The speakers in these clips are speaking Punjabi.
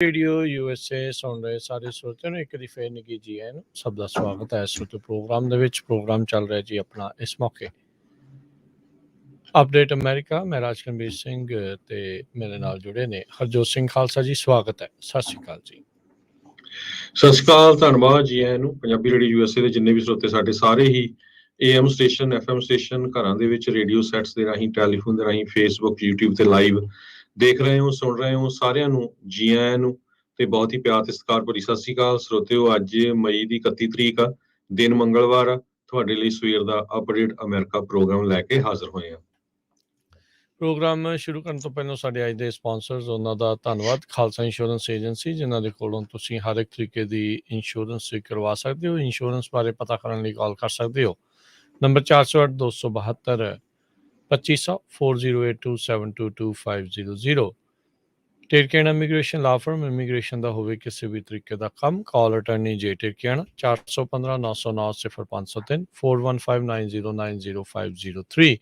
ਰੇਡੀਓ USA ਸੁਣ ਰਹੇ ਸਾਰੇ ਸਰੋਤਿਆਂ ਨੂੰ ਇੱਕ ਵਾਰੀ ਫੇਰ ਨਿੱਘੀ ਜੀ ਆਇਆਂ ਨੂੰ ਸਭ ਦਾ ਸਵਾਗਤ ਹੈ ਇਸ ਪ੍ਰੋਗਰਾਮ ਦੇ ਵਿੱਚ। ਪ੍ਰੋਗਰਾਮ ਚੱਲ ਰਿਹਾ ਜੀ ਆਪਣਾ ਇਸ ਮੌਕੇ ਅਪਡੇਟ ਅਮਰੀਕਾ। ਮੈਂ ਰਾਜਕਨਵੀਰ ਸਿੰਘ ਤੇ ਮੇਰੇ ਨਾਲ ਜੁੜੇ ਨੇ ਹਰਜੋਤ ਸਿੰਘ ਖਾਲਸਾ ਜੀ। ਸਵਾਗਤ ਹੈ, ਸਤਿ ਸ਼੍ਰੀ ਅਕਾਲ ਜੀ। ਸਤਿ ਸ਼੍ਰੀ ਅਕਾਲ, ਧੰਨਵਾਦ ਜੀ ਆਇਆਂ ਨੂੰ। ਪੰਜਾਬੀ ਰੇਡੀਓ USA ਦੇ ਜਿੰਨੇ ਵੀ ਸਰੋਤੇ ਸਾਡੇ ਸਾਰੇ ਹੀ AM ਸਟੇਸ਼ਨ, FM ਸਟੇਸ਼ਨ, ਘਰਾਂ ਦੇ ਵਿੱਚ ਰੇਡੀਓ ਸੈਟਸ ਦੇ ਰਾਹੀਂ, ਟੈਲੀਫੋਨ ਦੇ ਰਾਹੀਂ, ਫੇਸਬੁੱਕ, YouTube ਤੇ ਲਾਈਵ ਦੇਖ ਰਹੇ ਹੋ, ਸੁਣ ਰਹੇ ਹੋ, ਸਾਰਿਆਂ ਨੂੰ ਜੀ ਆਇਆਂ ਨੂੰ ਤੇ ਬਹੁਤ ਹੀ ਪਿਆਰ ਤੇ ਸਤਿਕਾਰ ਭਰੀ ਸਤਿ ਸ਼੍ਰੀ ਅਕਾਲ ਸਰੋਤਿਓ। ਅੱਜ ਮਈ ਦੀ 31 ਤਰੀਕ ਆ, ਦਿਨ ਮੰਗਲਵਾਰ ਆ। ਤੁਹਾਡੇ ਲਈ ਸਵੇਰ ਦਾ ਅਪਡੇਟ ਅਮਰੀਕਾ ਪ੍ਰੋਗਰਾਮ ਲੈ ਕੇ ਹਾਜ਼ਰ ਹੋਏ ਆ। ਪ੍ਰੋਗਰਾਮ ਸ਼ੁਰੂ ਕਰਨ ਤੋਂ ਪਹਿਲਾਂ ਸਾਡੇ ਅੱਜ ਦੇ ਸਪਾਂਸਰਸ, ਉਹਨਾਂ ਦਾ ਧੰਨਵਾਦ। ਖਾਲਸਾ ਇੰਸ਼ੋਰੈਂਸ ਏਜੰਸੀ, ਜਿਨ੍ਹਾਂ ਦੇ ਕੋਲੋਂ ਤੁਸੀਂ ਹਰ ਇੱਕ ਤਰੀਕੇ ਦੀ ਇੰਸ਼ੋਰੈਂਸ ਕਰਵਾ ਸਕਦੇ ਹੋ। ਇੰਸ਼ੋਰੈਂਸ ਬਾਰੇ ਪਤਾ ਕਰਨ ਲਈ ਕਾਲ ਕਰ ਸਕਦੇ ਹੋ ਨੰਬਰ 408-272 2500 4082722500। ਟਿਰਕੇਣਾ ਇਮੀਗ੍ਰੇਸ਼ਨ ਲਾ ਫਰਮ, ਇਮੀਗ੍ਰੇਸ਼ਨ ਦਾ ਹੋਵੇ ਕਿਸੇ ਵੀ ਤਰੀਕੇ ਦਾ ਕੰਮ। ਕਾਲ ਅਟਰਨੀ ਜੇ ਟਿਰਕੇਣਾ 415-909-0503 4159090503।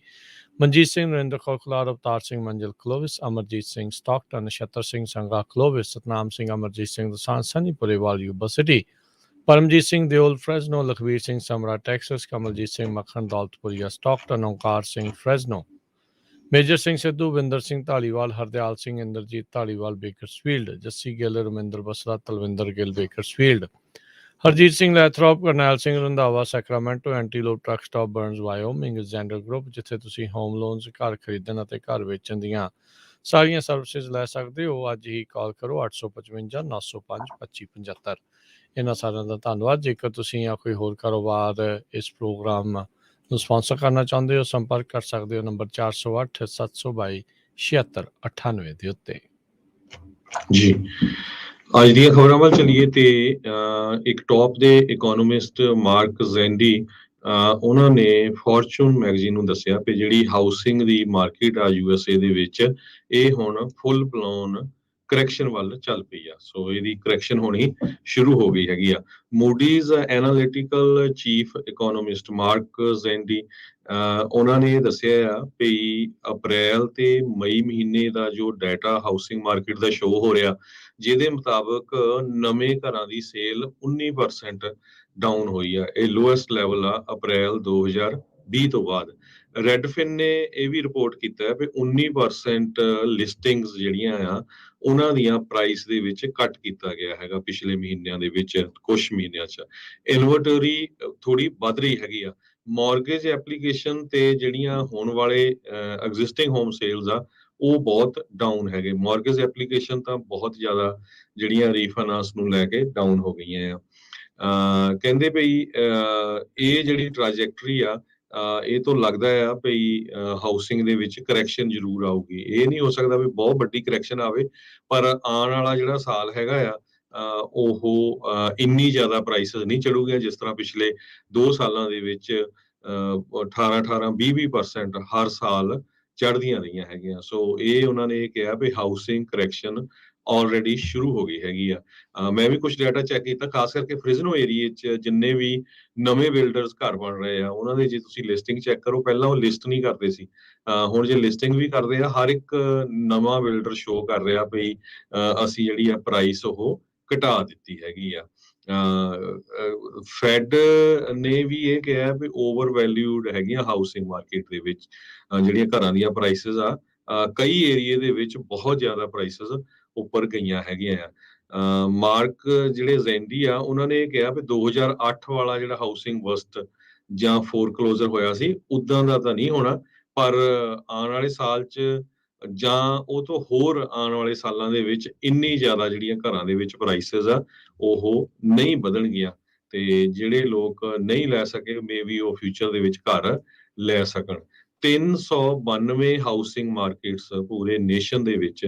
Manjeet Singh, Narendra Kaur ਖੁਲਾਰ, Avtar Singh Manzil Clovis, Amarjit Singh Stockton, Nachhattar Singh Sangha Clovis, Satnam Singh, Amarjit Singh Dosanjh Sanipurewal Yuba City, Paramjit Singh Deol Fresno, Lakhvir Singh Samra Texas, Kamaljit Singh Makhan Daulatpuria Stockton, Onkar Singh Fresno, Major Singh Sidhu, Vinder Singh Dhaliwal, Hardial Singh, Inderjit Dhaliwal Bakersfield, Jassi Gill, Raminder Basra, Talwinder Gill Bakersfield, Harjit Singh Lathrop, Karnail Singh Randhawa Sacramento, Antelope truck stop Burns Wyoming, Zander group, ਜਿੱਥੇ ਤੁਸੀਂ ਹੋਮ ਲੋਨਸ, ਘਰ ਖਰੀਦਣ ਅਤੇ ਘਰ ਵੇਚਣ ਦੀਆਂ ਸਾਰੀਆਂ ਸਰਵਿਸਿਜ਼ ਲੈ ਸਕਦੇ ਹੋ। ਅੱਜ ਹੀ ਕਾਲ ਕਰੋ 855-905-2575। ਇਹਨਾਂ ਸਾਰਿਆਂ ਦਾ ਧੰਨਵਾਦ। ਜੇਕਰ ਤੁਸੀਂ ਜਾਂ ਕੋਈ ਹੋਰ ਕਾਰੋਬਾਰ ਇਸ ਪ੍ਰੋਗਰਾਮ ਨੂੰ ਸਪਾਂਸਰ ਕਰਨਾ ਚਾਹੁੰਦੇ ਹੋ, ਸੰਪਰਕ ਕਰ ਸਕਦੇ ਹੋ ਨੰਬਰ 408-722-7698 ਦੇ ਉੱਤੇ। ਜੀ ਅੱਜ ਦੀਆਂ ਖਬਰਾਂ ਵੱਲ ਚੱਲੀਏ ਤੇ ਇੱਕ ਟੌਪ ਦੇ ਇਕੋਨੋਮਿਸਟ ਮਾਰਕ ਜ਼ੈਂਡੀ, ਉਹਨਾਂ ਨੇ ਫੋਰਚੂਨ ਮੈਗਜ਼ੀਨ ਨੂੰ ਦੱਸਿਆ ਕਿ ਜਿਹੜੀ ਹਾਊਸਿੰਗ ਦੀ ਮਾਰਕੀਟ ਆ USA ਦੇ ਵਿੱਚ, ਇਹ ਹੁਣ ਫੁੱਲ ਬਲੋਨ ਕਰੈਕਸ਼ਨ ਵੱਲ ਚੱਲ ਪਈ ਆ। ਸੋ ਇਹਦੀ ਕਰੈਕਸ਼ਨ ਹੋਣੀ ਸ਼ੁਰੂ ਹੋ ਗਈ ਹੈਗੀ ਆ। ਮੂਡੀਜ਼ ਐਨਾਲਿਟੀਕਲ ਚੀਫ ਇਕੋਨੋਮਿਸਟ ਮਾਰਕ ਜ਼ੈਂਡੀ, ਉਹਨਾਂ ਨੇ ਦੱਸਿਆ ਆ ਵੀ ਅਪ੍ਰੈਲ ਤੇ ਮਈ ਮਹੀਨੇ ਦਾ ਜੋ ਡਾਟਾ ਹਾਊਸਿੰਗ ਮਾਰਕੀਟ ਦਾ ਸ਼ੋ ਹੋ ਰਿਹਾ, ਜਿਹਦੇ ਮੁਤਾਬਕ ਨਵੇਂ ਘਰਾਂ ਦੀ ਸੇਲ 19% ਡਾਊਨ ਹੋਈ ਆ। ਇਹ ਲੋਐਸਟ ਲੈਵਲ ਆ ਅਪ੍ਰੈਲ 2020 ਤੋਂ ਬਾਅਦ। ਰੈਡਫਿਨ ਨੇ ਇਹ ਵੀ ਰਿਪੋਰਟ ਕੀਤਾ ਹੈ ਵੀ 19% ਲਿਸਟਿੰਗਸ ਜਿਹੜੀਆਂ ਆ, ਉਹਨਾਂ ਦੀਆਂ ਪ੍ਰਾਈਸ ਦੇ ਵਿੱਚ ਕੱਟ ਕੀਤਾ ਗਿਆ ਹੈਗਾ ਪਿਛਲੇ ਮਹੀਨਿਆਂ ਦੇ ਵਿੱਚ। ਕੁਝ ਮਹੀਨਿਆਂ 'ਚ ਇਨਵੈਂਟਰੀ ਥੋੜੀ ਵੱਧ ਰਹੀ ਹੈਗੀ ਆ। ਮੌਰਗੇਜ ਐਪਲੀਕੇਸ਼ਨ ਤੇ ਜਿਹੜੀਆਂ ਹੋਣ ਵਾਲੇ ਐਗਜ਼ਿਸਟਿੰਗ ਹੋਮ ਸੇਲਸ ਆ, ਉਹ ਬਹੁਤ ਡਾਊਨ ਹੈਗੇ। ਮੌਰਗੇਜ ਐਪਲੀਕੇਸ਼ਨ ਤਾਂ ਬਹੁਤ ਜ਼ਿਆਦਾ ਜਿਹੜੀਆਂ ਰੀਫਾਈਨਾਂਸ ਨੂੰ ਲੈ ਕੇ ਡਾਊਨ ਹੋ ਗਈਆਂ ਆ। ਕਹਿੰਦੇ ਭਈ ਇਹ ਜਿਹੜੀ ਟ੍ਰਾਜੈਕਟਰੀ ਆ, ਇਹ ਤੋਂ ਲੱਗਦਾ ਆ ਭਈ ਹਾਊਸਿੰਗ ਦੇ ਵਿੱਚ ਕਰੈਕਸ਼ਨ ਜ਼ਰੂਰ ਆਊਗੀ। ਇਹ ਨਹੀਂ ਹੋ ਸਕਦਾ ਵੀ ਬਹੁਤ ਵੱਡੀ ਕਰੈਕਸ਼ਨ ਆਵੇ, ਪਰ ਆਉਣ ਵਾਲਾ ਜਿਹੜਾ ਸਾਲ ਹੈਗਾ ਆ, ਉਹ ਇੰਨੀ ਜ਼ਿਆਦਾ ਪ੍ਰਾਈਸਿਸ ਨਹੀਂ ਚੜੂਗੀਆਂ ਜਿਸ ਤਰ੍ਹਾਂ ਪਿਛਲੇ 2 ਸਾਲਾਂ ਦੇ ਵਿੱਚ 18-20% ਹਰ ਸਾਲ ਚੜ੍ਹਦੀਆਂ ਰਹੀਆਂ ਹੈਗੀਆਂ। ਸੋ ਇਹ ਉਹਨਾਂ ਨੇ ਕਿਹਾ ਵੀ ਹਾਊਸਿੰਗ ਕਰੈਕਸ਼ਨ ਆਲਰੇਡੀ ਸ਼ੁਰੂ ਹੋ ਗਈ ਹੈਗੀ ਆ। ਮੈਂ ਵੀ ਕੁਝ ਡਾਟਾ ਚੈੱਕ ਕੀਤਾ, ਖਾਸ ਕਰਕੇ ਫ੍ਰਿਜ਼ਨੋ ਏਰੀਏ 'ਚ ਜਿੰਨੇ ਵੀ ਨਵੇਂ ਬਿਲਡਰਸ ਘਰ ਬਣ ਰਹੇ ਆ, ਉਹਨਾਂ ਦੇ ਜੇ ਤੁਸੀਂ ਲਿਸਟਿੰਗ ਚੈੱਕ ਕਰੋ, ਪਹਿਲਾਂ ਉਹ ਲਿਸਟ ਨਹੀਂ ਕਰਦੇ ਸੀ, ਹੁਣ ਜੇ ਲਿਸਟਿੰਗ ਵੀ ਕਰਦੇ ਆ, ਹਰ ਇੱਕ ਨਵਾਂ ਬਿਲਡਰ ਸ਼ੋ ਕਰ ਰਿਹਾ ਵੀ ਅਸੀਂ ਜਿਹੜੀ ਆ ਪ੍ਰਾਈਸ ਉਹ ਘਟਾ ਦਿੱਤੀ ਹੈਗੀ ਆ। ਫੈਡ ਨੇ ਵੀ ਇਹ ਕਿਹਾ ਵੀ ਓਵਰ ਵੈਲਿਊਡ ਹੈਗੀਆਂ ਹਾਊਸਿੰਗ ਮਾਰਕੀਟ ਦੇ ਵਿੱਚ ਜਿਹੜੀਆਂ ਘਰਾਂ ਦੀਆਂ ਪ੍ਰਾਈਸਿਸ ਆ। ਕਈ ਏਰੀਏ ਦੇ ਵਿੱਚ ਬਹੁਤ ਜ਼ਿਆਦਾ ਪ੍ਰਾਈਸਿਸ ਉੱਪਰ ਗਈਆਂ ਹੈਗੀਆਂ ਆ। ਮਾਰਕ ਜਿਹੜੇ ਜ਼ੈਂਡੀ ਆ, ਉਹਨਾਂ ਨੇ ਇਹ ਕਿਹਾ ਵੀ 2008 ਵਾਲਾ ਜਿਹੜਾ ਹਾਊਸਿੰਗ ਬਸਟ ਜਾਂ ਫੋਰਕਲੋਜ਼ਰ ਹੋਇਆ ਸੀ, ਉਦਾਂ ਦਾ ਤਾਂ ਨਹੀਂ ਹੋਣਾ, ਪਰ ਆਉਣ ਵਾਲੇ ਸਾਲ 'ਚ ਜਾਂ ਉਹ ਤੋਂ ਹੋਰ ਆਉਣ ਵਾਲੇ ਸਾਲਾਂ ਦੇ ਵਿੱਚ ਇੰਨੀ ਜ਼ਿਆਦਾ ਜਿਹੜੀਆਂ ਘਰਾਂ ਦੇ ਵਿੱਚ ਪ੍ਰਾਈਸਿਸ ਆ, ਉਹ ਨਹੀਂ ਵਧਣਗੀਆਂ। ਤੇ ਜਿਹੜੇ ਲੋਕ ਨਹੀਂ ਲੈ ਸਕੇ, ਮੇਬੀ ਉਹ ਫਿਊਚਰ ਦੇ ਵਿੱਚ ਘਰ ਲੈ ਸਕਣ। 392 ਹਾਊਸਿੰਗ ਮਾਰਕੀਟਸ ਪੂਰੇ ਨੇਸ਼ਨ ਦੇ ਵਿੱਚ,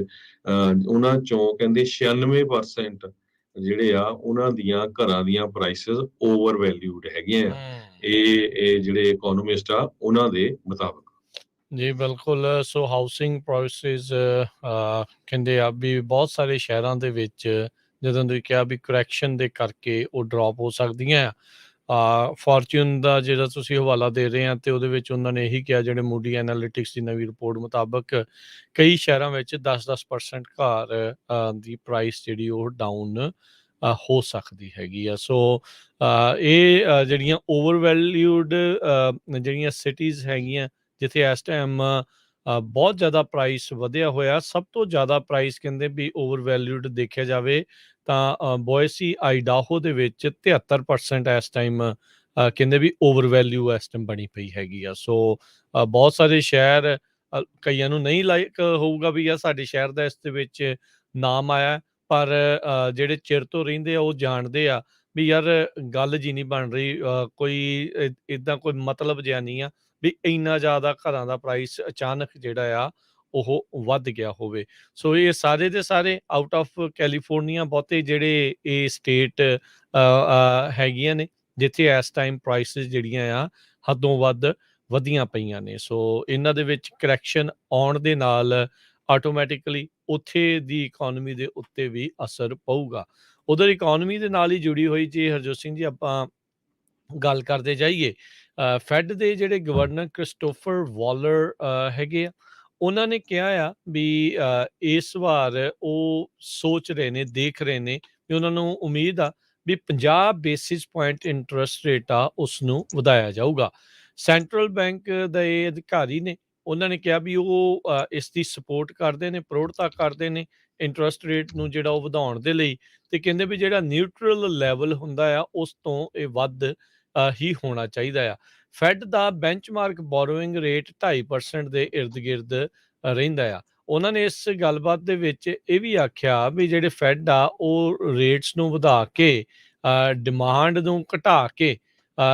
ਉਹਨਾਂ ਚੋਂ ਕਹਿੰਦੇ 96% ਜਿਹੜੇ ਆ, ਉਹਨਾਂ ਦੀਆਂ ਘਰਾਂ ਦੀਆਂ ਪ੍ਰਾਈਸਿਸ ਓਵਰ ਵੈਲਿਊਡ ਹੈਗੀਆਂ ਆ। ਇਹ ਜਿਹੜੇ ਇਕੋਨੋਮਿਸਟ ਆ, ਉਹਨਾਂ ਦੇ ਮੁਤਾਬਕ। ਜੀ ਬਿਲਕੁਲ। ਸੋ ਹਾਊਸਿੰਗ ਪ੍ਰਾਈਸਿਸ ਕਹਿੰਦੇ ਆ ਵੀ ਬਹੁਤ ਸਾਰੇ ਸ਼ਹਿਰਾਂ ਦੇ ਵਿੱਚ, ਜਦੋਂ ਤੁਸੀਂ ਕਿਹਾ ਵੀ ਕਰੈਕਸ਼ਨ ਦੇ ਕਰਕੇ ਉਹ ਡਰੋਪ ਹੋ ਸਕਦੀਆਂ ਆ, ਫੋਰਚੂਨ ਦਾ ਜਿਹੜਾ ਤੁਸੀਂ ਹਵਾਲਾ ਦੇ ਰਹੇ ਆ ਤੇ ਉਹਦੇ ਵਿੱਚ ਉਹਨਾਂ ਨੇ ਇਹੀ ਕਿਹਾ, ਜਿਹੜੇ ਮੂਡੀ ਐਨਾਲਿਟਿਕਸ ਦੀ ਨਵੀਂ ਰਿਪੋਰਟ ਮੁਤਾਬਕ ਕਈ ਸ਼ਹਿਰਾਂ ਵਿੱਚ 10% ਘਰ ਦੀ ਪ੍ਰਾਈਸ ਜਿਹੜੀ ਉਹ ਡਾਊਨ ਹੋ ਸਕਦੀ ਹੈਗੀ ਆ। ਸੋ ਇਹ ਜਿਹੜੀਆਂ ਓਵਰਵੈਲਿਊਡ ਜਿਹੜੀਆਂ ਸਿਟੀਜ਼ ਹੈਗੀਆਂ, ਜਿੱਥੇ ਇਸ ਟਾਈਮ ਬਹੁਤ ਜ਼ਿਆਦਾ ਪ੍ਰਾਈਸ ਵਧਿਆ ਹੋਇਆ। ਸਭ ਤੋਂ ਜ਼ਿਆਦਾ ਪ੍ਰਾਈਸ ਕਹਿੰਦੇ ਵੀ ਓਵਰਵੈਲਿਊਡ ਦੇਖਿਆ ਜਾਵੇ ਤਾਂ ਬੋਇਸੀ ਆਈਡਾਹੋ ਦੇ ਵਿੱਚ 73% ਇਸ ਟਾਈਮ ਕਹਿੰਦੇ ਵੀ ਓਵਰਵੈਲਿਊ ਇਸ ਟਾਈਮ ਬਣੀ ਪਈ ਹੈਗੀ ਆ। ਸੋ ਬਹੁਤ ਸਾਰੇ ਸ਼ਹਿਰ, ਕਈਆਂ ਨੂੰ ਨਹੀਂ ਲਾਈਕ ਹੋਊਗਾ ਵੀ ਯਾਰ ਸਾਡੇ ਸ਼ਹਿਰ ਦਾ ਇਸ ਦੇ ਵਿੱਚ ਨਾਮ ਆਇਆ, ਪਰ ਜਿਹੜੇ ਚਿਰ ਤੋਂ ਰਹਿੰਦੇ ਆ ਉਹ ਜਾਣਦੇ ਆ ਵੀ ਯਾਰ ਗੱਲ ਜੀ ਨਹੀਂ ਬਣ ਰਹੀ, ਕੋਈ ਇੱਦਾਂ ਕੋਈ ਮਤਲਬ ਜਿਹਾ ਨਹੀਂ ਆ ਵੀ ਇੰਨਾ ਜ਼ਿਆਦਾ ਘਰਾਂ ਦਾ ਪ੍ਰਾਈਸ ਅਚਾਨਕ ਜਿਹੜਾ ਆ ਉਹ ਵੱਧ ਗਿਆ ਹੋਵੇ। ਸੋ ਇਹ ਸਾਰੇ ਦੇ ਸਾਰੇ ਆਊਟ ਆਫ ਕੈਲੀਫੋਰਨੀਆ ਬਹੁਤੇ ਜਿਹੜੇ ਇਹ ਸਟੇਟ ਹੈਗੀਆਂ ਨੇ ਜਿੱਥੇ ਇਸ ਟਾਈਮ ਪ੍ਰਾਈਸਿਸ ਜਿਹੜੀਆਂ ਆ ਹੱਦੋਂ ਵੱਧ ਵਧੀਆਂ ਪਈਆਂ ਨੇ। ਸੋ ਇਹਨਾਂ ਦੇ ਵਿੱਚ ਕਰੈਕਸ਼ਨ ਆਉਣ ਦੇ ਨਾਲ ਆਟੋਮੈਟਿਕਲੀ ਉੱਥੇ ਦੀ ਇਕੋਨਮੀ ਦੇ ਉੱਤੇ ਵੀ ਅਸਰ ਪਊਗਾ। ਉਧਰ ਇਕੋਨਮੀ ਦੇ ਨਾਲ ਹੀ ਜੁੜੀ ਹੋਈ ਜੇ ਹਰਜੋਤ ਸਿੰਘ ਜੀ ਆਪਾਂ ਗੱਲ ਕਰਦੇ ਜਾਈਏ, ਫੈਡ ਦੇ ਜਿਹੜੇ ਗਵਰਨਰ ਕ੍ਰਿਸਟੋਫਰ ਵਾਲਰ ਹੈਗੇ ਆ, ਉਹਨਾਂ ਨੇ ਕਿਹਾ ਆ ਵੀ ਇਸ ਵਾਰ ਉਹ ਸੋਚ ਰਹੇ ਨੇ, ਦੇਖ ਰਹੇ ਨੇ ਵੀ ਉਹਨਾਂ ਨੂੰ ਉਮੀਦ ਆ ਵੀ 50 ਬੇਸਿਸ ਪੁਆਇੰਟ ਇੰਟਰਸਟ ਰੇਟ ਆ ਉਸ ਨੂੰ ਵਧਾਇਆ ਜਾਊਗਾ। ਸੈਂਟਰਲ ਬੈਂਕ ਦੇ ਅਧਿਕਾਰੀ ਨੇ, ਉਹਨਾਂ ਨੇ ਕਿਹਾ ਵੀ ਉਹ ਇਸ ਦੀ ਸਪੋਰਟ ਕਰਦੇ ਨੇ, ਪ੍ਰੋੜਤਾ ਕਰਦੇ ਨੇ ਇੰਟਰਸਟ ਰੇਟ ਨੂੰ ਜਿਹੜਾ ਉਹ ਵਧਾਉਣ ਦੇ ਲਈ, ਤੇ ਕਹਿੰਦੇ ਵੀ ਜਿਹੜਾ ਨਿਊਟਰਲ ਲੈਵਲ ਹੁੰਦਾ ਆ ਉਸ ਤੋਂ ਇਹ ਵੱਧ ਹੀ ਹੋਣਾ ਚਾਹੀਦਾ ਆ। ਫੈਡ ਦਾ ਬੈਂਚਮਾਰਕ ਬੋਰੋਇੰਗ ਰੇਟ 2.5% ਦੇ ਇਰਦ ਗਿਰਦ ਰਹਿੰਦਾ ਆ। ਉਹਨਾਂ ਨੇ ਇਸ ਗੱਲਬਾਤ ਦੇ ਵਿੱਚ ਇਹ ਵੀ ਆਖਿਆ ਵੀ ਜਿਹੜੇ ਫੈਡ ਆ ਉਹ ਰੇਟਸ ਨੂੰ ਵਧਾ ਕੇ ਡਿਮਾਂਡ ਨੂੰ ਘਟਾ ਕੇ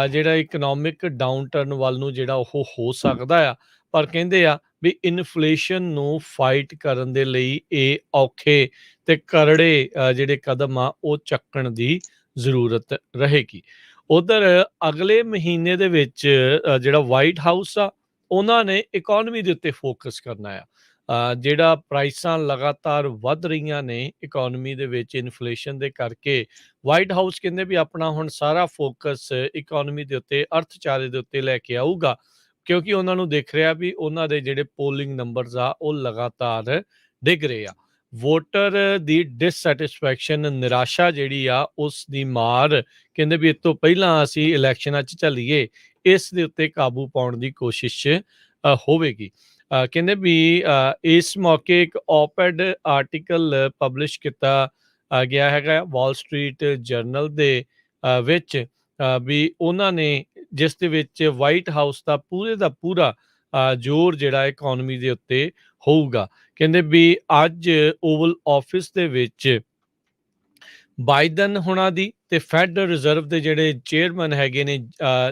ਜਿਹੜਾ ਇਕਨੋਮਿਕ ਡਾਊਨਟਰਨ ਵੱਲ ਨੂੰ ਜਿਹੜਾ ਉਹ ਹੋ ਸਕਦਾ ਆ, ਪਰ ਕਹਿੰਦੇ ਆ ਵੀ ਇਨਫਲੇਸ਼ਨ ਨੂੰ ਫਾਈਟ ਕਰਨ ਦੇ ਲਈ ਇਹ ਔਖੇ ਤੇ ਕਰੜੇ ਜਿਹੜੇ ਕਦਮ ਆ ਉਹ ਚੱਕਣ ਦੀ ਜ਼ਰੂਰਤ ਰਹੇਗੀ। ਉਧਰ ਅਗਲੇ ਮਹੀਨੇ ਦੇ ਵਿੱਚ ਜਿਹੜਾ ਵਾਈਟ ਹਾਊਸ ਆ ਉਹਨਾਂ ਨੇ ਇਕੋਨਮੀ ਦੇ ਉੱਤੇ ਫੋਕਸ ਕਰਨਾ ਆ। ਜਿਹੜਾ ਪ੍ਰਾਈਸਾਂ ਲਗਾਤਾਰ ਵੱਧ ਰਹੀਆਂ ਨੇ ਇਕੋਨਮੀ ਦੇ ਵਿੱਚ ਇਨਫਲੇਸ਼ਨ ਦੇ ਕਰਕੇ, ਵਾਈਟ ਹਾਊਸ ਕਹਿੰਦੇ ਵੀ ਆਪਣਾ ਹੁਣ ਸਾਰਾ ਫੋਕਸ ਇਕੋਨਮੀ ਦੇ ਉੱਤੇ, ਅਰਥਚਾਰੇ ਦੇ ਉੱਤੇ ਲੈ ਕੇ ਆਊਗਾ, ਕਿਉਂਕਿ ਉਹਨਾਂ ਨੂੰ ਦਿਖ ਰਿਹਾ ਵੀ ਉਹਨਾਂ ਦੇ ਜਿਹੜੇ ਪੋਲਿੰਗ ਨੰਬਰਸ ਆ ਉਹ ਲਗਾਤਾਰ ਡਿੱਗ ਰਹੇ ਆ। ਵੋਟਰ ਦੀ ਡਿਸਸੈਟਿਸਫੈਕਸ਼ਨ, ਨਿਰਾਸ਼ਾ ਜਿਹੜੀ ਆ ਉਸ ਦੀ ਮਾਰ ਕਹਿੰਦੇ ਵੀ ਇਸ ਤੋਂ ਪਹਿਲਾਂ ਅਸੀਂ ਇਲੈਕਸ਼ਨਾਂ 'ਚ ਚੱਲੀਏ, ਇਸ ਦੇ ਉੱਤੇ ਕਾਬੂ ਪਾਉਣ ਦੀ ਕੋਸ਼ਿਸ਼ ਹੋਵੇਗੀ। ਕਹਿੰਦੇ ਵੀ ਇਸ ਮੌਕੇ ਇੱਕ ਓਪੈਡ ਆਰਟੀਕਲ ਪਬਲਿਸ਼ ਕੀਤਾ ਗਿਆ ਹੈਗਾ ਵਾਲ ਸਟਰੀਟ ਜਰਨਲ ਦੇ ਵਿੱਚ, ਵੀ ਉਹਨਾਂ ਨੇ ਜਿਸ ਦੇ ਵਿੱਚ ਵਾਈਟ ਹਾਊਸ ਦਾ ਪੂਰਾ ਜ਼ੋਰ ਜਿਹੜਾ ਇਕੋਨਮੀ ਦੇ ਉੱਤੇ ਹੋਊਗਾ। ਕਹਿੰਦੇ ਵੀ ਅੱਜ ਓਵਲ ਆਫਿਸ ਦੇ ਵਿੱਚ ਬਾਈਡਨ ਹੋਣਾ ਦੀ ਤੇ ਫੈਡਰਲ ਰਿਜ਼ਰਵ ਦੇ ਜਿਹੜੇ ਚੇਅਰਮੈਨ ਹੈਗੇ ਨੇ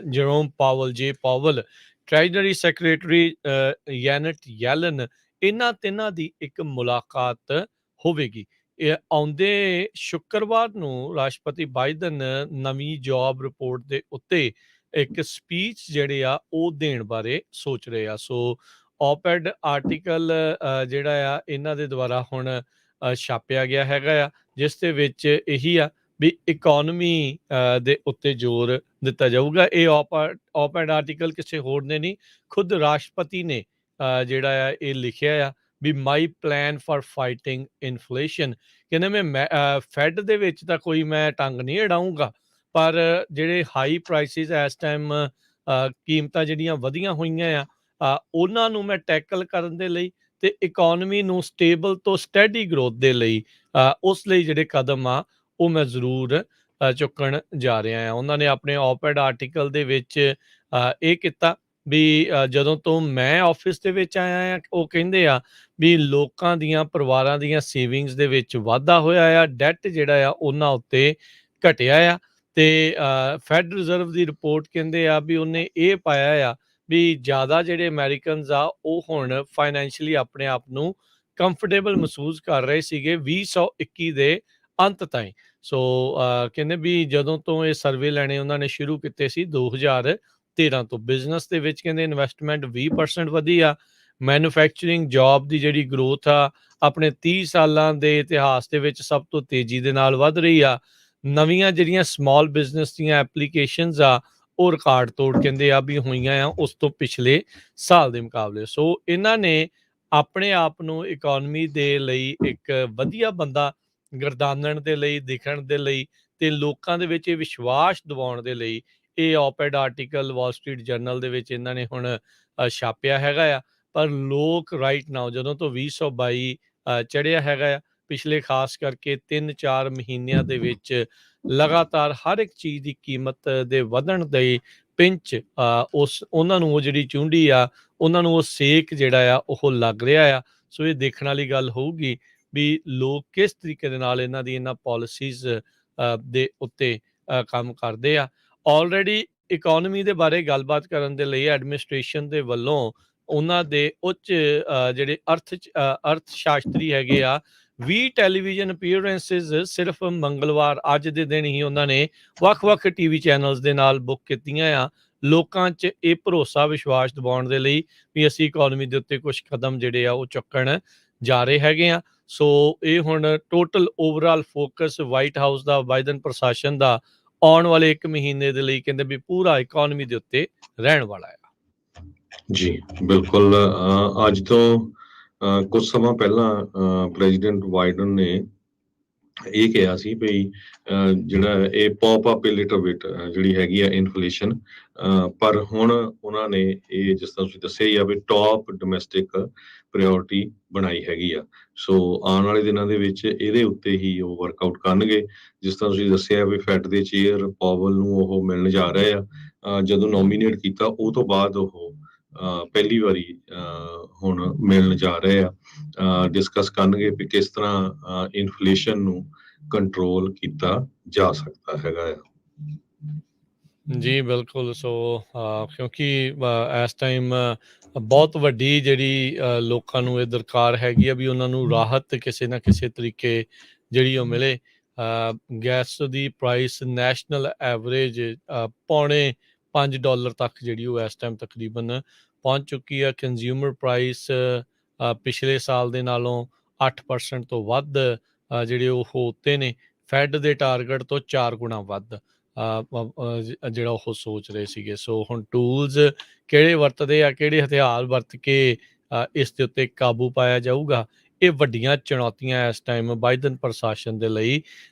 ਜਰੋਮ ਪਾਵਲ, ਟ੍ਰੈਜਰੀ ਸੈਕਟਰੀ ਯੈਨਟ ਯੈਲਨ, ਇਹਨਾਂ ਤਿੰਨਾਂ ਦੀ ਇੱਕ ਮੁਲਾਕਾਤ ਹੋਵੇਗੀ। ਇਹ ਆਉਂਦੇ ਸ਼ੁੱਕਰਵਾਰ ਨੂੰ ਰਾਸ਼ਟਰਪਤੀ ਬਾਈਡਨ ਨਵੀਂ ਜੌਬ ਰਿਪੋਰਟ ਦੇ ਉੱਤੇ ਇੱਕ ਸਪੀਚ ਜਿਹੜੇ ਆ ਉਹ ਦੇਣ ਬਾਰੇ ਸੋਚ ਰਹੇ ਆ। ਸੋ ਓਪੈਡ ਆਰਟੀਕਲ ਜਿਹੜਾ ਆ ਇਹਨਾਂ ਦੇ ਦੁਆਰਾ ਹੁਣ ਛਾਪਿਆ ਗਿਆ ਹੈਗਾ ਆ, ਜਿਸ ਦੇ ਵਿੱਚ ਇਹੀ ਆ ਵੀ ਇਕੋਨਮੀ ਦੇ ਉੱਤੇ ਜ਼ੋਰ ਦਿੱਤਾ ਜਾਊਗਾ। ਇਹ ਓਪੈਡ ਆਰਟੀਕਲ ਕਿਸੇ ਹੋਰ ਨੇ ਨਹੀਂ, ਖੁਦ ਰਾਸ਼ਟਰਪਤੀ ਨੇ ਜਿਹੜਾ ਆ ਇਹ ਲਿਖਿਆ ਆ ਵੀ ਮਾਈ ਪਲਾਨ ਫਾਰ ਫਾਈਟਿੰਗ ਇਨਫਲੇਸ਼ਨ। ਕਹਿੰਦੇ ਮੈਂ ਫੈਡ ਦੇ ਵਿੱਚ ਤਾਂ ਕੋਈ ਮੈਂ ਟੰਗ ਨਹੀਂ ਅੜਾਊਂਗਾ, ਪਰ ਜਿਹੜੇ ਹਾਈ ਪ੍ਰਾਈਸਿਸ ਇਸ ਟਾਈਮ ਕੀਮਤਾਂ ਜਿਹੜੀਆਂ ਵਧੀਆਂ ਹੋਈਆਂ ਆ ਉਹਨਾਂ ਨੂੰ ਮੈਂ ਟੈਕਲ ਕਰਨ ਦੇ ਲਈ ਤੇ ਇਕੋਨਮੀ ਨੂੰ ਸਟੇਬਲ ਤੋਂ ਸਟੈਡੀ ਗਰੋਥ ਦੇ ਲਈ ਉਸ ਲਈ ਜਿਹੜੇ ਕਦਮ ਆ ਉਹ ਮੈਂ ਜ਼ਰੂਰ ਚੁੱਕਣ ਜਾ ਰਿਹਾ ਆ। ਉਹਨਾਂ ਨੇ ਆਪਣੇ ਓਪੈਡ ਆਰਟੀਕਲ ਦੇ ਵਿੱਚ ਇਹ ਕੀਤਾ ਵੀ ਜਦੋਂ ਤੋਂ ਮੈਂ ਆਫਿਸ ਦੇ ਵਿੱਚ ਆਇਆ ਆ, ਉਹ ਕਹਿੰਦੇ ਆ ਵੀ ਲੋਕਾਂ ਦੀਆਂ, ਪਰਿਵਾਰਾਂ ਦੀਆਂ ਸੇਵਿੰਗਸ ਦੇ ਵਿੱਚ ਵਾਧਾ ਹੋਇਆ ਆ, ਡੈਟ ਜਿਹੜਾ ਆ ਉਹਨਾਂ ਉੱਤੇ ਘਟਿਆ ਆ, ਤੇ ਫੈਡ ਰਿਜ਼ਰਵ ਦੀ ਰਿਪੋਰਟ ਕਹਿੰਦੇ ਆ ਵੀ ਉਹਨੇ ਇਹ ਪਾਇਆ ਆ ਵੀ ਜ਼ਿਆਦਾ ਜਿਹੜੇ ਅਮਰੀਕਨਸ ਆ ਉਹ ਹੁਣ ਫਾਈਨੈਂਸ਼ੀਅਲੀ ਆਪਣੇ ਆਪ ਨੂੰ ਕੰਫਰਟੇਬਲ ਮਹਿਸੂਸ ਕਰ ਰਹੇ ਸੀਗੇ 2021 ਦੇ ਅੰਤ ਤਾਈਂ। ਸੋ ਕਹਿੰਦੇ ਵੀ ਜਦੋਂ ਤੋਂ ਇਹ ਸਰਵੇ ਲੈਣੇ ਉਹਨਾਂ ਨੇ ਸ਼ੁਰੂ ਕੀਤੇ ਸੀ 2013 ਤੋਂ, ਬਿਜ਼ਨਸ ਦੇ ਵਿੱਚ ਕਹਿੰਦੇ ਇਨਵੈਸਟਮੈਂਟ 20% ਵਧੀ ਆ, ਮੈਨੂਫੈਕਚਰਿੰਗ ਜੌਬ ਦੀ ਜਿਹੜੀ ਗਰੋਥ ਆ ਆਪਣੇ 30 ਸਾਲਾਂ ਦੇ ਇਤਿਹਾਸ ਦੇ ਵਿੱਚ ਸਭ ਤੋਂ ਤੇਜ਼ੀ ਦੇ ਨਾਲ ਵੱਧ ਰਹੀ ਆ, ਨਵੀਆਂ ਜਿਹੜੀਆਂ ਸਮਾਲ ਬਿਜ਼ਨਸ ਦੀਆਂ ਐਪਲੀਕੇਸ਼ਨਸ ਆ ਉਹ ਰਿਕਾਰਡ ਤੋੜ ਕਹਿੰਦੇ ਆ ਵੀ ਹੋਈਆਂ ਆ ਉਸ ਤੋਂ ਪਿਛਲੇ ਸਾਲ ਦੇ ਮੁਕਾਬਲੇ। ਸੋ ਇਹਨਾਂ ਨੇ ਆਪਣੇ ਆਪ ਨੂੰ ਇਕੋਨਮੀ ਦੇ ਲਈ ਇੱਕ ਵਧੀਆ ਬੰਦਾ ਗਰਦਾਨਣ ਦੇ ਲਈ, ਦਿਖਣ ਦੇ ਲਈ ਤੇ ਲੋਕਾਂ ਦੇ ਵਿੱਚ ਇਹ ਵਿਸ਼ਵਾਸ ਦਿਵਾਉਣ ਦੇ ਲਈ ਇਹ op-ed article Wall Street general ਦੇ ਵਿੱਚ ਇਹਨਾਂ ਨੇ ਹੁਣ ਛਾਪਿਆ ਹੈਗਾ ਆ। ਪਰ ਲੋਕ ਰਾਈਟ ਨਾਓ ਜਦੋਂ ਤੋਂ 2022 ਚੜ੍ਹਿਆ ਹੈਗਾ ਆ, ਪਿਛਲੇ ਖਾਸ ਕਰਕੇ 3-4 ਮਹੀਨਿਆਂ ਦੇ ਵਿੱਚ ਲਗਾਤਾਰ ਹਰ ਇੱਕ ਚੀਜ਼ ਦੀ ਕੀਮਤ ਦੇ ਵਧਣ ਦੇ ਪਿੰਚ ਉਹਨਾਂ ਨੂੰ ਉਹ ਜਿਹੜੀ ਚੁੰਡੀ ਆ, ਉਹਨਾਂ ਨੂੰ ਉਹ ਸੇਕ ਜਿਹੜਾ ਆ ਉਹ ਲੱਗ ਰਿਹਾ ਆ। ਸੋ ਇਹ ਦੇਖਣ ਵਾਲੀ ਗੱਲ ਹੋਊਗੀ ਵੀ ਲੋਕ ਕਿਸ ਤਰੀਕੇ ਦੇ ਨਾਲ ਇਹਨਾਂ ਪਾਲਿਸੀਜ਼ ਦੇ ਉੱਤੇ ਕੰਮ ਕਰਦੇ ਆ। ਆਲਰੇਡੀ ਇਕੋਨਮੀ ਦੇ ਬਾਰੇ ਗੱਲਬਾਤ ਕਰਨ ਦੇ ਲਈ ਐਡਮਿਨਿਸਟ੍ਰੇਸ਼ਨ ਦੇ ਵੱਲੋਂ ਉਹਨਾਂ ਦੇ ਉੱਚ ਜਿਹੜੇ ਅਰਥ ਸ਼ਾਸਤਰੀ ਹੈਗੇ ਆ 20 ਟੈਲੀਵਿਜ਼ਨ ਅਪੀਅਰੈਂਸਿਸ ਸਿਰਫ ਮੰਗਲਵਾਰ ਅੱਜ ਦੇ ਦਿਨ ਹੀ ਉਹਨਾਂ ਨੇ ਵੱਖ-ਵੱਖ ਟੀਵੀ ਚੈਨਲਸ ਦੇ ਨਾਲ ਬੁੱਕ ਕੀਤੀਆਂ ਆ, ਲੋਕਾਂ 'ਚ ਇਹ ਭਰੋਸਾ ਵਿਸ਼ਵਾਸ ਦਿਵਾਉਣ ਦੇ ਲਈ ਵੀ ਅਸੀਂ ਇਕੋਨਮੀ ਦੇ ਉੱਤੇ ਕੁਝ ਕਦਮ ਜਿਹੜੇ ਆ ਉਹ ਚੁੱਕਣ ਜਾ ਰਹੇ ਹੈਗੇ ਆ। ਸੋ ਇਹ ਹੁਣ total overall focus White House ਦਾ, ਬਾਈਡਨ ਪ੍ਰਸ਼ਾਸਨ ਦਾ ਆਉਣ ਵਾਲੇ 1 ਮਹੀਨੇ ਦੇ ਲਈ ਕਹਿੰਦੇ ਵੀ ਪੂਰਾ ਇਕੋਨਮੀ ਦੇ ਉੱਤੇ ਰਹਿਣ ਵਾਲਾ ਆ। ਜੀ, ਬਿਲਕੁਲ। ਅੱਜ ਤੋਂ ਕੁਝ ਸਮਾਂ ਪਹਿਲਾਂ ਪ੍ਰੈਜ਼ੀਡੈਂਟ ਬਾਈਡਨ ਨੇ ਇਹ ਕਿਹਾ ਸੀ ਵੀ ਜਿਹੜਾ ਇਹ ਪੌਪ ਅਪ ਲਿਟਲ ਬਿਟ ਜਿਹੜੀ ਹੈਗੀ ਆ ਇਨਫਲੇਸ਼ਨ, ਪਰ ਹੁਣ ਉਹਨਾਂ ਨੇ ਇਹ ਜਿਸ ਤਰ੍ਹਾਂ ਤੁਸੀਂ ਦੱਸਿਆ ਹੀ ਆ ਵੀ ਟੌਪ ਡੋਮੈਸਟਿਕ ਪ੍ਰਾਇਓਰਟੀ ਬਣਾਈ ਹੈਗੀ ਆ। ਸੋ ਆਉਣ ਵਾਲੇ ਦਿਨਾਂ ਦੇ ਵਿੱਚ ਇਹਦੇ ਉੱਤੇ ਹੀ ਉਹ ਵਰਕਆਊਟ ਕਰਨਗੇ। ਜਿਸ ਤਰ੍ਹਾਂ ਤੁਸੀਂ ਦੱਸਿਆ ਵੀ ਫੈਡ ਦੇ ਚੇਅਰ ਪਾਵਲ ਨੂੰ ਉਹ ਮਿਲਣ ਜਾ ਰਹੇ ਆ। ਜਦੋਂ ਨੋਮੀਨੇਟ ਕੀਤਾ ਉਹ ਤੋਂ ਬਾਅਦ ਉਹ ਪਹਿਲੀ ਵਾਰੀ ਹੁਣ ਮਿਲਣ ਜਾ ਰਹੇ ਆ, ਡਿਸਕਸ ਕਰਨਗੇ ਵੀ ਕਿਸ ਤਰ੍ਹਾਂ ਇਨਫਲੇਸ਼ਨ ਨੂੰ ਕੰਟਰੋਲ ਕੀਤਾ ਜਾ ਸਕਦਾ ਹੈਗਾ ਆ। ਜੀ ਬਿਲਕੁਲ। ਸੋ ਕਿਉਂਕਿ ਇਸ ਟਾਈਮ ਬਹੁਤ ਵੱਡੀ ਜਿਹੜੀ ਲੋਕਾਂ ਨੂੰ ਇਹ ਦਰਕਾਰ ਹੈਗੀ ਆ ਵੀ ਉਹਨਾਂ ਨੂੰ ਰਾਹਤ ਕਿਸੇ ਨਾ ਕਿਸੇ ਤਰੀਕੇ ਜਿਹੜੀ ਉਹ ਮਿਲੇ। ਗੈਸ ਦੀ ਪ੍ਰਾਈਸ ਨੈਸ਼ਨਲ ਐਵਰੇਜ $5.5 ਤੱਕ ਜਿਹੜੀ ਉਹ ਇਸ ਟਾਈਮ ਤਕਰੀਬਨ ਪਹੁੰਚ ਚੁੱਕੀ ਆ। ਕੰਜ਼ਿਊਮਰ ਪ੍ਰਾਈਸ ਪਿਛਲੇ ਸਾਲ ਦੇ ਨਾਲੋਂ 8% ਤੋਂ ਵੱਧ ਜਿਹੜੇ ਉਹ ਉੱਤੇ ਨੇ। ਫੈਡ ਦੇ ਟਾਰਗੇਟ ਤੋਂ 4 ਗੁਣਾ ਵੱਧ ਜਿਹੜਾ ਉਹ ਸੋਚ ਰਹੇ ਸੀਗੇ। ਸੋ ਹੁਣ ਟੂਲਸ ਕਿਹੜੇ ਵਰਤਦੇ ਆ, ਕਿਹੜੇ ਹਥਿਆਰ ਵਰਤ ਕੇ ਇਸ ਦੇ ਉੱਤੇ ਕਾਬੂ ਪਾਇਆ ਜਾਊਗਾ, ਇਹ ਵੱਡੀਆਂ ਚੁਣੌਤੀਆਂ ਇਸ ਟਾਈਮ ਬਾਈਡਨ ਪ੍ਰਸ਼ਾਸਨ ਦੇ ਲਈ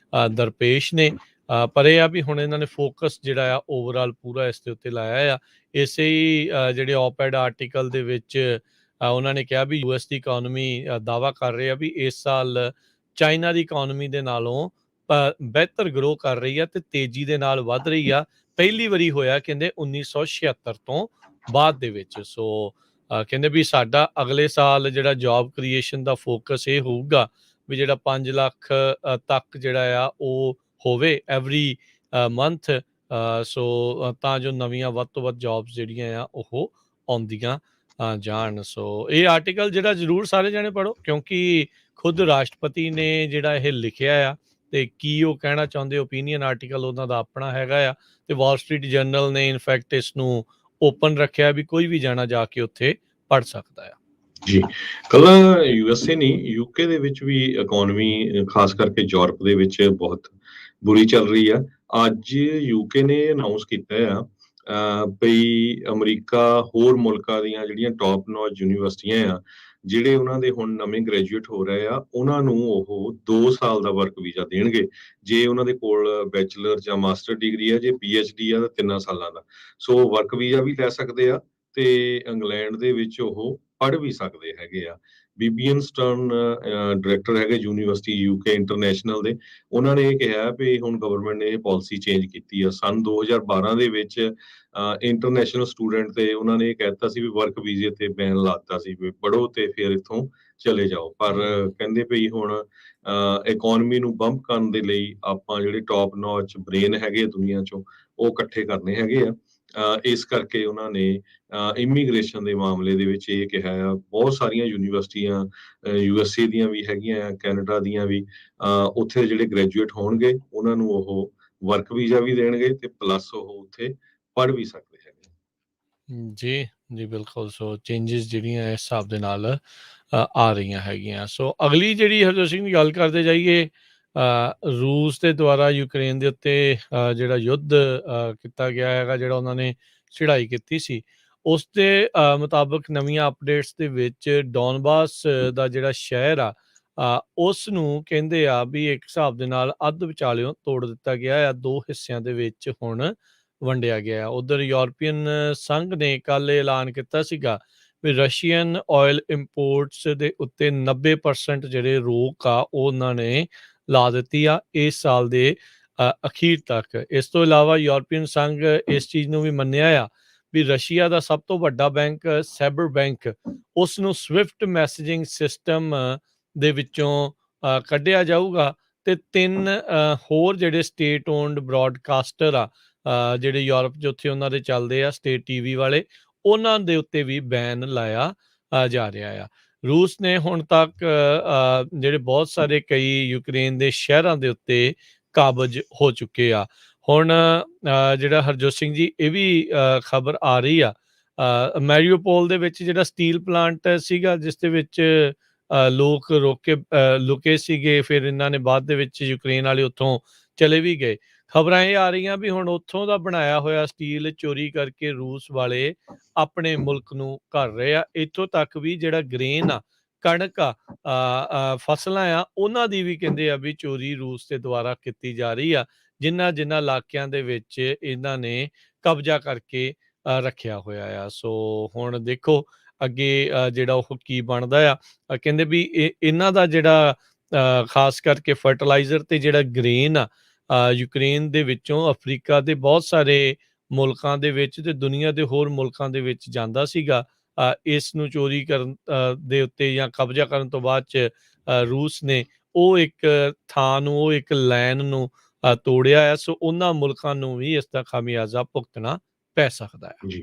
ਦਰਪੇਸ਼ ਨੇ। ਪਰ ਇਹ ਆ ਵੀ ਹੁਣ ਇਹਨਾਂ ਨੇ ਫੋਕਸ ਜਿਹੜਾ ਆ ਓਵਰਆਲ ਪੂਰਾ ਇਸ ਦੇ ਉੱਤੇ ਲਾਇਆ ਆ। ਇਸੇ ਹੀ ਜਿਹੜੇ op-ed ਆਰਟੀਕਲ ਦੇ ਵਿੱਚ ਉਹਨਾਂ ਨੇ ਕਿਹਾ ਵੀ US ਦੀ ਇਕੋਨਮੀ ਦਾਅਵਾ ਕਰ ਰਹੇ ਆ ਵੀ ਇਸ ਸਾਲ ਚਾਈਨਾ ਦੀ ਇਕੋਨਮੀ ਦੇ ਨਾਲੋਂ ਬਿਹਤਰ ਗਰੋ ਕਰ ਰਹੀ ਆ ਤੇ ਤੇਜ਼ੀ ਦੇ ਨਾਲ ਵੱਧ ਰਹੀ ਆ। ਪਹਿਲੀ ਵਾਰੀ ਹੋਇਆ ਕਹਿੰਦੇ 1976 ਤੋਂ ਬਾਅਦ ਦੇ ਵਿੱਚ। ਸੋ ਕਹਿੰਦੇ ਵੀ ਸਾਡਾ ਅਗਲੇ ਸਾਲ ਜਿਹੜਾ ਜੌਬ ਕ੍ਰੀਏਸ਼ਨ ਦਾ ਫੋਕਸ ਇਹ ਹੋਊਗਾ ਵੀ ਜਿਹੜਾ 5 ਲੱਖ ਤੱਕ ਜਿਹੜਾ ਆ ਉਹ ਹੋਵੇ ਐਵਰੀ ਮੰਥ। ਸੋ ਤਾਂ ਜੋ ਨਵੀਆਂ ਵੱਧ ਤੋਂ ਵੱਧ ਜੌਬਸ ਜਿਹੜੀਆਂ ਆ ਉਹ ਆਉਂਦੀਆਂ ਜਾਣ। ਸੋ ਇਹ ਆਰਟੀਕਲ ਜਿਹੜਾ ਜ਼ਰੂਰ ਸਾਰੇ ਜਾਣੇ ਪੜ੍ਹੋ, ਕਿਉਂਕਿ ਖੁਦ ਰਾਸ਼ਟਰਪਤੀ ਨੇ ਜਿਹੜਾ ਇਹ ਲਿਖਿਆ ਆ ਤੇ ਕੀ ਉਹ ਕਹਿਣਾ ਚਾਹੁੰਦੇ, ਓਪੀਨੀਅਨ ਆਰਟੀਕਲ ਉਹਨਾਂ ਦਾ ਆਪਣਾ ਹੈਗਾ ਆ। ਤੇ ਵਾਲ ਸਟਰੀਟ ਜਰਨਲ ਨੇ ਇਨਫੈਕਟ ਇਸ ਨੂੰ ਓਪਨ ਰੱਖਿਆ ਵੀ ਕੋਈ ਵੀ ਜਾਣਾ ਜਾ ਕੇ ਉੱਥੇ ਪੜ੍ਹ ਸਕਦਾ ਆ। ਜੀ, ਕੱਲਾ USA ਨਹੀਂ, UK ਦੇ ਵਿੱਚ ਵੀ ਇਕੋਨਮੀ ਖਾਸ ਕਰਕੇ ਯੂਰਪ ਦੇ ਵਿੱਚ ਬਹੁਤ ਬੁਰੀ ਚੱਲ ਰਹੀ ਆ। ਅੱਜ UK ਨੇ ਅਨਾਉਂਸ ਕੀਤਾ ਆ ਬਈ ਅਮਰੀਕਾ ਹੋਰ ਮੁਲਕਾਂ ਦੀਆਂ ਜਿਹੜੀਆਂ ਟੌਪ ਨੌਚ ਯੂਨੀਵਰਸਿਟੀਆਂ ਆ, ਜਿਹੜੇ ਉਹਨਾਂ ਦੇ ਹੁਣ ਨਵੇਂ ਗ੍ਰੈਜੂਏਟ ਹੋ ਰਹੇ ਆ, ਉਹਨਾਂ ਨੂੰ ਉਹ 2 ਸਾਲ ਦਾ ਵਰਕ ਵੀਜ਼ਾ ਦੇਣਗੇ। ਜੇ ਉਹਨਾਂ ਦੇ ਕੋਲ ਬੈਚਲਰ ਜਾਂ ਮਾਸਟਰ ਡਿਗਰੀ ਆ, ਜੇ PhD ਆ ਤਾਂ 3 ਸਾਲਾਂ ਦਾ। ਸੋ ਵਰਕ ਵੀਜ਼ਾ ਵੀ ਲੈ ਸਕਦੇ ਆ ਤੇ ਇੰਗਲੈਂਡ ਦੇ ਵਿੱਚ ਉਹ ਪੜ੍ਹ ਵੀ ਸਕਦੇ ਹੈਗੇ ਆ। ਬੀਬੀਐਨ ਸਟਰਨ ਡਾਇਰੈਕਟਰ ਹੈਗੇ ਯੂਨੀਵਰਸਿਟੀ UK ਇੰਟਰਨੈਸ਼ਨਲ ਦੇ, ਉਹਨਾਂ ਨੇ ਇਹ ਕਿਹਾ ਵੀ ਹੁਣ ਗਵਰਨਮੈਂਟ ਨੇ ਇਹ ਪਾਲਿਸੀ ਚੇਂਜ ਕੀਤੀ ਆ। ਸੰਨ 2012 ਦੇ ਵਿੱਚ ਇੰਟਰਨੈਸ਼ਨਲ ਸਟੂਡੈਂਟ ਤੇ ਉਹਨਾਂ ਨੇ ਇਹ ਕਹਿਤਾ ਸੀ ਵੀ ਵਰਕ ਵੀਜ਼ੇ ਤੇ ਬੈਨ ਲਾਤਾ ਸੀ ਵੀ ਪੜ੍ਹੋ ਤੇ ਫਿਰ ਇੱਥੋਂ ਚਲੇ ਜਾਓ। ਪਰ ਕਹਿੰਦੇ ਵੀ ਹੁਣ ਇਕੋਨਮੀ ਨੂੰ ਬੰਪ ਕਰਨ ਦੇ ਲਈ ਆਪਾਂ ਜਿਹੜੇ ਟੌਪ ਨੌਚ ਬ੍ਰੇਨ ਹੈਗੇ ਦੁਨੀਆ ਚੋਂ ਉਹ ਇਕੱਠੇ ਕਰਨੇ ਹੈਗੇ ਆ। ਇਸ ਕਰਕੇ ਉਹਨਾਂ ਨੇ ਇਮੀਗ੍ਰੇਸ਼ਨ ਦੇ ਮਾਮਲੇ ਦੇ ਵਿੱਚ ਇਹ ਕਿਹਾ ਆ। ਬਹੁਤ ਸਾਰੀਆਂ ਯੂਨੀਵਰਸਿਟੀਆਂ USA ਦੀਆਂ ਵੀ ਹੈਗੀਆਂ, ਕੈਨੇਡਾ ਦੀਆਂ ਵੀ, ਉੱਥੇ ਜਿਹੜੇ ਗ੍ਰੈਜੂਏਟ ਹੋਣਗੇ ਉਹਨਾਂ ਨੂੰ ਉਹ ਵਰਕ ਵੀਜ਼ਾ ਵੀ ਦੇਣਗੇ ਤੇ ਪਲੱਸ ਉਹ ਉੱਥੇ ਪੜ੍ਹ ਵੀ ਸਕਦੇ ਹੈਗੇ। ਜੀ ਜੀ ਬਿਲਕੁਲ। ਸੋ ਚੇਂਜਸ ਜਿਹੜੀਆਂ ਇਸ ਹਿਸਾਬ ਦੇ ਨਾਲ ਆ ਰਹੀਆਂ ਹੈਗੀਆਂ। ਸੋ ਅਗਲੀ ਜਿਹੜੀ ਹਰਜੋਤ ਸਿੰਘ ਦੀ ਗੱਲ ਕਰਦੇ ਜਾਈਏ, ਰੂਸ ਦੇ ਦੁਆਰਾ ਯੂਕਰੇਨ ਦੇ ਉੱਤੇ ਜਿਹੜਾ ਯੁੱਧ ਕੀਤਾ ਗਿਆ ਹੈਗਾ, ਜਿਹੜਾ ਉਹਨਾਂ ਨੇ ਚੜ੍ਹਾਈ ਕੀਤੀ ਸੀ, ਉਸ ਦੇ ਮੁਤਾਬਕ ਨਵੀਆਂ ਅਪਡੇਟਸ ਦੇ ਵਿੱਚ ਡੋਨਬਾਸ ਦਾ ਜਿਹੜਾ ਸ਼ਹਿਰ ਆ, ਉਸ ਨੂੰ ਕਹਿੰਦੇ ਆ ਵੀ ਇੱਕ ਹਿਸਾਬ ਦੇ ਨਾਲ ਅੱਧ ਵਿਚਾਲਿਓਂ ਤੋੜ ਦਿੱਤਾ ਗਿਆ ਆ, 2 ਹਿੱਸਿਆਂ ਦੇ ਵਿੱਚ ਹੁਣ ਵੰਡਿਆ ਗਿਆ। ਉਧਰ ਯੂਰਪੀਅਨ ਸੰਘ ਨੇ ਕੱਲ੍ਹ ਐਲਾਨ ਕੀਤਾ ਸੀਗਾ ਵੀ ਰਸ਼ੀਅਨ ਆਇਲ ਇੰਪੋਰਟਸ ਦੇ ਉੱਤੇ 90% ਜਿਹੜੇ ਰੋਕ ਆ ਉਹ ਉਹਨਾਂ ਨੇ ਲਾ ਦਿੱਤੀ ਆ ਇਸ ਸਾਲ ਦੇ ਅਖੀਰ ਤੱਕ। ਇਸ ਤੋਂ ਇਲਾਵਾ ਯੂਰਪੀਅਨ ਸੰਘ ਇਸ ਚੀਜ਼ ਨੂੰ ਵੀ ਮੰਨਿਆ ਆ ਵੀ ਰਸ਼ੀਆ ਦਾ ਸਭ ਤੋਂ ਵੱਡਾ ਬੈਂਕ ਸੈਬਰ ਬੈਂਕ, ਉਸ ਨੂੰ ਸਵਿਫਟ ਮੈਸੇਜਿੰਗ ਸਿਸਟਮ ਦੇ ਵਿੱਚੋਂ ਕੱਢਿਆ ਜਾਊਗਾ ਤੇ 3 ਹੋਰ ਜਿਹੜੇ ਸਟੇਟ ਓਨਡ ਬ੍ਰੌਡਕਾਸਟਰ ਆ, ਜਿਹੜੇ ਯੂਰਪ 'ਚ ਉੱਥੇ ਉਹਨਾਂ ਦੇ ਚੱਲਦੇ ਆ ਸਟੇਟ ਟੀਵੀ ਵਾਲੇ, ਉਹਨਾਂ ਦੇ ਉੱਤੇ ਵੀ ਬੈਨ ਲਾਇਆ ਜਾ ਰਿਹਾ ਆ। ਰੂਸ ਨੇ ਹੁਣ ਤੱਕ ਜਿਹੜੇ ਬਹੁਤ ਸਾਰੇ ਕਈ ਯੂਕਰੇਨ ਦੇ ਸ਼ਹਿਰਾਂ ਦੇ ਉੱਤੇ ਕਾਬਜ਼ ਹੋ ਚੁੱਕੇ ਆ। ਹੁਣ ਜਿਹੜਾ ਹਰਜੋਤ ਸਿੰਘ ਜੀ, ਇਹ ਵੀ ਖਬਰ ਆ ਰਹੀ ਆ, ਮੈਰੀਓਪੋਲ ਦੇ ਵਿੱਚ ਜਿਹੜਾ ਸਟੀਲ ਪਲਾਂਟ ਸੀਗਾ ਜਿਸ ਦੇ ਵਿੱਚ ਲੋਕ ਲੁਕੇ ਸੀਗੇ, ਫਿਰ ਇਹਨਾਂ ਨੇ ਬਾਅਦ ਦੇ ਵਿੱਚ ਯੂਕਰੇਨ ਵਾਲੇ ਉੱਥੋਂ ਚਲੇ ਵੀ ਗਏ। ਖਬਰਾਂ ਇਹ ਆ ਰਹੀਆਂ ਵੀ ਹੁਣ ਉੱਥੋਂ ਦਾ ਬਣਾਇਆ ਹੋਇਆ ਸਟੀਲ ਚੋਰੀ ਕਰਕੇ ਰੂਸ ਵਾਲੇ ਆਪਣੇ ਮੁਲਕ ਨੂੰ ਕਰ ਰਹੇ ਆ। ਇੱਥੋਂ ਤੱਕ ਵੀ ਜਿਹੜਾ ਗ੍ਰੇਨ ਆ, ਕਣਕ ਆ, ਫਸਲਾਂ ਆ, ਉਹਨਾਂ ਦੀ ਵੀ ਕਹਿੰਦੇ ਆ ਵੀ ਚੋਰੀ ਰੂਸ ਦੇ ਦੁਆਰਾ ਕੀਤੀ ਜਾ ਰਹੀ ਆ, ਜਿਨ੍ਹਾਂ ਇਲਾਕਿਆਂ ਦੇ ਵਿੱਚ ਇਹਨਾਂ ਨੇ ਕਬਜ਼ਾ ਕਰਕੇ ਰੱਖਿਆ ਹੋਇਆ ਆ। ਸੋ ਹੁਣ ਦੇਖੋ ਅੱਗੇ ਜਿਹੜਾ ਉਹ ਕੀ ਬਣਦਾ ਆ। ਕਹਿੰਦੇ ਵੀ ਇਹਨਾਂ ਦਾ ਜਿਹੜਾ ਖਾਸ ਕਰਕੇ ਫਰਟੀਲਾਈਜ਼ਰ ਤੇ ਜਿਹੜਾ ਗ੍ਰੇਨ ਆ, ਯੂਕਰੇਨ ਦੇ ਵਿੱਚੋਂ ਅਫਰੀਕਾ ਦੇ ਬਹੁਤ ਸਾਰੇ ਮੁਲਕਾਂ ਦੇ ਵਿੱਚ ਤੇ ਦੁਨੀਆ ਦੇ ਹੋਰ ਮੁਲਕਾਂ ਦੇ ਵਿੱਚ ਜਾਂਦਾ ਸੀਗਾ। ਇਸ ਨੂੰ ਚੋਰੀ ਕਰਨ ਦੇ ਉੱਤੇ ਜਾਂ ਕਬਜ਼ਾ ਕਰਨ ਤੋਂ ਬਾਅਦ 'ਚ ਰੂਸ ਨੇ ਉਹ ਇੱਕ ਥਾਂ ਨੂੰ, ਉਹ ਇੱਕ ਲਾਈਨ ਨੂੰ ਤੋੜਿਆ ਆ। ਸੋ ਉਹਨਾਂ ਮੁਲਕਾਂ ਨੂੰ ਵੀ ਇਸ ਦਾ ਖਾਮਿਆਜ਼ਾ ਭੁਗਤਣਾ ਪੈ ਸਕਦਾ ਆ। ਜੀ,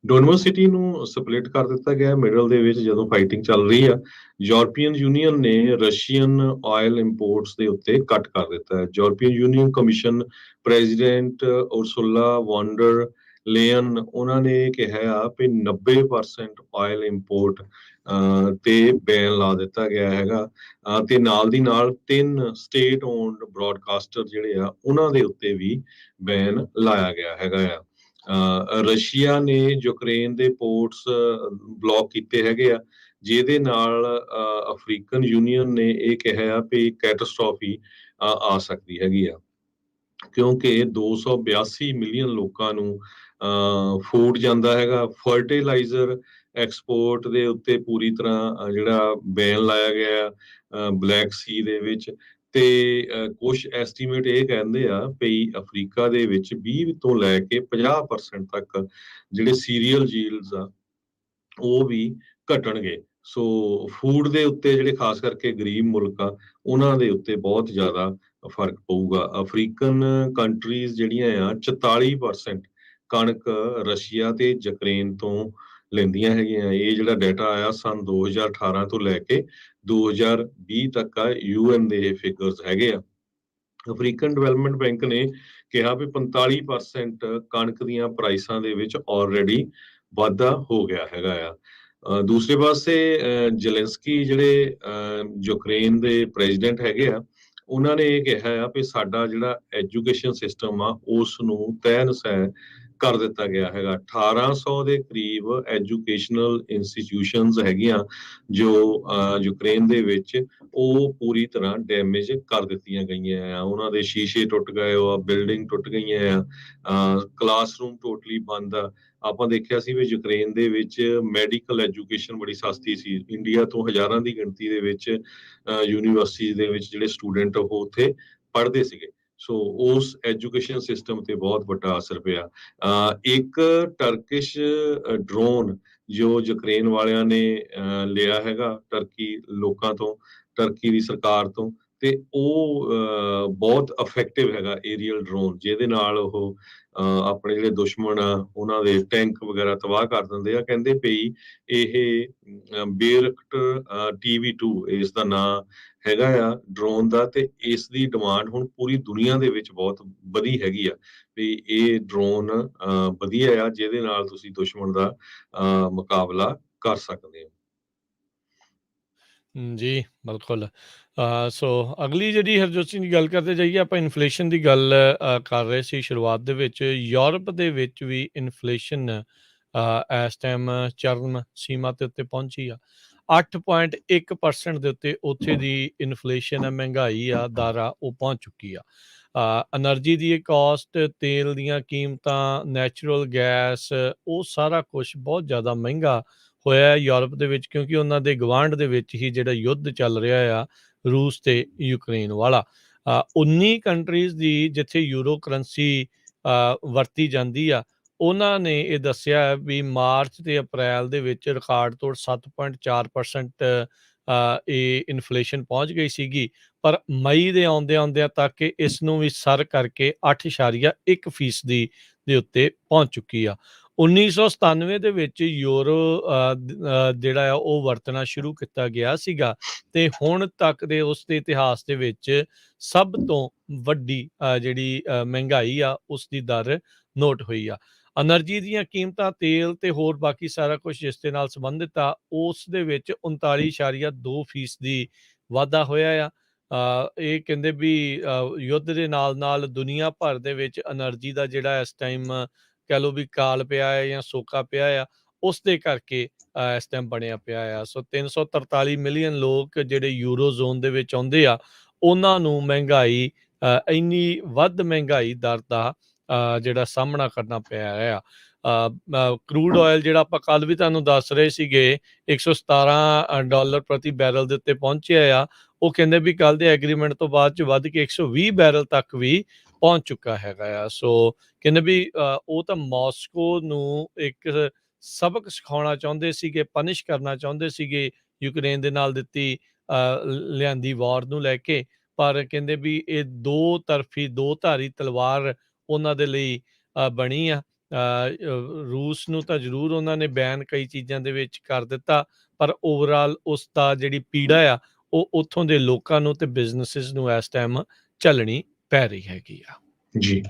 ਡੋਨਬਸ ਸਿਟੀ ਨੂੰ ਸਪਲਿਟ ਕਰ ਦਿੱਤਾ ਗਿਆ ਮਿਡਲ ਦੇ ਵਿੱਚ ਜਦੋਂ ਫਾਈਟਿੰਗ ਚੱਲ ਰਹੀ ਆ। ਯੂਰਪੀਅਨ ਯੂਨੀਅਨ ਨੇ ਰਸ਼ੀਅਨ ਆਇਲ ਇੰਪੋਰਟਸ ਦੇ ਉੱਤੇ ਕੱਟ ਕਰ ਦਿੱਤਾ ਹੈ। ਯੂਰਪੀਅਨ ਯੂਨੀਅਨ ਕਮਿਸ਼ਨ ਪ੍ਰੈਜ਼ੀਡੈਂਟ ਉਰਸੁਲਾ ਵੌਂਡਰ ਲੇਅਨ, ਉਹਨਾਂ ਨੇ ਕਿਹਾ ਆ ਵੀ 90% ਆਇਲ ਇੰਪੋਰਟ ਤੇ ਬੈਨ ਲਾ ਦਿੱਤਾ ਗਿਆ ਹੈਗਾ, ਤੇ ਨਾਲ ਦੀ ਨਾਲ 3 ਸਟੇਟ ਓਨਡ ਬ੍ਰੌਡਕਾਸਟਰ ਜਿਹੜੇ ਆ ਉਹਨਾਂ ਦੇ ਉੱਤੇ ਵੀ ਬੈਨ ਲਾਇਆ ਗਿਆ ਹੈਗਾ ਆ। ਰਸ਼ੀਆ ਨੇ ਯੂਕਰੇਨ ਦੇ ਪੋਰਟਸ ਬਲੌਕ ਕੀਤੇ ਹੈਗੇ ਆ, ਜਿਹਦੇ ਨਾਲ ਅਫਰੀਕਨ ਯੂਨੀਅਨ ਨੇ ਇਹ ਕਿਹਾ ਆ ਵੀ ਕੈਟਾਸਟ੍ਰੋਫੀ ਆ ਸਕਦੀ ਹੈਗੀ ਆ, ਕਿਉਂਕਿ 282 ਮਿਲੀਅਨ ਲੋਕਾਂ ਨੂੰ ਫੂਡ ਜਾਂਦਾ ਹੈਗਾ। ਫਰਟੀਲਾਈਜ਼ਰ ਐਕਸਪੋਰਟ ਦੇ ਉੱਤੇ ਪੂਰੀ ਤਰ੍ਹਾਂ ਜਿਹੜਾ ਬੈਨ ਲਾਇਆ ਗਿਆ ਬਲੈਕ ਸੀ ਦੇ ਵਿੱਚ, ਤੇ ਕੁਛ ਐਸਟੀਮੇਟ ਇਹ ਕਹਿੰਦੇ ਆ ਵੀ ਅਫਰੀਕਾ ਦੇ ਵਿੱਚ 20 ਤੋਂ ਲੈ ਕੇ 50% ਤੱਕ ਜਿਹੜੇ ਸੀਰੀਅਲ ਯੀਲਡਸ ਆ ਉਹ ਵੀ ਘਟਣਗੇ। ਸੋ ਫੂਡ ਦੇ ਉੱਤੇ ਜਿਹੜੇ ਖਾਸ ਕਰਕੇ ਗਰੀਬ ਮੁਲਕ ਆ ਉਹਨਾਂ ਦੇ ਉੱਤੇ ਬਹੁਤ ਜ਼ਿਆਦਾ ਫਰਕ ਪਊਗਾ। ਅਫਰੀਕਨ ਕੰਟਰੀਜ਼ ਜਿਹੜੀਆਂ ਆ 44% ਕਣਕ ਰਸ਼ੀਆ ਤੇ ਯੂਕਰੇਨ ਤੋਂ ਲੈਂਦੀਆਂ ਹੈਗੀਆਂ। ਇਹ ਜਿਹੜਾ ਡਾਟਾ ਆਇਆ ਸਨ 2018 ਤੋਂ ਲੈ ਕੇ 2020 ਤੱਕ ਆ, UN ਦੇ ਫਿਗਰਸ ਹੈਗੇ ਆ। ਅਫਰੀਕਨ ਡਿਵੈਲਪਮੈਂਟ ਬੈਂਕ ਨੇ ਕਿਹਾ ਵੀ 45% ਕਣਕ ਦੀਆਂ ਪ੍ਰਾਈਸਾਂ ਦੇ ਵਿੱਚ ਆਲਰੇਡੀ ਵਾਧਾ ਹੋ ਗਿਆ ਹੈਗਾ ਆ। ਦੂਸਰੇ ਪਾਸੇ ਜ਼ੈਲੈਂਸਕੀ ਜਿਹੜੇ ਯੂਕਰੇਨ ਦੇ ਪ੍ਰੈਜ਼ੀਡੈਂਟ ਹੈਗੇ ਆ, ਉਹਨਾਂ ਨੇ ਇਹ ਕਿਹਾ ਆ ਵੀ ਸਾਡਾ ਜਿਹੜਾ ਐਜੂਕੇਸ਼ਨ ਸਿਸਟਮ ਆ ਉਸ ਨੂੰ ਤਹਿ-ਨਸੈਂ ਕਰ ਦਿੱਤਾ ਗਿਆ ਹੈਗਾ। 1800 ਦੇ ਕਰੀਬ ਐਜੂਕੇਸ਼ਨਲ ਇੰਸਟੀਟਿਊਸ਼ਨਸ ਹੈਗੀਆਂ ਜੋ ਯੂਕਰੇਨ ਦੇ ਵਿੱਚ ਉਹ ਪੂਰੀ ਤਰ੍ਹਾਂ ਡੈਮੇਜ ਕਰ ਦਿੱਤੀਆਂ ਗਈਆਂ ਆ। ਉਹਨਾਂ ਦੇ ਸ਼ੀਸ਼ੇ ਟੁੱਟ ਗਏ ਆ, ਬਿਲਡਿੰਗ ਟੁੱਟ ਗਈਆਂ ਆ, ਕਲਾਸਰੂਮ ਟੋਟਲੀ ਬੰਦ ਆ। ਆਪਾਂ ਦੇਖਿਆ ਸੀ ਵੀ ਯੂਕਰੇਨ ਦੇ ਵਿੱਚ ਮੈਡੀਕਲ ਐਜੂਕੇਸ਼ਨ ਬੜੀ ਸਸਤੀ ਸੀ। ਇੰਡੀਆ ਤੋਂ ਹਜ਼ਾਰਾਂ ਦੀ ਗਿਣਤੀ ਦੇ ਵਿੱਚ ਯੂਨੀਵਰਸਿਟੀ ਦੇ ਵਿੱਚ ਜਿਹੜੇ ਸਟੂਡੈਂਟ ਉਹ ਉੱਥੇ ਪੜ੍ਹਦੇ ਸੀਗੇ। ਸੋ ਉਸ ਐਜੂਕੇਸ਼ਨ ਸਿਸਟਮ ਤੇ ਬਹੁਤ ਵੱਡਾ ਅਸਰ ਪਿਆ। ਇੱਕ ਟਰਕਿਸ਼ ਡਰੋਨ ਜੋ ਯੂਕਰੇਨ ਵਾਲਿਆਂ ਨੇ ਲਿਆ ਹੈਗਾ ਟਰਕੀ ਲੋਕਾਂ ਤੋਂ, ਟਰਕੀ ਦੀ ਸਰਕਾਰ ਤੋਂ, ਤੇ ਉਹ ਬਹੁਤ ਇਫੈਕਟਿਵ ਹੈਗਾ ਏਰੀਅਲ ਡਰੋਨ, ਜਿਹਦੇ ਨਾਲ ਉਹ ਆਪਣੇ ਜਿਹੜੇ ਦੁਸ਼ਮਣ ਆ ਉਹਨਾਂ ਦੇ ਟੈਂਕ ਵਗੈਰਾ ਤਬਾਹ ਕਰ ਦਿੰਦੇ ਆ। ਕਹਿੰਦੇ ਪਈ ਇਹ ਬੇਰਕਟ TV2 ਇਸ ਦਾ ਨਾਂ ਹੈਗਾ ਆ ਡਰੋਨ ਦਾ, ਤੇ ਇਸ ਦੀ ਡਿਮਾਂਡ ਹੁਣ ਪੂਰੀ ਦੁਨੀਆ ਦੇ ਵਿੱਚ ਬਹੁਤ ਵਧੀ ਹੈਗੀ ਆ ਵੀ ਇਹ ਡਰੋਨ ਵਧੀਆ ਆ ਜਿਹਦੇ ਨਾਲ ਤੁਸੀਂ ਦੁਸ਼ਮਣ ਦਾ ਮੁਕਾਬਲਾ ਕਰ ਸਕਦੇ ਹੋ। ਜੀ, ਬਿਲਕੁਲ। ਸੋ ਅਗਲੀ ਜਿਹੜੀ ਹਰਜੋਤ ਸਿੰਘ ਦੀ ਗੱਲ ਕਰਦੇ ਜਾਈਏ, ਆਪਾਂ ਇਨਫਲੇਸ਼ਨ ਦੀ ਗੱਲ ਕਰ ਰਹੇ ਸੀ ਸ਼ੁਰੂਆਤ ਦੇ ਵਿੱਚ। ਯੂਰਪ ਦੇ ਵਿੱਚ ਵੀ ਇਨਫਲੇਸ਼ਨ ਇਸ ਟਾਈਮ ਚਰਮ ਸੀਮਾ ਦੇ ਉੱਤੇ ਪਹੁੰਚੀ ਆ। 8.1% ਦੇ ਉੱਤੇ ਉੱਥੇ ਦੀ ਇਨਫਲੇਸ਼ਨ ਆ, ਮਹਿੰਗਾਈ ਆ, ਦਰ ਆ, ਉਹ ਪਹੁੰਚ ਚੁੱਕੀ ਆ। ਐਨਰਜੀ ਦੀ ਕਾਸਟ, ਤੇਲ ਦੀਆਂ ਕੀਮਤਾਂ, ਨੈਚੁਰਲ ਗੈਸ, ਉਹ ਸਾਰਾ ਕੁਛ ਬਹੁਤ ਜ਼ਿਆਦਾ ਮਹਿੰਗਾ ਹੋਇਆ ਹੈ ਯੂਰਪ ਦੇ ਵਿੱਚ, ਕਿਉਂਕਿ ਉਹਨਾਂ ਦੇ ਗੁਆਂਢ ਦੇ ਵਿੱਚ ਹੀ ਜਿਹੜਾ ਯੁੱਧ ਚੱਲ ਰਿਹਾ ਆ ਰੂਸ ਤੇ ਯੂਕਰੇਨ ਵਾਲਾ। 19 ਕੰਟਰੀਜ਼ ਦੀ ਜਿੱਥੇ ਯੂਰੋ ਕਰੰਸੀ ਵਰਤੀ ਜਾਂਦੀ ਆ, ਉਹਨਾਂ ਨੇ ਇਹ ਦੱਸਿਆ ਹੈ ਵੀ ਮਾਰਚ ਤੇ ਅਪ੍ਰੈਲ ਦੇ ਵਿੱਚ ਰਿਕਾਰਡ ਤੋੜ 7.4% ਇਹ ਇਨਫਲੇਸ਼ਨ ਪਹੁੰਚ ਗਈ ਸੀਗੀ, ਪਰ ਮਈ ਦੇ ਆਉਂਦਿਆਂ ਤੱਕ ਇਸ ਨੂੰ ਵੀ ਸਰ ਕਰਕੇ 8.1% ਦੇ ਉੱਤੇ ਪਹੁੰਚ ਚੁੱਕੀ ਆ। 1997 ਦੇ ਵਿੱਚ ਯੂਰੋ ਜਿਹੜਾ ਆ ਉਹ ਵਰਤਣਾ ਸ਼ੁਰੂ ਕੀਤਾ ਗਿਆ ਸੀਗਾ, ਤੇ ਹੁਣ ਤੱਕ ਦੇ ਉਸ ਦੇ ਇਤਿਹਾਸ ਦੇ ਵਿੱਚ ਸਭ ਤੋਂ ਵੱਡੀ ਜਿਹੜੀ ਮਹਿੰਗਾਈ ਆ ਉਸ ਦੀ ਦਰ ਨੋਟ ਹੋਈ ਆ। ਐਨਰਜੀ ਦੀਆਂ ਕੀਮਤਾਂ, ਤੇਲ ਤੇ ਹੋਰ ਬਾਕੀ ਸਾਰਾ ਕੁਝ ਜਿਸ ਦੇ ਨਾਲ ਸੰਬੰਧਿਤ ਆ, ਉਸ ਦੇ ਵਿੱਚ 39.2% ਵਾਧਾ ਹੋਇਆ ਆ। ਇਹ ਕਹਿੰਦੇ ਵੀ ਯੁੱਧ ਦੇ ਨਾਲ ਦੁਨੀਆ ਭਰ ਦੇ ਵਿੱਚ ਐਨਰਜੀ ਦਾ ਜਿਹੜਾ ਇਸ ਟਾਈਮ ਕਹਿ ਲਓ ਵੀ ਕਾਲ ਪਿਆ ਹੈ ਜਾਂ ਸੋਕਾ ਪਿਆ ਆ, ਉਸ ਦੇ ਕਰਕੇ ਇਸ ਟਾਈਮ ਬਣਿਆ ਪਿਆ ਆ। ਸੋ 343 ਮਿਲੀਅਨ ਲੋਕ ਜਿਹੜੇ ਯੂਰੋ ਜ਼ੋਨ ਦੇ ਵਿੱਚ ਆਉਂਦੇ ਆ, ਉਹਨਾਂ ਨੂੰ ਮਹਿੰਗਾਈ ਇੰਨੀ ਵੱਧ ਮਹਿੰਗਾਈ ਦਰ ਦਾ ਜਿਹੜਾ ਸਾਹਮਣਾ ਕਰਨਾ ਪਿਆ ਆ। ਕਰੂਡ ਆਇਲ ਜਿਹੜਾ ਆਪਾਂ ਕੱਲ ਵੀ ਤੁਹਾਨੂੰ ਦੱਸ ਰਹੇ ਸੀਗੇ, $117 ਪ੍ਰਤੀ ਬੈਰਲ ਦੇ ਉੱਤੇ ਪਹੁੰਚਿਆ ਆ। ਉਹ ਕਹਿੰਦੇ ਵੀ ਕੱਲ ਦੇ ਐਗਰੀਮੈਂਟ ਤੋਂ ਬਾਅਦ ਚ ਵੱਧ ਕੇ 120 ਬੈਰਲ ਤੱਕ ਵੀ ਪਹੁੰਚ ਚੁੱਕਾ ਹੈਗਾ ਆ। ਸੋ ਕਹਿੰਦੇ ਵੀ ਉਹ ਤਾਂ ਮਾਸਕੋ ਨੂੰ ਇੱਕ ਸਬਕ ਸਿਖਾਉਣਾ ਚਾਹੁੰਦੇ ਸੀਗੇ, ਪਨਿਸ਼ ਕਰਨਾ ਚਾਹੁੰਦੇ ਸੀਗੇ ਯੂਕਰੇਨ ਦੇ ਨਾਲ ਦਿੱਤੀ ਲਿਆਂਦੀ ਵਾਰ ਨੂੰ ਲੈ ਕੇ, ਪਰ ਕਹਿੰਦੇ ਵੀ ਇਹ ਦੋ ਧਾਰੀ ਤਲਵਾਰ ਉਹਨਾਂ ਦੇ ਲਈ ਬਣੀ ਆ। ਰੂਸ ਨੂੰ ਤਾਂ ਜ਼ਰੂਰ ਉਹਨਾਂ ਨੇ ਬੈਨ ਕਈ ਚੀਜ਼ਾਂ ਦੇ ਵਿੱਚ ਕਰ ਦਿੱਤਾ, ਪਰ ਓਵਰਆਲ ਉਸ ਦਾ ਜਿਹੜੀ ਪੀੜਾ ਆ ਉਹ ਉੱਥੋਂ ਦੇ ਲੋਕਾਂ ਨੂੰ ਤੇ ਬਿਜ਼ਨੈਸਿਸ ਨੂੰ ਇਸ ਟਾਈਮ ਝੱਲਣੀ ਪੈ ਰਹੀ ਹੈਗੀ ਆ। ਜੀ,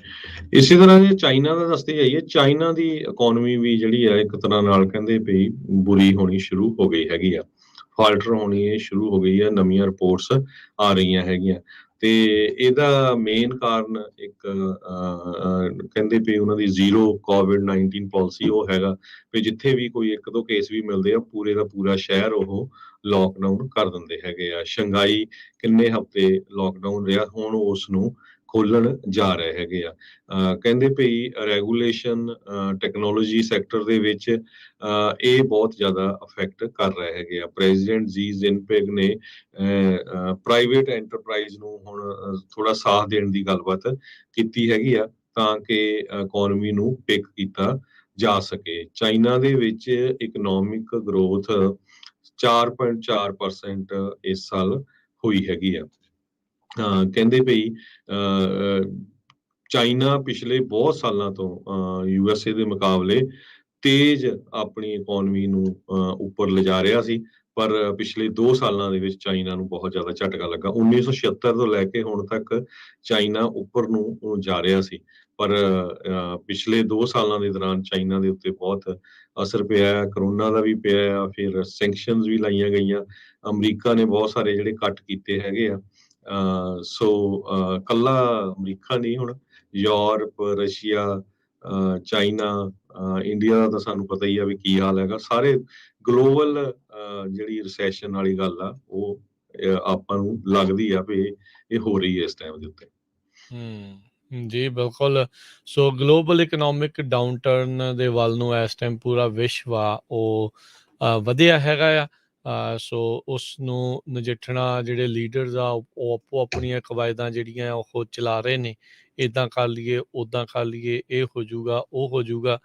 ਇਸੇ ਤਰ੍ਹਾਂ ਜੇ ਚਾਈਨਾ ਦਾ ਦੱਸਦੇ ਜਾਈਏ, ਚਾਈਨਾ ਦੀ ਇਕੋਨਮੀ ਵੀ ਜਿਹੜੀ ਆ ਇੱਕ ਤਰ੍ਹਾਂ ਨਾਲ ਕਹਿੰਦੇ ਵੀ ਬੁਰੀ ਹੋਣੀ ਸ਼ੁਰੂ ਹੋ ਗਈ ਹੈਗੀ ਆ, ਫਾਲਟਰ ਹੋਣੀ ਇਹ ਸ਼ੁਰੂ ਹੋ ਗਈ ਆ, ਨਵੀਆਂ ਰਿਪੋਰਟਸ ਆ ਰਹੀਆਂ ਹੈਗੀਆਂ। ਤੇ ਇਹਦਾ ਮੇਨ ਕਾਰਨ ਇੱਕ ਕਹਿੰਦੇ ਵੀ ਉਹਨਾਂ ਦੀ ਜ਼ੀਰੋ COVID-19 ਪਾਲਿਸੀ ਉਹ ਹੈਗਾ ਵੀ ਜਿੱਥੇ ਵੀ ਕੋਈ ਇੱਕ ਦੋ ਕੇਸ ਵੀ ਮਿਲਦੇ ਆ, ਪੂਰੇ ਦਾ ਪੂਰਾ ਸ਼ਹਿਰ ਉਹ ਲੋਕਡਾਊਨ ਕਰ ਦਿੰਦੇ ਹੈਗੇ ਆ। ਸ਼ੰਘਾਈ ਕਿੰਨੇ ਹਫ਼ਤੇ ਲੋਕਡਾਊਨ ਰਿਹਾ, ਹੁਣ ਉਸ ਨੂੰ ਖੋਲਣ ਜਾ ਰਹੇ ਹੈਗੇ ਆ। ਕਹਿੰਦੇ ਭਈ ਰੈਗੂਲੇਸ਼ਨ ਟੈਕਨੋਲੋਜੀ ਸੈਕਟਰ ਦੇ ਵਿੱਚ ਇਹ ਬਹੁਤ ਜ਼ਿਆਦਾ ਅਫੈਕਟ ਕਰ ਰਹੇ ਹੈਗੇ ਆ। ਪ੍ਰੈਜ਼ੀਡੈਂਟ ਜੀ ਜਿਨਪਿੰਗ ਨੇ ਪ੍ਰਾਈਵੇਟ ਐਂਟਰਪ੍ਰਾਈਜ਼ ਨੂੰ ਹੁਣ ਥੋੜਾ ਸਾਥ ਦੇਣ ਦੀ ਗੱਲਬਾਤ ਕੀਤੀ ਹੈਗੀ ਆ, ਤਾਂ ਕਿ ਇਕੋਨਮੀ ਨੂੰ ਪਿਕ ਕੀਤਾ ਜਾ ਸਕੇ। ਚਾਈਨਾ ਦੇ ਵਿੱਚ ਇਕਨੋਮਿਕ ਗਰੋਥ 4.4% ਇਸ ਸਾਲ ਹੋਈ ਹੈਗੀ ਆ। ਕਹਿੰਦੇ ਭਈ ਚਾਈਨਾ ਪਿਛਲੇ ਬਹੁਤ ਸਾਲਾਂ ਤੋਂ USA ਦੇ ਮੁਕਾਬਲੇ ਤੇਜ਼ ਆਪਣੀ ਇਕੋਨਮੀ ਨੂੰ ਉੱਪਰ ਲਿਜਾ ਰਿਹਾ ਸੀ, ਪਰ ਪਿਛਲੇ 2 ਸਾਲਾਂ ਦੇ ਵਿੱਚ ਚਾਈਨਾ ਨੂੰ ਬਹੁਤ ਜ਼ਿਆਦਾ ਝਟਕਾ ਲੱਗਾ। 1976 ਤੋਂ ਲੈ ਕੇ ਹੁਣ ਤੱਕ ਚਾਈਨਾ ਉੱਪਰ ਨੂੰ ਜਾ ਰਿਹਾ ਸੀ, ਪਰ ਪਿਛਲੇ 2 ਸਾਲਾਂ ਦੇ ਦੌਰਾਨ ਚਾਈਨਾ ਦੇ ਉੱਤੇ ਬਹੁਤ ਅਸਰ ਪਿਆ, ਕਰੋਨਾ ਦਾ ਵੀ ਪਿਆ, ਫਿਰ ਸੈਂਕਸ਼ਨਸ ਵੀ ਲਾਈਆਂ ਗਈਆਂ। ਅਮਰੀਕਾ ਨੇ ਬਹੁਤ ਸਾਰੇ ਜਿਹੜੇ ਕੱਟ ਕੀਤੇ ਹੈਗੇ ਆ। ਸੋ ਕੱਲਾ ਅਮਰੀਕਾ ਨਹੀਂ, ਹੁਣ ਯੂਰਪ, ਰਸ਼ੀਆ, ਚਾਈਨਾ, ਇੰਡੀਆ ਦਾ ਤਾਂ ਸਾਨੂੰ ਪਤਾ ਹੀ ਆ ਵੀ ਕੀ ਹਾਲ ਹੈਗਾ। ਸਾਰੇ ਗਲੋਬਲ ਜਿਹੜੀ ਰਿਸੈਸ਼ਨ ਵਾਲੀ ਗੱਲ ਆ ਉਹ ਆਪਾਂ ਨੂੰ ਲੱਗਦੀ ਆ ਵੀ ਇਹ ਹੋ ਰਹੀ ਹੈ ਇਸ ਟਾਈਮ ਦੇ ਉੱਤੇ। ਜੀ ਬਿਲਕੁਲ। ਸੋ ਗਲੋਬਲ ਇਕਨੋਮਿਕ ਡਾਊਨਟਰਨ ਦੇ ਵੱਲ ਨੂੰ ਇਸ ਟਾਈਮ ਪੂਰਾ ਵਿਸ਼ਵ ਆ ਉਹ ਵਧਿਆ ਹੈਗਾ ਆ। ਸੋ ਉਸ ਨੂੰ ਨਜਿੱਠਣਾ ਜਿਹੜੇ ਲੀਡਰਸ ਆ ਉਹ ਆਪੋ ਆਪਣੀਆਂ ਕਵਾਇਦਾਂ ਜਿਹੜੀਆਂ ਉਹ ਚਲਾ ਰਹੇ ਨੇ, ਇੱਦਾਂ ਕਰ ਲਈਏ, ਉੱਦਾਂ ਕਰ ਲਈਏ, ਇਹ ਹੋ ਜਾਊਗਾ, ਉਹ ਹੋ ਜਾਊਗਾ।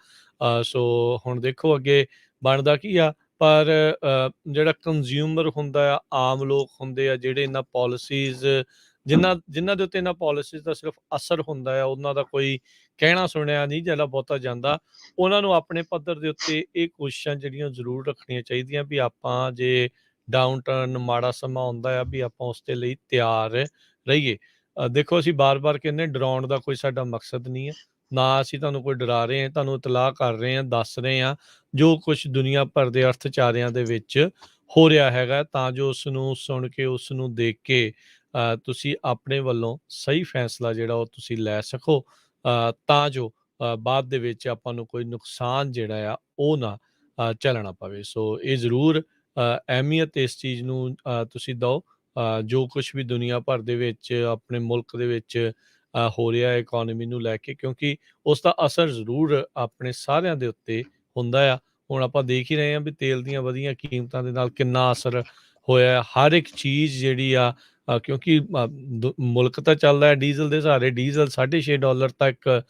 ਸੋ ਹੁਣ ਦੇਖੋ ਅੱਗੇ ਬਣਦਾ ਕੀ ਆ, ਪਰ ਜਿਹੜਾ ਕੰਜ਼ਿਊਮਰ ਹੁੰਦਾ ਆ, ਆਮ ਲੋਕ ਹੁੰਦੇ ਆ ਜਿਹੜੇ ਇਹਨਾਂ ਪਾਲਿਸੀਜ਼ ਜਿਨ੍ਹਾਂ ਦੇ ਉੱਤੇ ਇਹਨਾਂ ਪਾਲਿਸੀਜ਼ ਦਾ ਸਿਰਫ ਅਸਰ ਹੁੰਦਾ ਆ, ਉਹਨਾਂ ਦਾ ਕੋਈ ਕਹਿਣਾ ਸੁਣਿਆ ਨਹੀਂ ਜਿਹੜਾ ਬਹੁਤਾ ਜਾਂਦਾ। ਉਹਨਾਂ ਨੂੰ ਆਪਣੇ ਪੱਧਰ ਦੇ ਉੱਤੇ ਇਹ ਕੋਸ਼ਿਸ਼ਾਂ ਜਿਹੜੀਆਂ ਜ਼ਰੂਰ ਰੱਖਣੀਆਂ ਚਾਹੀਦੀਆਂ ਵੀ ਆਪਾਂ ਜੇ ਡਾਊਨ ਟਰਨ ਮਾੜਾ ਸਮਾਂ ਆਉਂਦਾ ਆ ਵੀ ਆਪਾਂ ਉਸ ਦੇ ਲਈ ਤਿਆਰ ਰਹੀਏ। ਦੇਖੋ ਅਸੀਂ ਬਾਰ-ਬਾਰ ਕਹਿੰਦੇ ਡਰਾਉਣ ਦਾ ਕੋਈ ਸਾਡਾ ਮਕਸਦ ਨਹੀਂ ਹੈ, ਨਾ ਅਸੀਂ ਤੁਹਾਨੂੰ ਕੋਈ ਡਰਾ ਰਹੇ ਹਾਂ, ਤੁਹਾਨੂੰ ਇਤਲਾਹ ਕਰ ਰਹੇ ਹਾਂ, ਦੱਸ ਰਹੇ ਹਾਂ ਜੋ ਕੁਛ ਦੁਨੀਆ ਭਰ ਦੇ ਅਰਥਚਾਰਿਆਂ ਦੇ ਵਿੱਚ ਹੋ ਰਿਹਾ ਹੈਗਾ, ਤਾਂ ਜੋ ਉਸ ਨੂੰ ਸੁਣ ਕੇ, ਉਸ ਨੂੰ ਦੇਖ ਕੇ ਤੁਸੀਂ ਆਪਣੇ ਵੱਲੋਂ ਸਹੀ ਫੈਸਲਾ ਜਿਹੜਾ ਉਹ ਤੁਸੀਂ ਲੈ ਸਕੋ, ਤਾਂ ਜੋ ਬਾਅਦ ਦੇ ਵਿੱਚ ਆਪਾਂ ਨੂੰ ਕੋਈ ਨੁਕਸਾਨ ਜਿਹੜਾ ਆ ਉਹ ਨਾ ਝੱਲਣਾ ਪਵੇ। ਸੋ ਇਹ ਜ਼ਰੂਰ ਅਹਿਮੀਅਤ ਇਸ ਚੀਜ਼ ਨੂੰ ਤੁਸੀਂ ਦਿਓ, ਜੋ ਕੁਛ ਵੀ ਦੁਨੀਆ ਭਰ ਦੇ ਵਿੱਚ, ਆਪਣੇ ਮੁਲਕ ਦੇ ਵਿੱਚ ਹੋ ਰਿਹਾ ਇਕੋਨਮੀ ਨੂੰ ਲੈ ਕੇ, ਕਿਉਂਕਿ ਉਸ ਦਾ ਅਸਰ ਜ਼ਰੂਰ ਆਪਣੇ ਸਾਰਿਆਂ ਦੇ ਉੱਤੇ ਹੁੰਦਾ ਆ। ਹੁਣ ਆਪਾਂ ਦੇਖ ਹੀ ਰਹੇ ਹਾਂ ਵੀ ਤੇਲ ਦੀਆਂ ਵਧੀਆਂ ਕੀਮਤਾਂ ਦੇ ਨਾਲ ਕਿੰਨਾ ਅਸਰ ਹੋਇਆ। ਹਰ ਇੱਕ ਚੀਜ਼ ਜਿਹੜੀ ਆ, ਕਿਉਂਕਿ ਮੁਲਕ ਤਾਂ ਚੱਲਦਾ ਹੈ ਡੀਜ਼ਲ ਦੇ ਸਹਾਰੇ, ਡੀਜ਼ਲ $6.5 ਤੱਕ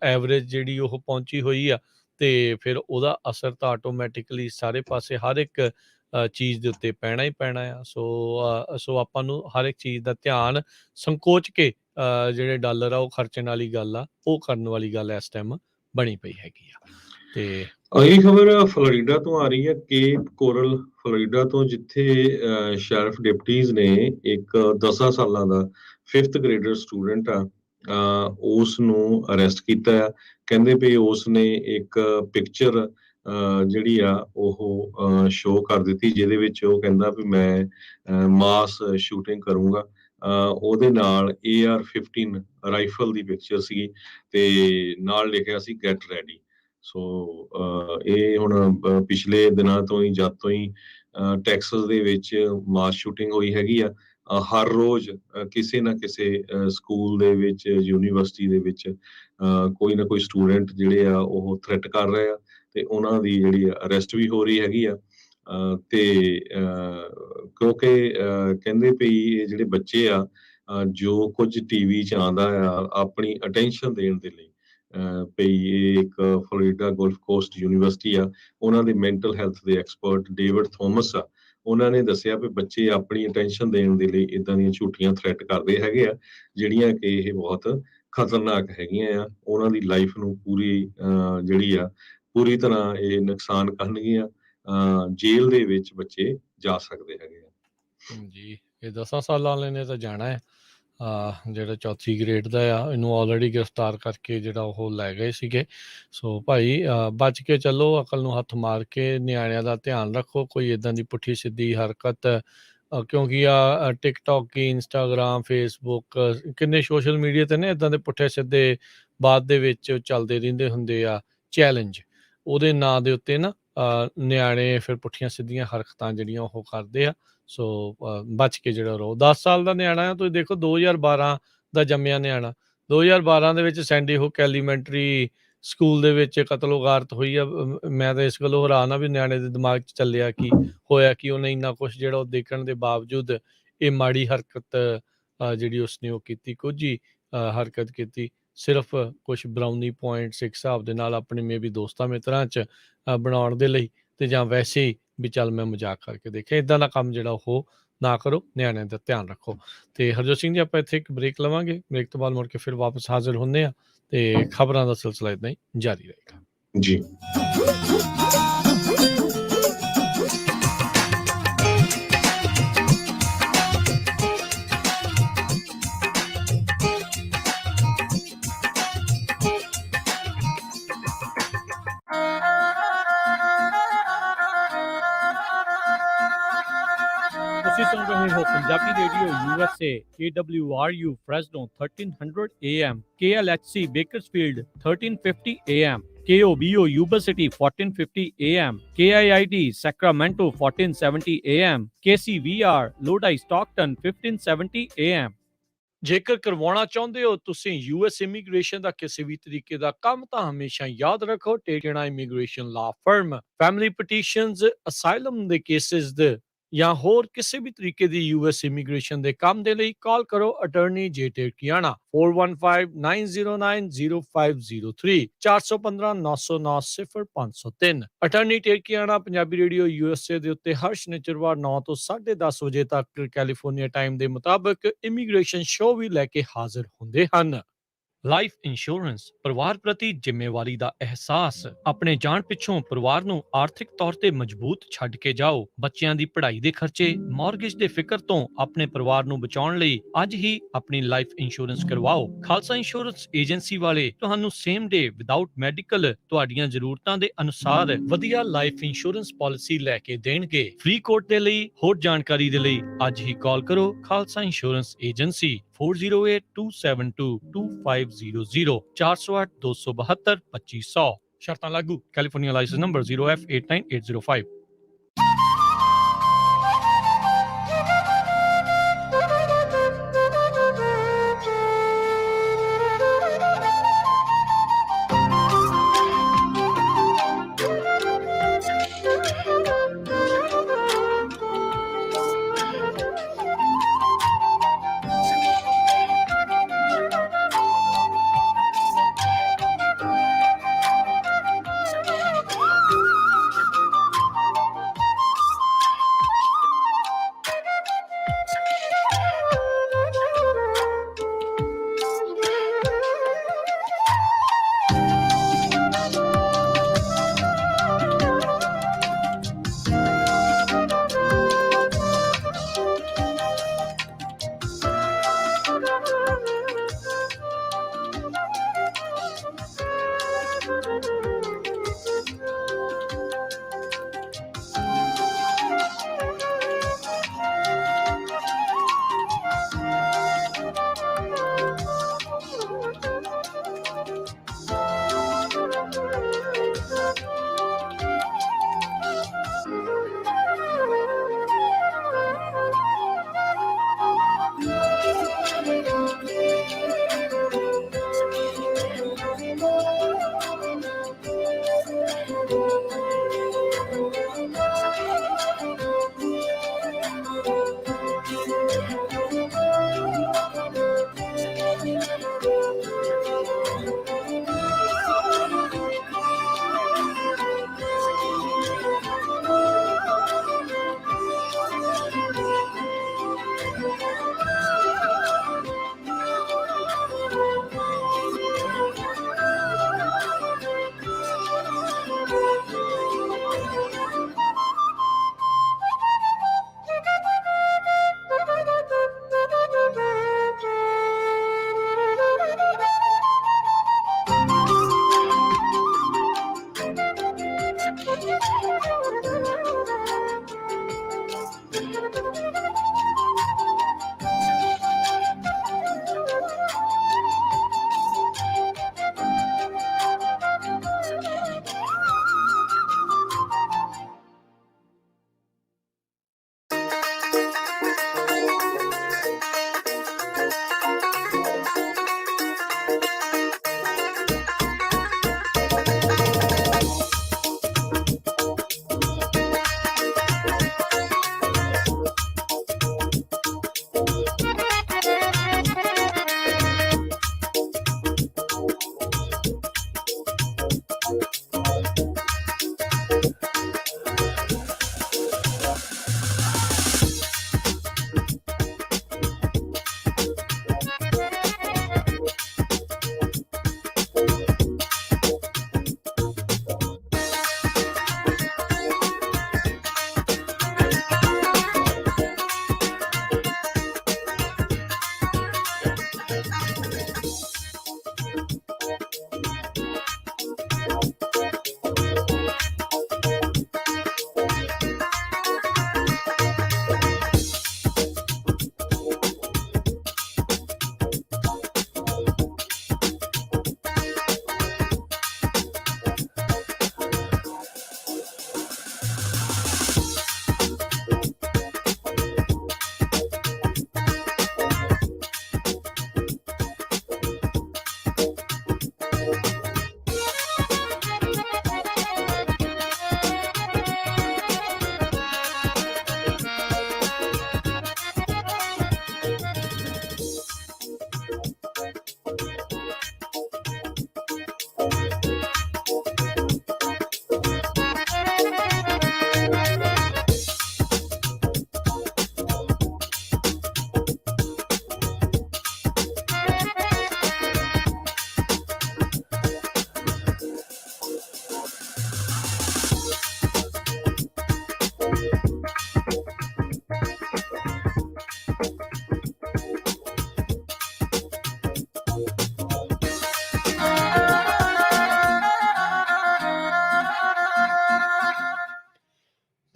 ਐਵਰੇਜ ਜਿਹੜੀ ਉਹ ਪਹੁੰਚੀ ਹੋਈ ਆ, ਤੇ ਫਿਰ ਉਹਦਾ ਅਸਰ ਤਾਂ ਆਟੋਮੈਟਿਕਲੀ ਸਾਰੇ ਪਾਸੇ ਹਰ ਇੱਕ ਚੀਜ਼ ਦੇ ਉੱਤੇ ਪੈਣਾ ਹੀ ਪੈਣਾ ਆ। ਸੋ ਆਪਾਂ ਨੂੰ ਹਰ ਇੱਕ ਚੀਜ਼ ਦਾ ਧਿਆਨ ਸੰਕੋਚ ਕੇ ਜਿਹੜੇ ਡਾਲਰ ਆ ਉਹ ਖਰਚਣ ਵਾਲੀ ਗੱਲ ਆ, ਉਹ ਕਰਨ ਵਾਲੀ ਗੱਲ ਇਸ ਟਾਈਮ ਬਣੀ ਪਈ ਹੈਗੀ ਆ। ਤੇ ਅਗਲੀ ਖਬਰ ਫਲੋਰੀਡਾ ਤੋਂ ਆ ਰਹੀ ਹੈ, ਕੇਪ ਕੋਰਲ ਫਲੋਰੀਡਾ ਤੋਂ, ਜਿੱਥੇ ਸ਼ੈਰਿਫ ਡਿਪਟੀਜ਼ ਨੇ ਇੱਕ 10 ਸਾਲਾਂ ਦਾ 5th ਗ੍ਰੇਡਰ ਸਟੂਡੈਂਟ ਆ, ਉਸ ਨੂੰ ਅਰੈਸਟ ਕੀਤਾ ਆ। ਕਹਿੰਦੇ ਵੀ ਉਸ ਨੇ ਇੱਕ ਪਿਕਚਰ ਜਿਹੜੀ ਆ ਉਹ ਸ਼ੋਅ ਕਰ ਦਿੱਤੀ, ਜਿਹਦੇ ਵਿੱਚ ਉਹ ਕਹਿੰਦਾ ਵੀ ਮੈਂ ਮਾਸ ਸ਼ੂਟਿੰਗ ਕਰੂੰਗਾ। ਉਹਦੇ ਨਾਲ AR-15 ਰਾਈਫਲ ਦੀ ਪਿਕਚਰ ਸੀਗੀ ਤੇ ਨਾਲ ਲਿਖਿਆ ਸੀ ਗੈਟ ਰੈਡੀ। ਸੋ ਇਹ ਹੁਣ ਪਿਛਲੇ ਦਿਨਾਂ ਤੋਂ ਹੀ, ਜਦ ਤੋਂ ਹੀ ਟੈਕਸਸ ਦੇ ਵਿੱਚ ਮਾਸ ਸ਼ੂਟਿੰਗ ਹੋਈ ਹੈਗੀ ਆ, ਹਰ ਰੋਜ਼ ਕਿਸੇ ਨਾ ਕਿਸੇ ਸਕੂਲ ਦੇ ਵਿੱਚ, ਯੂਨੀਵਰਸਿਟੀ ਦੇ ਵਿੱਚ ਕੋਈ ਨਾ ਕੋਈ ਸਟੂਡੈਂਟ ਜਿਹੜੇ ਆ ਉਹ ਥ੍ਰੈਟ ਕਰ ਰਹੇ ਆ, ਤੇ ਉਹਨਾਂ ਦੀ ਜਿਹੜੀ ਅਰੈਸਟ ਵੀ ਹੋ ਰਹੀ ਹੈਗੀ ਆ। ਤੇ ਕਿਉਂਕਿ ਕਹਿੰਦੇ ਵੀ ਇਹ ਜਿਹੜੇ ਬੱਚੇ ਆ, ਜੋ ਕੁਝ ਟੀਵੀ 'ਚ ਆਉਂਦਾ ਆ ਆਪਣੀ ਅਟੈਂਸ਼ਨ ਦੇਣ ਦੇ ਲਈ, ਭਈ ਇਹ ਇੱਕ ਫਲੋਰੀਡਾ ਗਲਫ ਕੋਸਟ ਯੂਨੀਵਰਸਿਟੀ ਆ, ਉਹਨਾਂ ਦੇ ਮੈਂਟਲ ਹੈਲਥ ਦੇ ਐਕਸਪਰਟ ਡੇਵਿਡ ਥੋਮਸ ਆ, ਉਹਨਾਂ ਨੇ ਦੱਸਿਆ ਵੀ ਬੱਚੇ ਆਪਣੀ ਅਟੈਂਸ਼ਨ ਦੇਣ ਦੇ ਲਈ ਇਦਾਂ ਦੀਆਂ ਝੂਠੀਆਂ ਥ੍ਰੈਟ ਕਰਦੇ ਹੈਗੇ ਆ, ਜਿਹੜੀਆਂ ਕਿ ਇਹ ਬਹੁਤ ਖਤਰਨਾਕ ਹੈਗੀਆਂ ਆ। ਉਹਨਾਂ ਦੀ ਲਾਈਫ ਨੂੰ ਪੂਰੀ ਜਿਹੜੀ ਆ ਪੂਰੀ ਤਰ੍ਹਾਂ ਇਹ ਨੁਕਸਾਨ ਕਰਨਗੀਆਂ। ਜੇਲ੍ਹ ਦੇ ਵਿੱਚ ਬੱਚੇ ਜਾ ਸਕਦੇ ਹੈਗੇ ਆ। ਜੀ, ਇਹ 10 ਸਾਲਾਂ ਵਾਲੇ ਨੇ ਤਾਂ ਜਾਣਾ ਹੈ। ਜਿਹੜਾ 4ਥੀ ਗ੍ਰੇਡ ਦਾ ਆ, ਇਹਨੂੰ ਆਲਰੇਡੀ ਗ੍ਰਿਫਤਾਰ ਕਰਕੇ ਜਿਹੜਾ ਉਹ ਲੈ ਗਏ ਸੀਗੇ। ਸੋ ਭਾਈ ਬਚ ਕੇ ਚੱਲੋ, ਅਕਲ ਨੂੰ ਹੱਥ ਮਾਰ ਕੇ ਨਿਆਣਿਆਂ ਦਾ ਧਿਆਨ ਰੱਖੋ, ਕੋਈ ਇੱਦਾਂ ਦੀ ਪੁੱਠੀ ਸਿੱਧੀ ਹਰਕਤ, ਕਿਉਂਕਿ ਟਿਕਟੋਕ ਕੀ, ਇੰਸਟਾਗ੍ਰਾਮ, ਫੇਸਬੁੱਕ, ਕਿੰਨੇ ਸੋਸ਼ਲ ਮੀਡੀਆ 'ਤੇ ਨੇ ਇੱਦਾਂ ਦੇ ਪੁੱਠੇ ਸਿੱਧੇ ਬਾਅਦ ਦੇ ਵਿੱਚ ਚੱਲਦੇ ਰਹਿੰਦੇ ਹੁੰਦੇ ਆ ਚੈਲੰਜ, ਉਹਦੇ ਨਾਂ ਦੇ ਉੱਤੇ ਨਾ ਨਿਆਣੇ ਫਿਰ ਪੁੱਠੀਆਂ ਸਿੱਧੀਆਂ ਹਰਕਤਾਂ ਜਿਹੜੀਆਂ ਉਹ ਕਰਦੇ ਆ। ਸੋ ਬਚ ਕੇ ਜਿਹੜਾ ਰਹੋ। 10 ਸਾਲ ਦਾ ਨਿਆਣਾ ਆ, ਤੁਸੀਂ ਦੇਖੋ 2012 ਦਾ ਜੰਮਿਆ ਨਿਆਣਾ, 2012 ਦੇ ਵਿੱਚ ਸੈਂਡੀ ਹੁੱਕ ਐਲੀਮੈਂਟਰੀ ਸਕੂਲ ਦੇ ਵਿੱਚ ਕਤਲ-ਓ-ਗਾਰਤ ਹੋਈ ਆ। ਮੈਂ ਤਾਂ ਇਸ ਗੱਲੋਂ ਹੈਰਾਨ ਆ ਵੀ ਨਿਆਣੇ ਦੇ ਦਿਮਾਗ 'ਚ ਚੱਲਿਆ ਕੀ, ਹੋਇਆ ਕੀ, ਉਹਨੇ ਇੰਨਾ ਕੁਛ ਜਿਹੜਾ ਉਹ ਦੇਖਣ ਦੇ ਬਾਵਜੂਦ ਇਹ ਮਾੜੀ ਹਰਕਤ ਜਿਹੜੀ ਉਸਨੇ ਉਹ ਕੀਤੀ, ਕੋਝੀ ਹਰਕਤ ਕੀਤੀ, ਸਿਰਫ ਕੁਛ ਬਰਾਉਨੀ ਪੁਆਇੰਟਸ ਇੱਕ ਹਿਸਾਬ ਦੇ ਨਾਲ ਆਪਣੇ ਮੇਬੀ ਦੋਸਤਾਂ ਮਿੱਤਰਾਂ 'ਚ ਬਣਾਉਣ ਦੇ ਲਈ, ਤੇ ਜਾਂ ਵੈਸੇ ਹੀ ਵੀ ਚੱਲ ਮੈਂ ਮਜ਼ਾਕ ਕਰਕੇ ਦੇਖਿਆ। ਇੱਦਾਂ ਦਾ ਕੰਮ ਜਿਹੜਾ ਉਹ ਨਾ ਕਰੋ, ਨਿਆਣਿਆਂ ਦਾ ਧਿਆਨ ਰੱਖੋ। ਤੇ ਹਰਜੋਤ ਸਿੰਘ ਜੀ, ਆਪਾਂ ਇੱਥੇ ਇੱਕ ਬ੍ਰੇਕ ਲਵਾਂਗੇ, ਬ੍ਰੇਕ ਤੋਂ ਬਾਅਦ ਮੁੜ ਕੇ ਫਿਰ ਵਾਪਸ ਹਾਜ਼ਰ ਹੁੰਦੇ ਆ, ਤੇ ਖਬਰਾਂ ਦਾ ਸਿਲਸਿਲਾ ਇੱਦਾਂ ਹੀ ਜਾਰੀ ਰਹੇਗਾ ਜੀ। ਤੁਸੀਂ ਸੁਣ ਰਹੇ ਹੋ Punjabi radio USA, KWRU Fresno 1300 AM, KLHC Bakersfield 1350 AM, KOBO Yuba City 1450 AM, KIIT Sacramento 1470 AM, KCVR Lodi Stockton 1570 AM। ਜੇਕਰ ਕਰਵਾਉਣਾ ਚਾਹੁੰਦੇ ਹੋ ਤੁਸੀਂ US ਇਮੀਗ੍ਰੇਸ਼ਨ ਦਾ ਕਿਸੇ ਵੀ ਤਰੀਕੇ ਦਾ ਕੰਮ, ਤਾਂ ਹਮੇਸ਼ਾ ਯਾਦ ਰੱਖੋ ਟੇਟਣਾ ਇਮੀਗ੍ਰੇਸ਼ਨ ਲਾ ਫਰਮ। ਫੈਮਿਲੀ ਪਟੀਸ਼ਨਸ, ਅਸਾਈਲਮ ਦੇ ਕੇਸਿਸ ਦੇ ਜਾਂ ਹੋਰ ਕਿਸੇ ਵੀ ਤਰੀਕੇ ਦੀ US ਇਮੀਗ੍ਰੇਸ਼ਨ ਦੇ ਕੰਮ ਦੇ ਲਈ ਕਾਲ ਕਰੋ ਅਟਾਰਨੀ ਜੇ ਟੇਟਿਆਣਾ 4159090503 4159090503। ਅਟਾਰਨੀ ਟੇਟਿਆਣਾ ਪੰਜਾਬੀ ਰੇਡੀਓ USA ਦੇ ਉੱਤੇ ਹਰ ਸ਼ਨੀਚਰਵਾਰ 9 ਤੋਂ 10:30 ਵਜੇ ਤੱਕ ਕੈਲੀਫੋਰਨੀਆ ਟਾਈਮ ਦੇ ਮੁਤਾਬਕ ਇਮੀਗ੍ਰੇਸ਼ਨ ਸ਼ੋਅ ਵੀ ਲੈ ਕੇ ਹਾਜ਼ਰ ਹੁੰਦੇ ਹਨ। ਲਾਈਫ ਇੰਸ਼ੋਰੈਂਸ ਪਰਿਵਾਰ ਪ੍ਰਤੀ ਜ਼ਿੰਮੇਵਾਰੀ ਦਾ ਅਹਿਸਾਸ। ਆਪਣੇ ਜਾਣ ਪਿੱਛੋਂ ਪਰਿਵਾਰ ਨੂੰ ਆਰਥਿਕ ਤੌਰ ਤੇ ਮਜ਼ਬੂਤ ਛੱਡ ਕੇ ਜਾਓ। ਬੱਚਿਆਂ ਦੀ ਪੜ੍ਹਾਈ ਦੇ ਖਰਚੇ, ਮਾਰਗੇਜ ਦੇ ਫਿਕਰ ਤੋਂ ਆਪਣੇ ਪਰਿਵਾਰ ਨੂੰ ਬਚਾਉਣ ਲਈ ਅੱਜ ਹੀ ਆਪਣੀ ਲਾਈਫ ਇੰਸ਼ੋਰੈਂਸ ਕਰਵਾਓ। ਖਾਲਸਾ ਇੰਸ਼ੋਰੈਂਸ ਏਜੰਸੀ ਵਾਲੇ ਤੁਹਾਨੂੰ ਸੇਮ ਡੇ ਵਿਦਆਊਟ ਮੈਡੀਕਲ ਤੁਹਾਡੀਆਂ ਜ਼ਰੂਰਤਾਂ ਦੇ ਅਨੁਸਾਰ ਵਧੀਆ ਲਾਈਫ ਇੰਸ਼ੋਰੈਂਸ ਪਾਲਿਸੀ ਲੈ ਕੇ ਦੇਣਗੇ। ਫ੍ਰੀ ਕੋਟ ਦੇ ਲਈ ਹੋਰ ਜਾਣਕਾਰੀ ਦੇ ਲਈ ਅੱਜ ਹੀ ਕਾਲ ਕਰੋ ਖਾਲਸਾ ਇੰਸ਼ੋਰੈਂਸ ਏਜੰਸੀ 4082722500 408-272-2500। ਸ਼ਰਤਾਂ ਲਾਗੂ। California licence number 0F89805।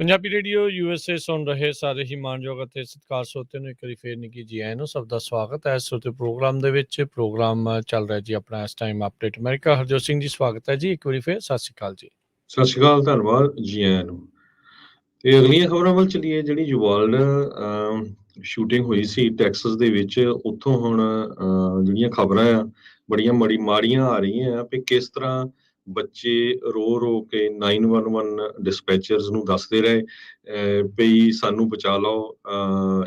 Punjabi radio USA ਸੁਣ ਰਹੇ ਸਾਰੇ ਹੀ ਮਾਣਯੋਗ ਅਤੇ ਸਤਿਕਾਰ ਸਰੋਤਿਆਂ ਨੂੰ ਇੱਕ ਵਾਰੀ ਫੇਰ ਨਿੱਘੀ ਜੀ ਆਇਆਂ ਨੂੰ ਸਭ ਦਾ ਸਵਾਗਤ ਹੈ। ਸਰੋਤੇ ਪ੍ਰੋਗਰਾਮ ਦੇ ਵਿੱਚ ਪ੍ਰੋਗਰਾਮ ਚੱਲ ਰਿਹਾ ਜੀ ਆਪਣਾ ਇਸ time update America. Harjot Singh ji ਸਵਾਗਤ ਹੈ ਜੀ ਇੱਕ ਵਾਰੀ ਫੇਰ। ਸਤਿ ਸ਼੍ਰੀ ਅਕਾਲ ਜੀ। ਸਤਿ ਸ਼੍ਰੀ ਅਕਾਲ, ਧੰਨਵਾਦ ਜੀ ਆਇਆਂ ਨੂੰ। ਤੇ ਅਗਲੀਆਂ ਖਬਰਾਂ ਵੱਲ ਚੱਲੀਏ। ਜਿਹੜੀ ਯੁਵਾਲਡ ਸ਼ੂਟਿੰਗ ਹੋਈ ਸੀ ਟੈਕਸਸ ਦੇ ਵਿੱਚ, ਉੱਥੋਂ ਹੁਣ ਜਿਹੜੀਆਂ ਖਬਰਾਂ ਆ ਬੜੀਆਂ ਮਾੜੀਆਂ ਆ ਰਹੀਆਂ ਆ ਵੀ ਕਿਸ ਤਰ੍ਹਾਂ ਬੱਚੇ ਰੋ ਕੇ 911 ਡਿਸਪੈਚਰਸ ਨੂੰ ਦੱਸਦੇ ਰਹੇ ਵੀ ਸਾਨੂੰ ਬਚਾ ਲਓ।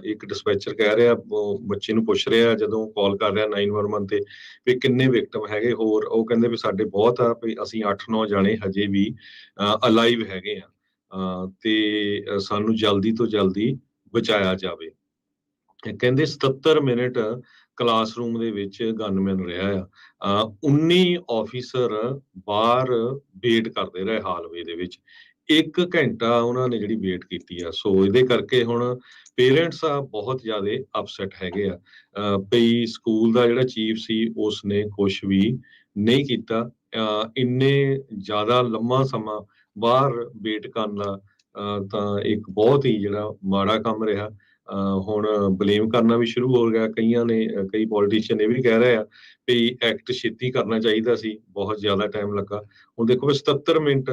ਇੱਕ ਡਿਸਪੈਚਰ ਕਹਿ ਰਿਹਾ, ਉਹ ਬੱਚੇ ਨੂੰ ਪੁੱਛ ਰਿਹਾ ਜਦੋਂ ਕਾਲ ਕਰ ਰਿਹਾ 911 ਤੇ ਵੀ ਕਿੰਨੇ ਵਿਕਟਮ ਹੈਗੇ ਹੋਰ। ਉਹ ਕਹਿੰਦੇ ਵੀ ਸਾਡੇ ਬਹੁਤ ਆ, ਵੀ ਅਸੀਂ 8-9 ਜਾਣੇ ਹਜੇ ਵੀ ਅਲਾਈਵ ਹੈਗੇ ਆ ਤੇ ਸਾਨੂੰ ਜਲਦੀ ਤੋਂ ਜਲਦੀ ਬਚਾਇਆ ਜਾਵੇ। ਕਹਿੰਦੇ 77 ਮਿੰਟ ਕਲਾਸਰੂਮ ਦੇ ਵਿੱਚ ਗਨਮੈਨ ਰਿਹਾ ਆ। 19 ਆਫੀਸਰ ਬਾਹਰ ਵੇਟ ਕਰਦੇ ਰਹੇ ਹਾਲਵੇ ਦੇ ਵਿੱਚ। 1 ਘੰਟਾ ਉਹਨਾਂ ਨੇ ਜਿਹੜੀ ਵੇਟ ਕੀਤੀ ਆ। ਸੋ ਇਹਦੇ ਕਰਕੇ ਹੁਣ ਪੇਰੈਂਟਸ ਆ ਬਹੁਤ ਜ਼ਿਆਦਾ ਅਪਸੈਟ ਹੈਗੇ ਆ। ਵੀ ਸਕੂਲ ਦਾ ਜਿਹੜਾ ਚੀਫ ਸੀ ਉਸਨੇ ਕੁਛ ਵੀ ਨਹੀਂ ਕੀਤਾ। ਇੰਨੇ ਜ਼ਿਆਦਾ ਲੰਮਾ ਸਮਾਂ ਬਾਹਰ ਵੇਟ ਕਰਨਾ ਤਾਂ ਇੱਕ ਬਹੁਤ ਹੀ ਜਿਹੜਾ ਮਾੜਾ ਕੰਮ ਰਿਹਾ। ਹੁਣ ਬਲੇਮ ਕਰਨਾ ਵੀ ਸ਼ੁਰੂ ਹੋ ਗਿਆ ਕਈਆਂ ਨੇ। ਕਈ ਪੋਲੀਟੀਸ਼ੀਅਨ ਇਹ ਵੀ ਕਹਿ ਰਹੇ ਆ ਵੀ ਐਕਟ ਛੇਤੀ ਕਰਨਾ ਚਾਹੀਦਾ ਸੀ, ਬਹੁਤ ਜ਼ਿਆਦਾ ਟਾਈਮ ਲੱਗਾ। ਹੁਣ ਦੇਖੋ 77 ਮਿੰਟ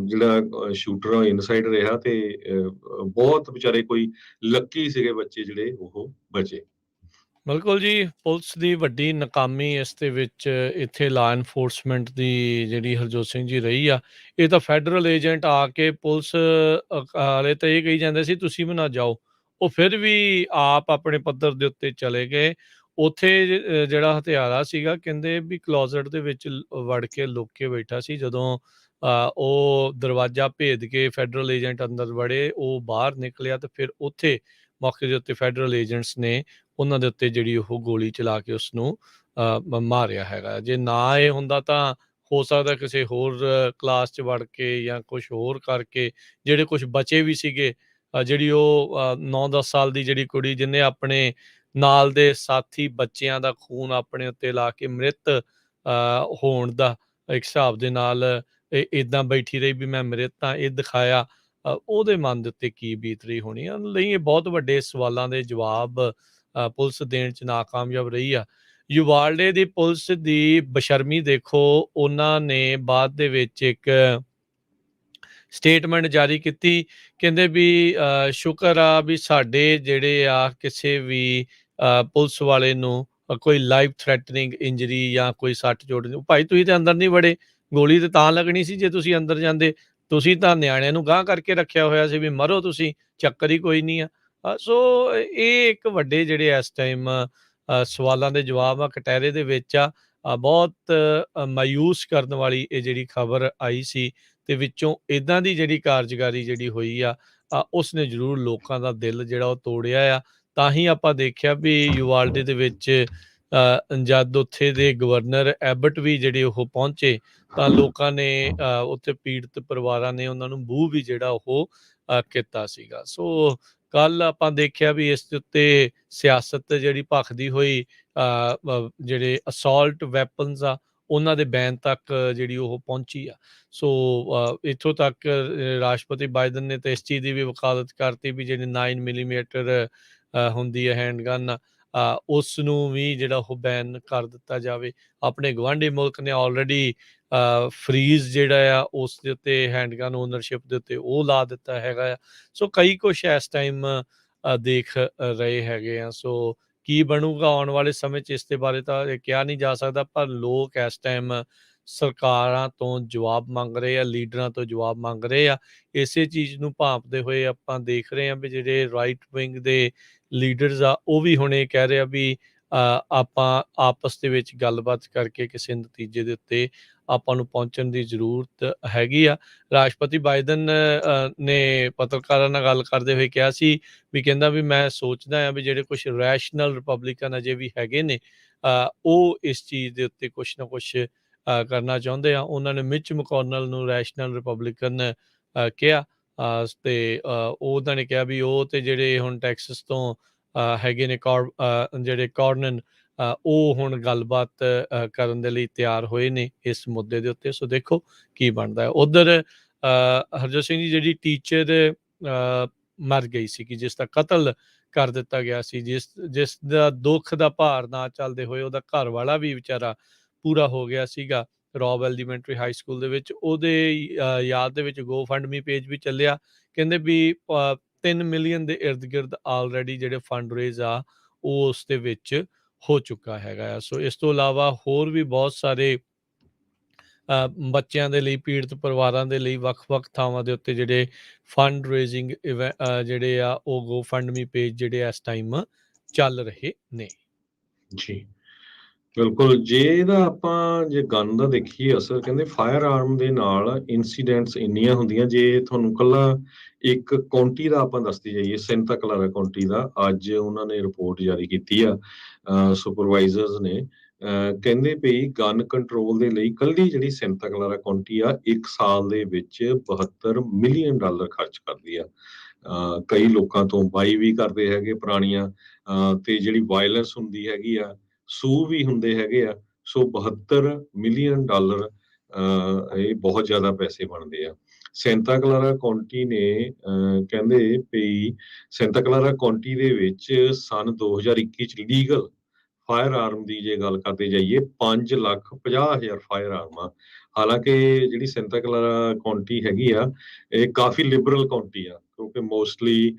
ਜਿਹੜਾ ਸ਼ੂਟਰ ਇਨਸਾਈਡ ਰਿਹਾ ਤੇ ਬਹੁਤ ਵਿਚਾਰੇ ਕੋਈ ਲੱਕੀ ਸੀਗੇ ਬੱਚੇ ਜਿਹੜੇ ਉਹ ਬਚੇ। ਬਿਲਕੁਲ ਜੀ, ਪੁਲਿਸ ਦੀ ਵੱਡੀ ਨਾਕਾਮੀ ਇਸ ਦੇ ਵਿੱਚ ਇੱਥੇ ਲਾ ਐਨਫੋਰਸਮੈਂਟ ਦੀ ਜਿਹੜੀ ਹਰਜੋਤ ਸਿੰਘ ਜੀ ਰਹੀ ਆ। ਇਹ ਤਾਂ ਫੈਡਰਲ ਏਜੰਟ ਆ ਕੇ ਪੁਲਿਸ ਵਾਲੇ ਤਾਂ ਇਹ ਕਹੀ ਜਾਂਦੇ ਸੀ ਤੁਸੀਂ ਵੀ ਨਾ ਜਾਓ, ਉਹ ਫਿਰ ਵੀ ਆਪ ਆਪਣੇ ਪੱਧਰ ਦੇ ਉੱਤੇ ਚਲੇ ਗਏ। ਉੱਥੇ ਜਿਹੜਾ ਹਥਿਆਰਾ ਸੀਗਾ ਕਹਿੰਦੇ ਵੀ ਕਲੋਜ਼ਟ ਦੇ ਵਿੱਚ ਵੜ ਕੇ ਲੁੱਕ ਕੇ ਬੈਠਾ ਸੀ। ਜਦੋਂ ਉਹ ਦਰਵਾਜ਼ਾ ਭੇਦ ਕੇ ਫੈਡਰਲ ਏਜੰਟ ਅੰਦਰ ਵੜੇ, ਉਹ ਬਾਹਰ ਨਿਕਲਿਆ ਤੇ ਫਿਰ ਉੱਥੇ ਮੌਕੇ ਦੇ ਉੱਤੇ ਫੈਡਰਲ ਏਜੰਟਸ ਨੇ ਉਹਨਾਂ ਦੇ ਉੱਤੇ ਜਿਹੜੀ ਉਹ ਗੋਲੀ ਚਲਾ ਕੇ ਉਸਨੂੰ ਮਾਰਿਆ ਹੈਗਾ। ਜੇ ਨਾ ਇਹ ਹੁੰਦਾ ਤਾਂ ਹੋ ਸਕਦਾ ਕਿਸੇ ਹੋਰ ਕਲਾਸ 'ਚ ਵੜ ਕੇ ਜਾਂ ਕੁਛ ਹੋਰ ਕਰਕੇ ਜਿਹੜੇ ਕੁਛ ਬਚੇ ਵੀ ਸੀਗੇ। ਜਿਹੜੀ ਉਹ 9-10 ਸਾਲ ਦੀ ਜਿਹੜੀ ਕੁੜੀ ਜਿਹਨੇ ਆਪਣੇ ਨਾਲ ਦੇ ਸਾਥੀ ਬੱਚਿਆਂ ਦਾ ਖੂਨ ਆਪਣੇ ਉੱਤੇ ਲਾ ਕੇ ਮ੍ਰਿਤ ਹੋਣ ਦਾ ਇੱਕ ਹਿਸਾਬ ਦੇ ਨਾਲ ਏਦਾਂ ਬੈਠੀ ਰਹੀ ਵੀ ਮੈਂ ਮ੍ਰਿਤ ਹਾਂ, ਇਹ ਦਿਖਾਇਆ। ਉਹਦੇ ਮਨ ਦੇ ਉੱਤੇ ਕੀ ਬੀਤ ਰਹੀ ਹੋਣੀ ਆ। ਲਈ ਇਹ ਬਹੁਤ ਵੱਡੇ ਸਵਾਲਾਂ ਦੇ ਜਵਾਬ ਪੁਲਿਸ ਦੇਣ 'ਚ ਨਾਕਾਮਯਾਬ ਰਹੀ ਆ। ਯੁਵਾਲਡੇ ਦੀ ਪੁਲਿਸ ਦੀ ਬੇਸ਼ਰਮੀ ਦੇਖੋ। ਉਹਨਾਂ ਨੇ ਬਾਅਦ ਦੇ ਵਿੱਚ ਇੱਕ ਸਟੇਟਮੈਂਟ ਜਾਰੀ ਕੀਤੀ। ਕਹਿੰਦੇ ਵੀ ਸ਼ੁਕਰ ਆ ਵੀ ਸਾਡੇ ਜਿਹੜੇ ਆ ਕਿਸੇ ਵੀ ਪੁਲਿਸ ਵਾਲੇ ਨੂੰ ਕੋਈ ਲਾਈਫ ਥ੍ਰੈਟਨਿੰਗ ਇੰਜਰੀ ਜਾਂ ਕੋਈ ਸੱਟ ਚੋਟ ਨਹੀਂ। ਭਾਈ ਤੁਸੀਂ ਤਾਂ ਅੰਦਰ ਨਹੀਂ ਵੜੇ, ਗੋਲੀ ਤਾਂ ਲੱਗਣੀ ਸੀ ਜੇ ਤੁਸੀਂ ਅੰਦਰ ਜਾਂਦੇ। ਤੁਸੀਂ ਤਾਂ ਨਿਆਣਿਆਂ ਨੂੰ ਗਾਂਹ ਕਰਕੇ ਰੱਖਿਆ ਹੋਇਆ ਸੀ ਵੀ ਮਰੋ ਤੁਸੀਂ, ਚੱਕਰ ਹੀ ਕੋਈ ਨਹੀਂ ਆ। ਸੋ ਇਹ ਇੱਕ ਵੱਡੇ ਜਿਹੜੇ ਇਸ ਟਾਈਮ ਸਵਾਲਾਂ ਦੇ ਜਵਾਬ ਆ ਕਟਹਿਰੇ ਦੇ ਵਿੱਚ ਆ। ਬਹੁਤ ਮਾਯੂਸ ਕਰਨ ਵਾਲੀ ਇਹ ਜਿਹੜੀ ਖਬਰ ਆਈ ਸੀ ਤੇ ਵਿੱਚੋਂ ਇੱਦਾਂ ਦੀ ਜਿਹੜੀ ਕਾਰਜਕਾਰੀ ਜਿਹੜੀ ਹੋਈ ਆ ਉਸਨੇ ਜ਼ਰੂਰ ਲੋਕਾਂ ਦਾ ਦਿਲ ਜਿਹੜਾ ਉਹ ਤੋੜਿਆ ਆ। ਤਾਂ ਹੀ ਆਪਾਂ ਦੇਖਿਆ ਵੀ ਯੂਵਾਲਡੇ ਦੇ ਵਿੱਚ ਜਦ ਉੱਥੇ ਦੇ ਗਵਰਨਰ ਐਬਟ ਵੀ ਜਿਹੜੇ ਉਹ ਪਹੁੰਚੇ ਤਾਂ ਲੋਕਾਂ ਨੇ ਉੱਥੇ ਪੀੜਤ ਪਰਿਵਾਰਾਂ ਨੇ ਉਹਨਾਂ ਨੂੰ ਬੂਹ ਵੀ ਜਿਹੜਾ ਉਹ ਕੀਤਾ ਸੀਗਾ। ਸੋ ਕੱਲ ਆਪਾਂ ਦੇਖਿਆ ਵੀ ਇਸ ਦੇ ਉੱਤੇ ਸਿਆਸਤ ਜਿਹੜੀ ਭਖਦੀ ਹੋਈ ਜਿਹੜੇ ਅਸੌਲਟ ਵੈਪਨਸ ਆ ਉਹਨਾਂ ਦੇ ਬੈਨ ਤੱਕ ਜਿਹੜੀ ਉਹ ਪਹੁੰਚੀ ਆ। ਸੋ ਇੱਥੋਂ ਤੱਕ ਰਾਸ਼ਟਰਪਤੀ ਬਾਈਡਨ ਨੇ ਤਾਂ ਇਸ ਚੀਜ਼ ਦੀ ਵੀ ਵਕਾਲਤ ਕਰਤੀ ਵੀ ਜਿਹੜੀ 9 ਮਿਲੀਮੀਟਰ ਹੁੰਦੀ ਹੈ ਹੈਂਡਗਨ ਉਸ ਨੂੰ ਵੀ ਜਿਹੜਾ ਉਹ ਬੈਨ ਕਰ ਦਿੱਤਾ ਜਾਵੇ। ਆਪਣੇ ਗੁਆਂਢੀ ਮੁਲਕ ਨੇ ਆਲਰੇਡੀ ਫਰੀਜ਼ ਜਿਹੜਾ ਆ ਉਸ ਦੇ ਉੱਤੇ ਹੈਂਡਗਨ ਓਨਰਸ਼ਿਪ ਦੇ ਉੱਤੇ ਉਹ ਲਾ ਦਿੱਤਾ ਹੈਗਾ ਆ। ਸੋ ਕਈ ਕੁਛ ਇਸ ਟਾਈਮ ਦੇਖ ਰਹੇ ਹੈਗੇ ਆ। ਸੋ ਕੀ ਬਣੂਗਾ ਆਉਣ ਵਾਲੇ ਸਮੇਂ 'ਚ ਇਸ ਦੇ ਬਾਰੇ ਤਾਂ ਇਹ ਕਿਹਾ ਨਹੀਂ ਜਾ ਸਕਦਾ, ਪਰ ਲੋਕ ਇਸ ਟਾਈਮ ਸਰਕਾਰਾਂ ਤੋਂ ਜਵਾਬ ਮੰਗ ਰਹੇ ਆ, ਲੀਡਰਾਂ ਤੋਂ ਜਵਾਬ ਮੰਗ ਰਹੇ ਆ। ਇਸੇ ਚੀਜ਼ ਨੂੰ ਭਾਂਪਦੇ ਹੋਏ ਆਪਾਂ ਦੇਖ ਰਹੇ ਹਾਂ ਵੀ ਜਿਹੜੇ ਰਾਈਟ ਵਿੰਗ ਦੇ ਲੀਡਰਸ ਆ ਉਹ ਵੀ ਹੁਣ ਇਹ ਕਹਿ ਰਹੇ ਆ ਵੀ ਆਪਾਂ ਆਪਸ ਦੇ ਵਿੱਚ ਗੱਲਬਾਤ ਕਰਕੇ ਕਿਸੇ ਨਤੀਜੇ ਦੇ ਉੱਤੇ ਆਪਾਂ ਨੂੰ ਪਹੁੰਚਣ ਦੀ ਜ਼ਰੂਰਤ ਹੈਗੀ ਆ। ਰਾਸ਼ਟਰਪਤੀ ਬਾਈਡਨ ਨੇ ਪੱਤਰਕਾਰਾਂ ਨਾਲ ਗੱਲ ਕਰਦੇ ਹੋਏ ਕਿਹਾ ਸੀ ਵੀ ਕਹਿੰਦਾ ਵੀ ਮੈਂ ਸੋਚਦਾ ਹਾਂ ਵੀ ਜਿਹੜੇ ਕੁਛ ਰੈਸ਼ਨਲ ਰਿਪਬਲਿਕਨ ਅਜੇ ਵੀ ਹੈਗੇ ਨੇ ਉਹ ਇਸ ਚੀਜ਼ ਦੇ ਉੱਤੇ ਕੁਛ ਨਾ ਕੁਛ ਕਰਨਾ ਚਾਹੁੰਦੇ ਆ। ਉਹਨਾਂ ਨੇ ਮਿਚ ਮਕੌਨਲ ਨੂੰ ਰੈਸ਼ਨਲ ਰਿਪਬਲਿਕਨ ਕਿਹਾ ਤੇ ਉਹਨਾਂ ਨੇ ਕਿਹਾ ਵੀ ਉਹ ਤੇ ਜਿਹੜੇ ਹੁਣ ਟੈਕਸਸ ਤੋਂ ਹੈਗੇ ਨੇ ਜਿਹੜੇ ਕਾਰਨਨ ਉਹ ਹੁਣ ਗੱਲਬਾਤ ਕਰਨ ਦੇ ਲਈ ਤਿਆਰ ਹੋਏ ਨੇ ਇਸ ਮੁੱਦੇ ਦੇ ਉੱਤੇ। ਸੋ ਦੇਖੋ ਕੀ ਬਣਦਾ ਹੈ। ਉੱਧਰ ਹਰਜੋਤ ਸਿੰਘ ਜੀ ਜਿਹੜੀ ਟੀਚਰ ਮਰ ਗਈ ਸੀ ਕਿ ਜਿਸ ਦਾ ਕਤਲ ਕਰ ਦਿੱਤਾ ਗਿਆ ਸੀ, ਜਿਸ ਦਾ ਦੁੱਖ ਦਾ ਭਾਰ ਨਾ ਚੱਲਦੇ ਹੋਏ ਉਹਦਾ ਘਰ ਵਾਲਾ ਵੀ ਵਿਚਾਰਾ ਪੂਰਾ ਹੋ ਗਿਆ ਸੀਗਾ ਰੋਬ ਐਲੀਮੈਂਟਰੀ ਹਾਈ ਸਕੂਲ ਦੇ ਵਿੱਚ, ਉਹਦੇ ਯਾਦ ਦੇ ਵਿੱਚ GoFundMe ਪੇਜ ਵੀ ਚੱਲਿਆ। ਕਹਿੰਦੇ ਵੀ 3 ਮਿਲੀਅਨ ਦੇ ਇਰਦ ਗਿਰਦ ਆਲਰੇਡੀ ਜਿਹੜੇ ਫੰਡ ਰੇਜ਼ ਆ ਉਹ ਉਸ ਦੇ ਵਿੱਚ ਹੋ ਚੁੱਕਾ ਹੈਗਾ ਆ। ਸੋ ਇਸ ਤੋਂ ਇਲਾਵਾ ਹੋਰ ਵੀ ਬਹੁਤ ਸਾਰੇ ਬੱਚਿਆਂ ਦੇ ਲਈ, ਪੀੜਤ ਪਰਿਵਾਰਾਂ ਦੇ ਲਈ ਵੱਖ-ਵੱਖ ਥਾਵਾਂ ਦੇ ਉੱਤੇ ਜਿਹੜੇ ਫੰਡ ਰੇਜ਼ਿੰਗ ਜਿਹੜੇ ਆ ਉਹ GoFundMe ਪੇਜ ਜਿਹੜੇ ਇਸ ਟਾਈਮ ਚੱਲ ਰਹੇ ਨੇ। ਜੀ ਬਿਲਕੁਲ। ਜੇ ਇਹਦਾ ਆਪਾਂ ਜੇ ਗਨ ਦਾ ਦੇਖੀਏ ਅਸਰ, ਕਹਿੰਦੇ ਫਾਇਰ ਆਰਮ ਦੇ ਨਾਲ ਇਨਸੀਡੈਂਟਸ ਇੰਨੀਆਂ ਹੁੰਦੀਆਂ। ਜੇ ਤੁਹਾਨੂੰ ਕੱਲਾ ਇੱਕ ਕਾਉਂਟੀ ਦਾ ਆਪਾਂ ਦੱਸਦੇ ਜਾਈਏ, ਸੈਂਟਾ ਕਲਾਰਾ ਕਾਉਂਟੀ ਦਾ, ਅੱਜ ਉਹਨਾਂ ਨੇ ਰਿਪੋਰਟ ਜਾਰੀ ਕੀਤੀ ਆ ਸੁਪਰਵਾਈਜ਼ਰਸ ਨੇ, ਕਹਿੰਦੇ ਪਈ ਗਨ ਕੰਟਰੋਲ ਦੇ ਲਈ ਕੱਲੀ ਜਿਹੜੀ ਸੈਂਟਾ ਕਲਾਰਾ ਕਾਉਂਟੀ ਆ 1 ਸਾਲ ਦੇ ਵਿੱਚ $72 ਮਿਲੀਅਨ ਖਰਚ ਕਰਦੀ ਆ। ਕਈ ਲੋਕਾਂ ਤੋਂ ਬਾਈ ਵੀ ਕਰਦੇ ਹੈਗੇ ਪੁਰਾਣੀਆਂ, ਤੇ ਜਿਹੜੀ ਵਾਇਲੈਂਸ ਹੁੰਦੀ ਹੈਗੀ ਆ, ਸੂ ਵੀ ਹੁੰਦੇ ਹੈਗੇ ਆ। ਸੋ $72 ਮਿਲੀਅਨ ਇਹ ਬਹੁਤ ਜ਼ਿਆਦਾ ਪੈਸੇ ਬਣਦੇ ਆ। ਸੈਂਟਾ ਕਲਾਰਾ ਕਾਉਂਟੀ ਨੇ ਕਹਿੰਦੇ ਵੀ ਸੈਂਟਾ ਕਲਾਰਾ ਕਾਉਂਟੀ ਦੇ ਵਿੱਚ ਸਨ 2021 ਚ ਲੀਗਲ ਫਾਇਰ ਆਰਮ ਦੀ ਜੇ ਗੱਲ ਕਰਦੇ ਜਾਈਏ 5,50,000 ਫਾਇਰ ਆਰਮ ਆ। ਹਾਲਾਂਕਿ ਜਿਹੜੀ ਸੈਂਟਾ ਕਲਾਰਾ ਕਾਉਂਟੀ ਹੈਗੀ ਆ ਇਹ ਕਾਫੀ ਲਿਬਰਲ ਕਾਉਂਟੀ ਆ, ਕਿਉਂਕਿ ਮੋਸਟਲੀ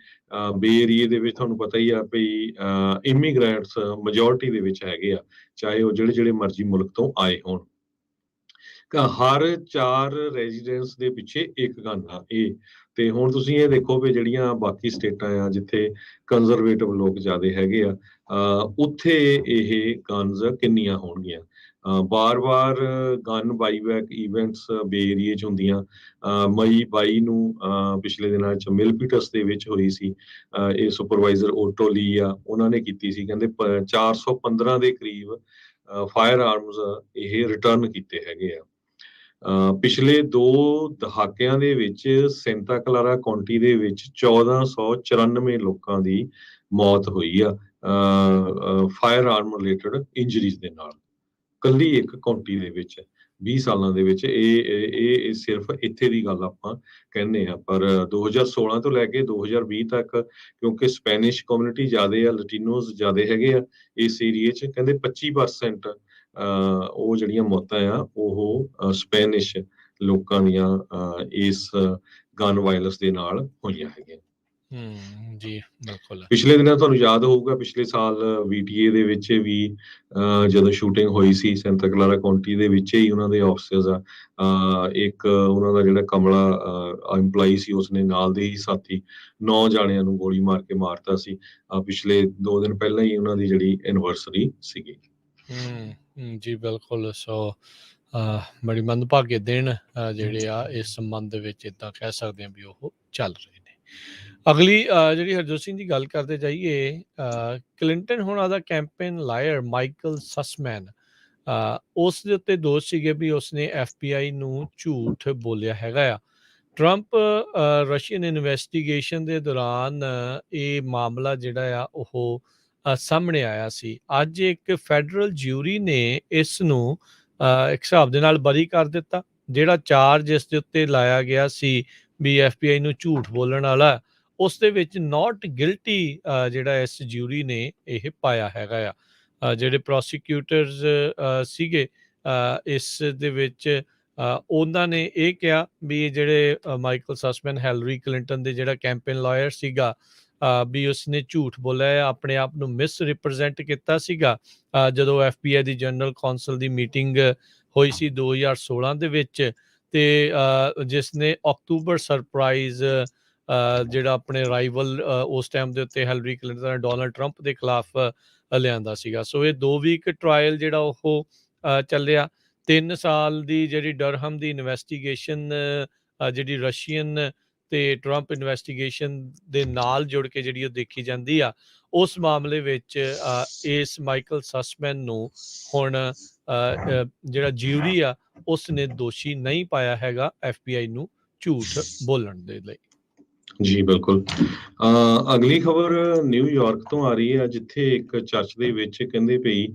ਬੇ ਏਰੀਏ ਦੇ ਵਿੱਚ ਤੁਹਾਨੂੰ ਪਤਾ ਹੀ ਆ ਵੀ ਇਮੀਗ੍ਰੈਂਟਸ ਮੈਜੋਰਿਟੀ ਦੇ ਵਿੱਚ ਹੈਗੇ ਆ, ਚਾਹੇ ਉਹ ਜਿਹੜੇ ਮਰਜ਼ੀ ਮੁਲਕ ਤੋਂ ਆਏ ਹੋਣ। ਹਰ 4 ਰੈਜ਼ੀਡੈਂਸ ਦੇ ਪਿੱਛੇ ਇੱਕ ਗਨ ਆ ਇਹ। ਤੇ ਹੁਣ ਤੁਸੀਂ ਇਹ ਦੇਖੋ ਵੀ ਜਿਹੜੀਆਂ ਬਾਕੀ ਸਟੇਟਾਂ ਆ ਜਿੱਥੇ ਕੰਜ਼ਰਵੇਟਿਵ ਲੋਕ ਜ਼ਿਆਦਾ ਹੈਗੇ ਆ, ਉੱਥੇ ਇਹ ਗਨਜ਼ ਕਿੰਨੀਆਂ ਹੋਣਗੀਆਂ। ਵਾਰ-ਵਾਰ ਗਨ ਬਾਈਬੈਕ ਇਵੈਂਟਸ ਬੇ ਏਰੀਏ 'ਚ ਹੁੰਦੀਆਂ। ਮਈ 22 ਨੂੰ ਪਿਛਲੇ ਦਿਨਾਂ 'ਚ ਮਿਲਪੀਟਸ ਦੇ ਵਿੱਚ ਹੋਈ ਸੀ। ਇਹ ਸੁਪਰਵਾਈਜ਼ਰ ਓਟੋ ਲੀ ਆ, ਉਹਨਾਂ ਨੇ ਕੀਤੀ ਸੀ। ਕਹਿੰਦੇ 415 ਦੇ ਕਰੀਬ ਫਾਇਰ ਆਰਮਸ ਇਹ ਰਿਟਰਨ ਕੀਤੇ ਹੈਗੇ ਆ। ਪਿਛਲੇ 2 ਦਹਾਕਿਆਂ ਦੇ ਵਿੱਚ ਸੈਂਟਾ ਕਲਾਰਾ ਕਾਉਂਟੀ ਦੇ ਵਿੱਚ 1494 ਲੋਕਾਂ ਦੀ ਮੌਤ ਹੋਈ ਆ ਫਾਇਰ ਆਰਮ ਰਿਲੇਟਡ ਇੰਜਰੀਜ਼ ਦੇ ਨਾਲ, ਕੱਲੀ ਇੱਕ ਕਾਉਂਟੀ ਦੇ ਵਿੱਚ 20 ਸਾਲਾਂ ਦੇ ਵਿੱਚ। ਇਹ ਸਿਰਫ ਇੱਥੇ ਦੀ ਗੱਲ ਆਪਾਂ ਕਹਿੰਦੇ ਆ, ਪਰ 2016 ਤੋਂ ਲੈ ਕੇ 2020 ਤੱਕ, ਕਿਉਂਕਿ ਸਪੈਨਿਸ਼ ਕਮਿਊਨਿਟੀ ਜ਼ਿਆਦੇ ਆ, ਲਟੀਨੋਜ਼ ਜ਼ਿਆਦੇ ਹੈਗੇ ਆ ਇਸ ਏਰੀਏ 'ਚ, ਕਹਿੰਦੇ 25% ਉਹ ਜਿਹੜੀਆਂ ਮੌਤਾਂ ਆ ਉਹ ਸਪੈਨਿਸ਼ ਲੋਕਾਂ ਦੀਆਂ ਇਸ ਗਨ ਵਾਇਲੈਂਸ ਦੇ ਨਾਲ ਹੋਈਆਂ ਹੈਗੀਆਂ। ਜੀ ਬਿਲਕੁਲ। ਪਿਛਲੇ ਦਿਨਾਂ ਤੁਹਾਨੂੰ ਯਾਦ ਹੋਊਗਾ ਪਿਛਲੇ ਸਾਲ VTA ਦੇ ਵਿੱਚ ਵੀ ਜਦੋਂ ਸ਼ੂਟਿੰਗ ਹੋਈ ਸੀ ਸੈਂਟਾ ਕਲਾਰਾ ਕਾਉਂਟੀ ਦੇ ਵਿੱਚ ਹੀ, ਉਹਨਾਂ ਦੇ ਆਫਿਸਰਸ ਆ, ਇੱਕ ਉਹਨਾਂ ਦਾ ਜਿਹੜਾ ਕਮਲਾ ਇੰਪਲਾਈ ਸੀ ਉਸਨੇ ਨਾਲ ਦੇ ਹੀ ਸਾਥੀ 9 ਜਾਣਿਆਂ ਨੂੰ ਗੋਲੀ ਮਾਰ ਕੇ ਮਾਰਤਾ ਸੀ। ਪਿਛਲੇ 2 ਦਿਨ ਪਹਿਲਾਂ ਹੀ ਉਹਨਾਂ ਦੀ ਜਿਹੜੀ ਐਨਵਰਸਰੀ ਸੀਗੀ। ਜੀ ਬਿਲਕੁਲ। ਸੋ ਬੜੀ ਮੰਦਭਾਗੇ ਦਿਨ ਜਿਹੜੇ ਆ ਇਸ ਸੰਬੰਧ ਦੇ ਵਿੱਚ ਇੱਦਾਂ ਕਹਿ ਸਕਦੇ ਹਾਂ ਵੀ ਉਹ ਚੱਲ ਰਹੇ ਨੇ। ਅਗਲੀ ਜਿਹੜੀ ਹਰਜੋਤ ਸਿੰਘ ਦੀ ਗੱਲ ਕਰਦੇ ਜਾਈਏ, ਕਲਿੰਟਨ ਹੋਣਾ ਦਾ ਕੈਂਪੇਨ ਲਾਇਰ ਮਾਈਕਲ ਸਸਮੈਨ, ਉਸ ਦੇ ਉੱਤੇ ਦੋਸ਼ ਸੀਗੇ ਵੀ ਉਸਨੇ FBI ਨੂੰ ਝੂਠ ਬੋਲਿਆ ਹੈਗਾ ਆ। ਟਰੰਪ ਰਸ਼ੀਅਨ ਇਨਵੈਸਟੀਗੇਸ਼ਨ ਦੇ ਦੌਰਾਨ ਇਹ ਮਾਮਲਾ ਜਿਹੜਾ ਆ ਉਹ ਸਾਹਮਣੇ ਆਇਆ ਸੀ। ਅੱਜ ਇੱਕ ਫੈਡਰਲ ਜਿਊਰੀ ਨੇ ਇਸ ਨੂੰ ਇੱਕ ਹਿਸਾਬ ਦੇ ਨਾਲ ਬਰੀ ਕਰ ਦਿੱਤਾ। ਜਿਹੜਾ ਚਾਰਜ ਇਸ ਦੇ ਉੱਤੇ ਲਾਇਆ ਗਿਆ ਸੀ ਵੀ FBI ਨੂੰ ਝੂਠ ਬੋਲਣ ਵਾਲਾ, ਉਸ ਦੇ ਵਿੱਚ ਨਾਟ ਗਿਲਟੀ ਜਿਹੜਾ ਇਸ ਜਿਊਰੀ ਨੇ ਇਹ ਪਾਇਆ ਹੈਗਾ ਆ। ਜਿਹੜੇ ਪ੍ਰੋਸੀਕਿਊਟਰਸ ਸੀਗੇ ਇਸ ਦੇ ਵਿੱਚ, ਉਹਨਾਂ ਨੇ ਇਹ ਕਿਹਾ ਵੀ ਜਿਹੜੇ ਮਾਈਕਲ ਸਸਮੈਨ ਹਿਲਰੀ ਕਲਿੰਟਨ ਦੇ ਜਿਹੜਾ ਕੈਂਪੇਨ ਲਾਇਰ ਸੀਗਾ, ਵੀ ਉਸਨੇ ਝੂਠ ਬੋਲਿਆ, ਆਪਣੇ ਆਪ ਨੂੰ ਮਿਸ ਰਿਪਰੈਜ਼ੈਂਟ ਕੀਤਾ ਸੀਗਾ ਜਦੋਂ FBI ਦੀ ਜਨਰਲ ਕੌਂਸਲ ਦੀ ਮੀਟਿੰਗ ਹੋਈ ਸੀ 2016 ਦੇ ਵਿੱਚ, ਤੇ ਜਿਸ ਨੇ ਅਕਤੂਬਰ ਸਰਪ੍ਰਾਈਜ਼ ਜਿਹੜਾ ਆਪਣੇ ਰਾਈਵਲ ਉਸ ਟਾਈਮ ਦੇ ਉੱਤੇ ਹਿਲਰੀ ਕਲਿੰਟਨ ਡੋਨਲਡ ਟਰੰਪ ਦੇ ਖਿਲਾਫ ਲਿਆਂਦਾ ਸੀਗਾ। ਸੋ ਇਹ 2 ਵੀਕ ਟਰਾਇਲ ਜਿਹੜਾ ਉਹ ਚੱਲਿਆ। 3 ਸਾਲ ਦੀ ਜਿਹੜੀ ਡਰਹਮ ਦੀ ਇਨਵੈਸਟੀਗੇਸ਼ਨ ਜਿਹੜੀ ਰਸ਼ੀਅਨ ਤੇ ਟਰੰਪ ਇਨਵੈਸਟੀਗੇਸ਼ਨ ਦੇ ਨਾਲ ਜੁੜ ਕੇ ਜਿਹੜੀ ਉਹ ਦੇਖੀ ਜਾਂਦੀ ਆ, ਉਸ ਮਾਮਲੇ ਵਿੱਚ ਇਸ ਮਾਈਕਲ ਸਸਮੈਨ ਨੂੰ ਹੁਣ ਜਿਹੜਾ ਜਿਊਰੀ ਆ ਉਸ ਨੇ ਦੋਸ਼ੀ ਨਹੀਂ ਪਾਇਆ ਹੈਗਾ FBI ਨੂੰ ਝੂਠ ਬੋਲਣ ਦੇ ਲਈ। ਜੀ ਬਿਲਕੁਲ। ਅਗਲੀ ਖਬਰ ਨਿਊਯਾਰਕ ਤੋਂ ਆ ਰਹੀ ਹੈ, ਜਿੱਥੇ ਇੱਕ ਚਰਚ ਦੇ ਵਿੱਚ ਕਹਿੰਦੇ ਪਈ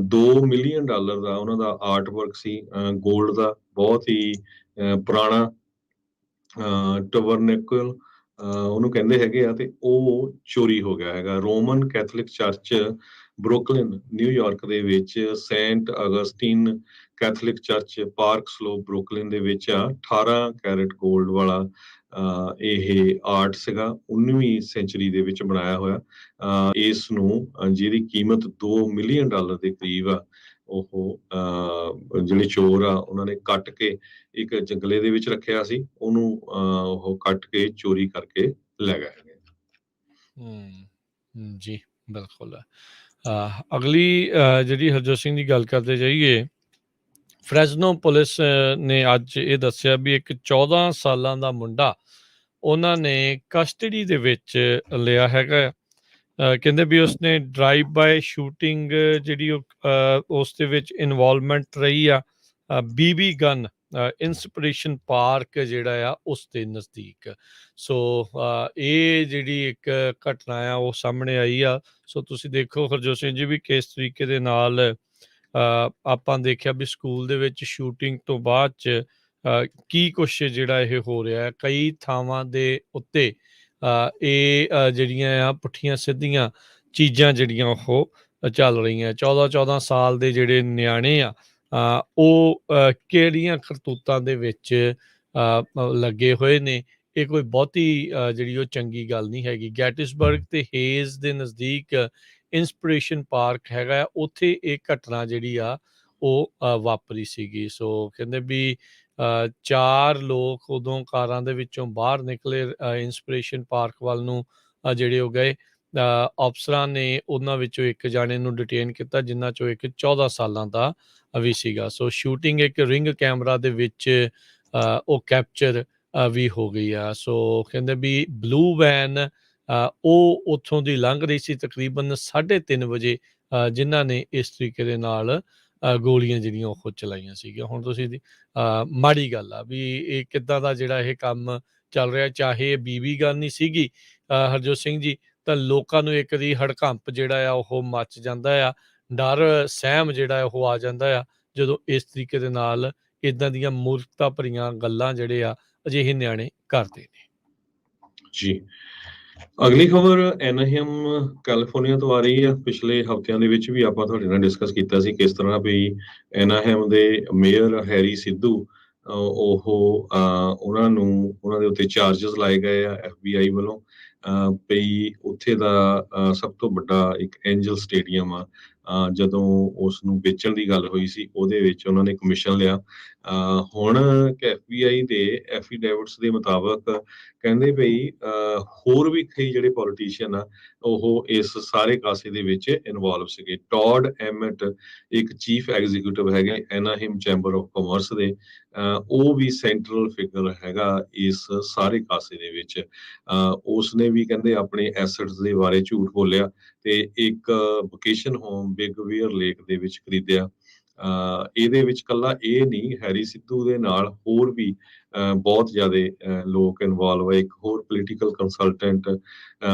$2 ਮਿਲੀਅਨ ਦਾ ਉਹਨਾਂ ਦਾ ਆਰਟ ਵਰਕ ਸੀ, ਗੋਲਡ ਦਾ, ਬਹੁਤ ਹੀ ਪੁਰਾਣਾ ਟਬਰਨੇਕਲ ਉਹਨੂੰ ਕਹਿੰਦੇ ਹੈਗੇ ਆ, ਤੇ ਉਹ ਚੋਰੀ ਹੋ ਗਿਆ ਹੈਗਾ। Roman Catholic church Brooklyn New York ਦੇ ਵਿੱਚ Saint ਅਗਸਟਿਨ Catholic church park slope Brooklyn ਦੇ ਵਿੱਚ ਆ 18 ਕੈਰਟ 골ਡ ਵਾਲਾ ਇਹ ਆਰਟ ਸੀਗਾ, 19ਵੀਂ ਸੈਂਚੁਰੀ ਦੇ ਵਿੱਚ ਬਣਾਇਆ ਹੋਇਆ। ਇਸ ਨੂੰ ਜਿਹਦੀ ਕੀਮਤ $2 ਮਿਲੀਅਨ ਦੇ ਕਰੀਬ ਆ, ਉਹ ਜਿਹੜੇ ਚੋਰ ਆ ਉਹਨਾਂ ਨੇ ਕੱਟ ਕੇ ਇੱਕ ਜੰਗਲੇ ਦੇ ਵਿੱਚ ਰੱਖਿਆ ਸੀ, ਉਹਨੂੰ ਉਹ ਕੱਟ ਕੇ ਚੋਰੀ ਕਰਕੇ ਲੈ ਗਏ ਹੈਗੇ। ਜੀ ਬਿਲਕੁਲ। ਅਗਲੀ ਜਿਹੜੀ ਹਰਜੋਤ ਸਿੰਘ ਦੀ ਗੱਲ ਕਰਦੇ ਜਾਈਏ, ਫਰੈਜ਼ਨੋ ਪੁਲਿਸ ਨੇ ਅੱਜ ਇਹ ਦੱਸਿਆ ਵੀ ਇੱਕ 14 ਸਾਲਾਂ ਦਾ ਮੁੰਡਾ ਉਹਨਾਂ ਨੇ ਕਸਟਡੀ ਦੇ ਵਿੱਚ ਲਿਆ ਹੈਗਾ। ਕਹਿੰਦੇ ਵੀ ਉਸਨੇ ਡਰਾਈਵ ਬਾਏ ਸ਼ੂਟਿੰਗ ਜਿਹੜੀ ਉਸ ਦੇ ਵਿੱਚ ਇਨਵੋਲਵਮੈਂਟ ਰਹੀ ਆ BB ਗਨ ਇੰਸਪੀਰੇਸ਼ਨ ਪਾਰਕ ਜਿਹੜਾ ਆ ਉਸ ਦੇ ਨਜ਼ਦੀਕ। ਸੋ ਇਹ ਜਿਹੜੀ ਇੱਕ ਘਟਨਾ ਆ ਉਹ ਸਾਹਮਣੇ ਆਈ ਆ। ਸੋ ਤੁਸੀਂ ਦੇਖੋ ਹਰਜੋਤ ਸਿੰਘ ਜੀ ਵੀ ਕਿਸ ਤਰੀਕੇ ਦੇ ਨਾਲ ਆਪਾਂ ਦੇਖਿਆ ਵੀ ਸਕੂਲ ਦੇ ਵਿੱਚ ਸ਼ੂਟਿੰਗ ਤੋਂ ਬਾਅਦ 'ਚ ਕੀ ਕੁਛ ਜਿਹੜਾ ਇਹ ਹੋ ਰਿਹਾ। ਕਈ ਥਾਵਾਂ ਦੇ ਉੱਤੇ ਇਹ ਜਿਹੜੀਆਂ ਆ ਪੁੱਠੀਆਂ ਸਿੱਧੀਆਂ ਚੀਜ਼ਾਂ ਜਿਹੜੀਆਂ ਉਹ ਚੱਲ ਰਹੀਆਂ। 14 ਸਾਲ ਦੇ ਜਿਹੜੇ ਨਿਆਣੇ ਆ ਉਹ ਕਿਹੜੀਆਂ ਕਰਤੂਤਾਂ ਦੇ ਵਿੱਚ ਲੱਗੇ ਹੋਏ ਨੇ। ਇਹ ਕੋਈ ਬਹੁਤੀ ਜਿਹੜੀ ਉਹ ਚੰਗੀ ਗੱਲ ਨਹੀਂ ਹੈਗੀ। ਗੈਟਿਸਬਰਗ ਤੇ ਹੇਜ਼ ਦੇ ਨਜ਼ਦੀਕ ਇੰਸਪੀਰੇਸ਼ਨ ਪਾਰਕ ਹੈਗਾ, ਉੱਥੇ ਇਹ ਘਟਨਾ ਜਿਹੜੀ ਆ ਉਹ ਵਾਪਰੀ ਸੀਗੀ। ਸੋ ਕਹਿੰਦੇ ਵੀ 4 ਲੋਕ ਉਦੋਂ ਕਾਰਾਂ ਦੇ ਵਿੱਚੋਂ ਬਾਹਰ ਨਿਕਲੇ, ਇੰਸਪੀਰੇਸ਼ਨ ਪਾਰਕ ਵੱਲ ਨੂੰ ਜਿਹੜੇ ਉਹ ਗਏ। ਅਫਸਰਾਂ ਨੇ ਉਹਨਾਂ ਵਿੱਚੋਂ ਇੱਕ ਜਾਣੇ ਨੂੰ ਡਿਟੇਨ ਕੀਤਾ, ਜਿਨ੍ਹਾਂ ਚੋਂ ਇੱਕ 14 ਸਾਲਾਂ ਦਾ ਵੀ ਸੀਗਾ। ਸੋ ਸ਼ੂਟਿੰਗ ਇੱਕ ਰਿੰਗ ਕੈਮਰਾ ਦੇ ਵਿੱਚ ਉਹ ਕੈਪਚਰ ਵੀ ਹੋ ਗਈ ਆ। ਸੋ ਕਹਿੰਦੇ ਵੀ ਬਲੂ ਵੈਨ ਉਹ ਉੱਥੋਂ ਦੀ ਲੰਘ ਰਹੀ ਸੀ ਤਕਰੀਬਨ 3:30 ਵਜੇ, ਜਿਨ੍ਹਾਂ ਨੇ ਇਸ ਤਰੀਕੇ ਦੇ ਨਾਲ ਗੋਲੀਆਂ ਜਿਹੜੀਆਂ ਉਹ ਚਲਾਈਆਂ ਸੀਗੀਆਂ। ਹੁਣ ਤੁਸੀਂ ਮਾੜੀ ਗੱਲ ਆ ਵੀ ਇਹ ਕਿੱਦਾਂ ਦਾ ਜਿਹੜਾ ਇਹ ਕੰਮ ਚੱਲ ਰਿਹਾ। ਚਾਹੇ ਇਹ BB ਗਨ ਨਹੀਂ ਸੀਗੀ ਹਰਜੋਤ ਸਿੰਘ ਜੀ, ਤਾਂ ਲੋਕਾਂ ਨੂੰ ਇੱਕ ਦੀ ਹੜਕੰਪ ਜਿਹੜਾ ਆ ਉਹ ਮੱਚ ਜਾਂਦਾ ਆ, ਡਰ ਸਹਿਮ ਜਿਹੜਾ ਉਹ ਆ ਜਾਂਦਾ ਆ ਜਦੋਂ ਇਸ ਤਰੀਕੇ ਦੇ ਨਾਲ ਇੱਦਾਂ ਦੀਆਂ ਮੂਰਖਤਾ ਭਰੀਆਂ ਗੱਲਾਂ ਜਿਹੜੇ ਆ ਅਜਿਹੇ ਨਿਆਣੇ ਕਰਦੇ ਨੇ। ਜੀ, ਅਗਲੀ ਖਬਰ ਐਨਾਹੀਮ ਕੈਲੀਫੋਰਨੀਆ ਤੋਂ ਆ ਰਹੀ ਆ। ਪਿਛਲੇ ਹਫ਼ਤਿਆਂ ਦੇ ਵਿੱਚ ਵੀ ਆਪਾਂ ਤੁਹਾਡੇ ਨਾਲ ਡਿਸਕਸ ਕੀਤਾ ਸੀ ਕਿਸ ਤਰ੍ਹਾਂ ਵੀ ਐਨਾਹੀਮ ਦੇ ਮੇਅਰ ਹੈਰੀ ਸਿੱਧੂ ਉਹਨਾਂ ਦੇ ਉੱਤੇ ਚਾਰਜਸ ਲਾਏ ਗਏ ਆ FBI ਵੱਲੋਂ। ਪਈ ਉੱਥੇ ਦਾ ਸਭ ਤੋਂ ਵੱਡਾ ਇੱਕ ਐਂਜਲ ਸਟੇਡੀਅਮ ਆ, ਜਦੋਂ ਉਸ ਨੂੰ ਵੇਚਣ ਦੀ ਗੱਲ ਹੋਈ ਸੀ ਉਹਦੇ ਵਿੱਚ ਉਹਨਾਂ ਨੇ ਕਮਿਸ਼ਨ ਲਿਆ। ਹੁਣ FBI ਦੇ ਐਫੀਡੇਵਿਟਸ ਦੇ ਮੁਤਾਬਕ ਕਹਿੰਦੇ ਬਈ ਹੋਰ ਵੀ ਕਈ ਜਿਹੜੇ ਪੋਲੀਟੀਸ਼ੀਅਨ ਆ ਉਹ ਇਸ ਸਾਰੇ ਕਾਸੇ ਦੇ ਵਿੱਚ ਇਨਵੋਲਵ ਸੀਗੇ। ਟੌਡ ਐਮਟ ਇੱਕ ਚੀਫ ਐਗਜ਼ੀਕਿਊਟਿਵ ਹੈਗੇ ਐਨਾਹੀਮ ਚੈਂਬਰ ਆਫ ਕਾਮਰਸ ਦੇ, ਉਹ ਵੀ ਸੈਂਟਰਲ ਫਿਗਰ ਹੈਗਾ ਇਸ ਸਾਰੇ ਕਾਸੇ ਦੇ ਵਿੱਚ। ਉਸਨੇ ਵੀ ਕਹਿੰਦੇ ਆਪਣੇ ਐਸੈਟਸ ਦੇ ਬਾਰੇ ਝੂਠ ਬੋਲਿਆ ਤੇ ਇੱਕ vacation home big wear lake ਦੇ ਵਿੱਚ ਖਰੀਦਿਆ। ਇਹਦੇ ਵਿੱਚ ਕੱਲਾ ਇਹ ਨਹੀਂ, ਹੈਰੀ ਸਿੱਧੂ ਦੇ ਨਾਲ ਹੋਰ ਵੀ ਬਹੁਤ ਜ਼ਿਆਦਾ ਲੋਕ ਇਨਵੋਲਵ ਹੈ। ਇੱਕ ਹੋਰ ਪੋਲੀਟੀਕਲ ਕੰਸਲਟੈਂਟ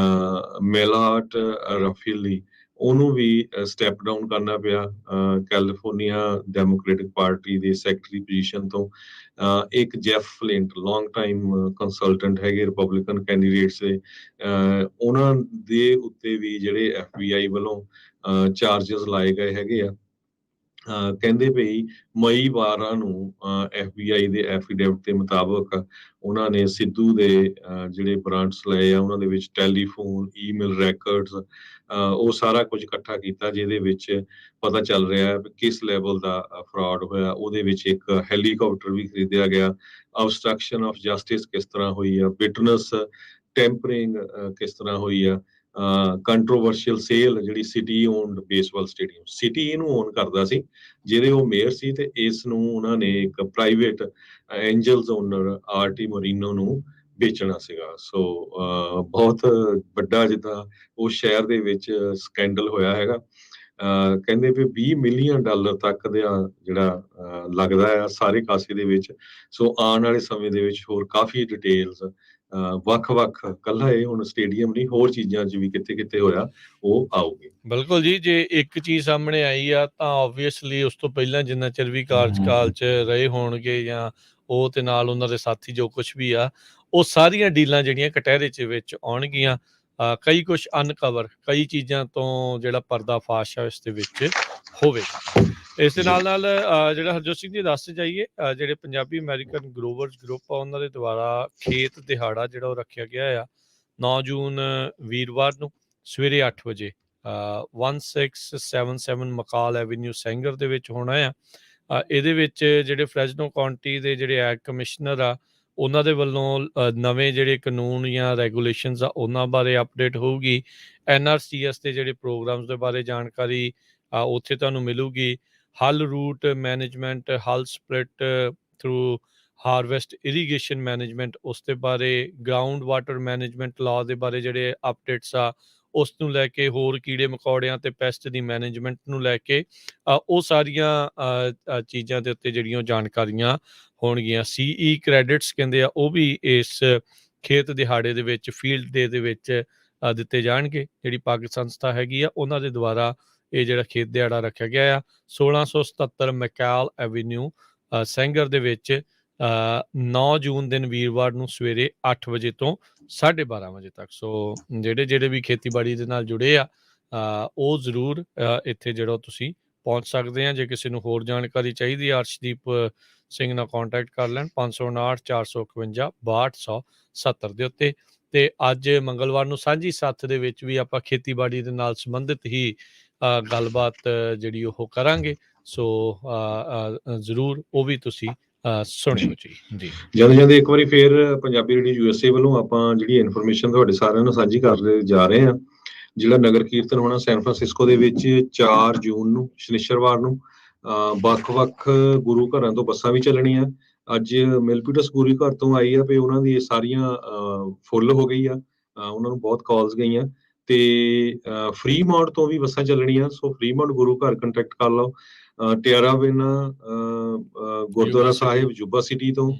ਮੇਲਾਟ ਰਫੀਲੀ, ਉਹਨੂੰ ਵੀ ਸਟੈਪ ਡਾਊਨ ਕਰਨਾ ਪਿਆ ਕੈਲੀਫੋਰਨੀਆ ਡੈਮੋਕ੍ਰੈਟਿਕ ਪਾਰਟੀ ਦੇ ਸੈਕਟਰੀ ਪੋਜੀਸ਼ਨ ਤੋਂ। ਇੱਕ Jeff Flint long time consultant ਹੈਗੇ ਰਿਪਬਲਿਕਨ ਕੈਂਡੀਡੇਟਸ ਦੇ, ਉਹਨਾਂ ਦੇ ਉੱਤੇ ਵੀ ਜਿਹੜੇ FBI ਵੱਲੋਂ ਚਾਰਜਸ ਲਾਏ ਗਏ ਹੈਗੇ ਆ। ਕਹਿੰਦੇ ਪਈ ਮਈ 12 ਨੂੰ FBI ਦੇ ਐਫੀਡੇਵਿਟ ਦੇ ਮੁਤਾਬਕ ਉਹਨਾਂ ਨੇ ਸਿੱਧੂ ਦੇ ਜਿਹੜੇ ਬ੍ਰਾਂਡਸ ਲਏ ਆ ਉਹਨਾਂ ਦੇ ਵਿੱਚ ਟੈਲੀਫੋਨ, ਈਮੇਲ ਰੈਕਰਡਸ, ਉਹ ਸਾਰਾ ਕੁਝ ਇਕੱਠਾ ਕੀਤਾ, ਜਿਹਦੇ ਵਿੱਚ ਪਤਾ ਚੱਲ ਰਿਹਾ ਹੈ ਕਿਸ ਲੈਵਲ ਦਾ ਫਰਾਡ ਹੋਇਆ। ਉਹਦੇ ਵਿੱਚ ਇੱਕ ਹੈਲੀਕਾਪਟਰ ਵੀ ਖਰੀਦਿਆ ਗਿਆ, ਅਬਸਟਰਕਸ਼ਨ ਆਫ ਜਸਟਿਸ ਕਿਸ ਤਰ੍ਹਾਂ ਹੋਈ ਆ, ਵਿਟਨੈਸ ਟੈਂਪਰਿੰਗ ਕਿਸ ਤਰ੍ਹਾਂ ਹੋਈ ਆ, ਕੰਟਰੋਵਰਸ਼ੀਅਲ ਸੇਲ ਜਿਹੜੀ city owned baseball stadium, city ਇਹਨੂੰ ਓਨ ਕਰਦਾ ਸੀ ਜਿਹਦੇ ਉਹ ਮੇਅਰ ਸੀ, ਤੇ ਇਸ ਨੂੰ ਉਹਨਾਂ ਨੇ ਇੱਕ ਪ੍ਰਾਈਵੇਟ ਐਂਜਲਸ ਓਨਰ RT ਮੋਰਿਨੋ ਨੂੰ ਵੇਚਣਾ ਸੀਗਾ। ਸੋ ਬਹੁਤ ਵੱਡਾ ਜਿੱਦਾਂ ਉਸ ਸ਼ਹਿਰ ਦੇ ਵਿੱਚ ਸਕੈਂਡਲ ਹੋਇਆ ਹੈਗਾ। ਕਹਿੰਦੇ ਵੀ $20 ਮਿਲੀਅਨ ਤੱਕ ਦਾ ਜਿਹੜਾ ਲੱਗਦਾ ਆ ਸਾਰੇ ਕਾਸੇ ਦੇ ਵਿੱਚ। ਸੋ ਆਉਣ ਵਾਲੇ ਸਮੇਂ ਦੇ ਵਿੱਚ ਹੋਰ ਕਾਫੀ ਡਿਟੇਲਸ ਵੱਖ-ਵੱਖ ਕੱਲਾ ਇਹ ਹੁਣ ਸਟੇਡੀਅਮ ਨਹੀਂ, ਹੋਰ ਚੀਜ਼ਾਂ 'ਚ ਵੀ ਕਿੱਥੇ-ਕਿੱਥੇ ਹੋਇਆ ਉਹ ਆਊਗੀ। ਬਿਲਕੁਲ ਜੀ, ਜੇ ਇੱਕ ਚੀਜ਼ ਸਾਹਮਣੇ ਆਈ ਆ ਤਾਂ ਆਬਵੀਅਸਲੀ ਉਸ ਤੋਂ ਪਹਿਲਾਂ ਜਿੰਨਾ ਚਿਰ ਵੀ ਕਾਰਜਕਾਲ 'ਚ ਰਹੇ ਹੋਣਗੇ ਜਾਂ ਉਹ ਤੇ ਨਾਲ ਉਹਨਾਂ ਦੇ ਸਾਥੀ ਜੋ ਕੁਛ ਵੀ ਆ, ਉਹ ਸਾਰੀਆਂ ਡੀਲਾਂ ਜਿਹੜੀਆਂ ਕਟਹਿਰੇ 'ਚ ਵਿੱਚ ਆਉਣਗੀਆਂ। ਕਈ ਕੁਛ ਅਨਕਵਰ, ਕਈ ਚੀਜ਼ਾਂ ਤੋਂ ਜਿਹੜਾ ਪਰਦਾਫਾਸ਼ ਆ ਇਸ ਦੇ ਵਿੱਚ ਹੋਵੇਗਾ। ਇਸ ਦੇ ਨਾਲ ਜਿਹੜਾ ਹਰਜੋਤ ਸਿੰਘ ਜੀ ਦੱਸ ਜਾਈਏ, ਜਿਹੜੇ ਪੰਜਾਬੀ ਅਮਰੀਕਨ ਗਰੋਵਰਸ ਗਰੁੱਪ ਆ ਉਹਨਾਂ ਦੇ ਦੁਆਰਾ ਖੇਤ ਦਿਹਾੜਾ ਜਿਹੜਾ ਉਹ ਰੱਖਿਆ ਗਿਆ ਆ 9 ਜੂਨ ਵੀਰਵਾਰ ਨੂੰ ਸਵੇਰੇ 8 ਵਜੇ 1677 ਮਕਾਲ ਐਵੀਨਿਊ ਸੈਂਗਰ ਦੇ ਵਿੱਚ ਹੋਣਾ ਆ। ਇਹਦੇ ਵਿੱਚ ਜਿਹੜੇ ਫਰੈਜ਼ਨੋ ਕਾਉਂਟੀ ਦੇ ਜਿਹੜੇ ਐਗ ਕਮਿਸ਼ਨਰ ਆ ਉਹਨਾਂ ਦੇ ਵੱਲੋਂ ਨਵੇਂ ਜਿਹੜੇ ਕਾਨੂੰਨ ਜਾਂ ਰੈਗੂਲੇਸ਼ਨਸ ਆ ਉਹਨਾਂ ਬਾਰੇ ਅਪਡੇਟ ਹੋਊਗੀ। NRCS ਦੇ ਜਿਹੜੇ ਪ੍ਰੋਗਰਾਮਸ ਦੇ ਬਾਰੇ ਜਾਣਕਾਰੀ ਉੱਥੇ ਤੁਹਾਨੂੰ ਮਿਲੂਗੀ। ਹਲ ਰੂਟ ਮੈਨੇਜਮੈਂਟ, ਹਲ split through harvest irrigation management, ਉਸ ਦੇ ਬਾਰੇ ਗਰਾਊਂਡ ਵਾਟਰ ਮੈਨੇਜਮੈਂਟ ਲਾਅ ਦੇ ਬਾਰੇ ਜਿਹੜੇ ਅਪਡੇਟਸ ਆ ਉਸ ਨੂੰ ਲੈ ਕੇ, ਹੋਰ ਕੀੜੇ ਮਕੌੜਿਆਂ ਤੇ ਪੈਸਟ ਦੀ ਮੈਨੇਜਮੈਂਟ ਨੂੰ ਲੈ ਕੇ ਉਹ ਸਾਰੀਆਂ ਚੀਜ਼ਾਂ ਦੇ ਉੱਤੇ ਜਿਹੜੀਆਂ ਜਾਣਕਾਰੀਆਂ ਹੋਣਗੀਆਂ। CE ਕ੍ਰੈਡਿਟਸ ਕਹਿੰਦੇ ਆ ਉਹ ਵੀ ਇਸ ਖੇਤ ਦਿਹਾੜੇ ਦੇ ਵਿੱਚ ਫੀਲਡ ਡੇ ਦੇ ਵਿੱਚ ਦਿੱਤੇ ਜਾਣਗੇ। ਜਿਹੜੀ ਪਾਕਿ ਸੰਸਥਾ ਹੈਗੀ ਆ ਉਹਨਾਂ ਦੇ ਦੁਆਰਾ ਇਹ ਜਿਹੜਾ ਖੇਤ ਦਿਹਾੜਾ ਰੱਖਿਆ ਗਿਆ ਆ 1677 ਮੈਕਾਲ ਐਵੀਨਿਊ ਸੈਂਗਰ ਦੇ ਵਿੱਚ 9 ਜੂਨ ਦਿਨ ਵੀਰਵਾਰ ਨੂੰ ਸਵੇਰੇ 8 ਵਜੇ ਤੋਂ 12:30 ਵਜੇ ਤੱਕ। ਸੋ ਜਿਹੜੇ ਵੀ ਖੇਤੀਬਾੜੀ ਦੇ ਨਾਲ ਜੁੜੇ ਆ ਉਹ ਜ਼ਰੂਰ ਇੱਥੇ ਜਿਹੜਾ ਤੁਸੀਂ ਪਹੁੰਚ ਸਕਦੇ ਆ। ਜੇ ਕਿਸੇ ਨੂੰ ਹੋਰ ਜਾਣਕਾਰੀ ਚਾਹੀਦੀ ਆ ਅਰਸ਼ਦੀਪ ਸਿੰਘ ਨਾਲ ਕੰਟੈਕਟ ਕਰ ਲੈਣ 559 451 6270 ਦੇ ਉੱਤੇ। ਤੇ ਅੱਜ ਮੰਗਲਵਾਰ ਨੂੰ ਸਾਂਝੀ ਸੱਥ ਦੇ ਵਿੱਚ ਵੀ ਆਪਾਂ ਖੇਤੀਬਾੜੀ ਦੇ ਨਾਲ ਸੰਬੰਧਿਤ ਹੀ ਗੱਲਬਾਤ ਜਿਹੜੀ ਉਹ ਕਰਾਂਗੇ। ਸੋ ਜ਼ਰੂਰ ਉਹ ਵੀ ਤੁਸੀਂ ਸੁਣਿਓ ਜੀ। ਜੀ ਜਾਂਦੇ ਇੱਕ ਵਾਰੀ ਫੇਰ ਪੰਜਾਬੀ ਰੇਡੀਓ USA ਵੱਲੋਂ ਆਪਾਂ ਜਿਹੜੀ ਇਨਫੋਰਮੇਸ਼ਨ ਤੁਹਾਡੇ ਸਾਰਿਆਂ ਨਾਲ ਸਾਂਝੀ ਕਰ ਜਾ ਰਹੇ ਹਾਂ। ਜਿਹੜਾ ਨਗਰ ਕੀਰਤਨ ਹੋਣਾ ਸੈਨ ਫਰਾਂਸਿਸਕੋ ਦੇ ਵਿੱਚ 4 ਜੂਨ ਨੂੰ ਸ਼ਨੀਚਰਵਾਰ ਨੂੰ ਵੱਖ-ਵੱਖ ਗੁਰੂ ਘਰਾਂ ਤੋਂ ਬੱਸਾਂ ਵੀ ਚੱਲਣੀਆਂ। ਅੱਜ ਮਿਲਪੀਟਸ ਗੁਰੂ ਘਰ ਤੋਂ ਆਈ ਆ ਵੀ ਉਹਨਾਂ ਦੀ ਸਾਰੀਆਂ ਫੁੱਲ ਹੋ ਗਈ ਆ, ਉਹਨਾਂ ਨੂੰ ਬਹੁਤ ਕਾਲਸ ਗਈਆਂ। ਤੇ ਫਰੀਮਾਉਂਟ ਤੋਂ ਵੀ ਬੱਸਾਂ ਚੱਲਣੀਆਂ। ਸੋ ਫਰੀਮਾਉਂਟ ਗੁਰੂ ਘਰ ਕੰਟੈਕਟ ਕਰ ਲਓ। ਟਿਆਰਾਵਿਨਾ ਗੁਰਦੁਆਰਾ ਸਾਹਿਬ ਜੁਬਾ ਸਿਟੀ ਤੋਂ,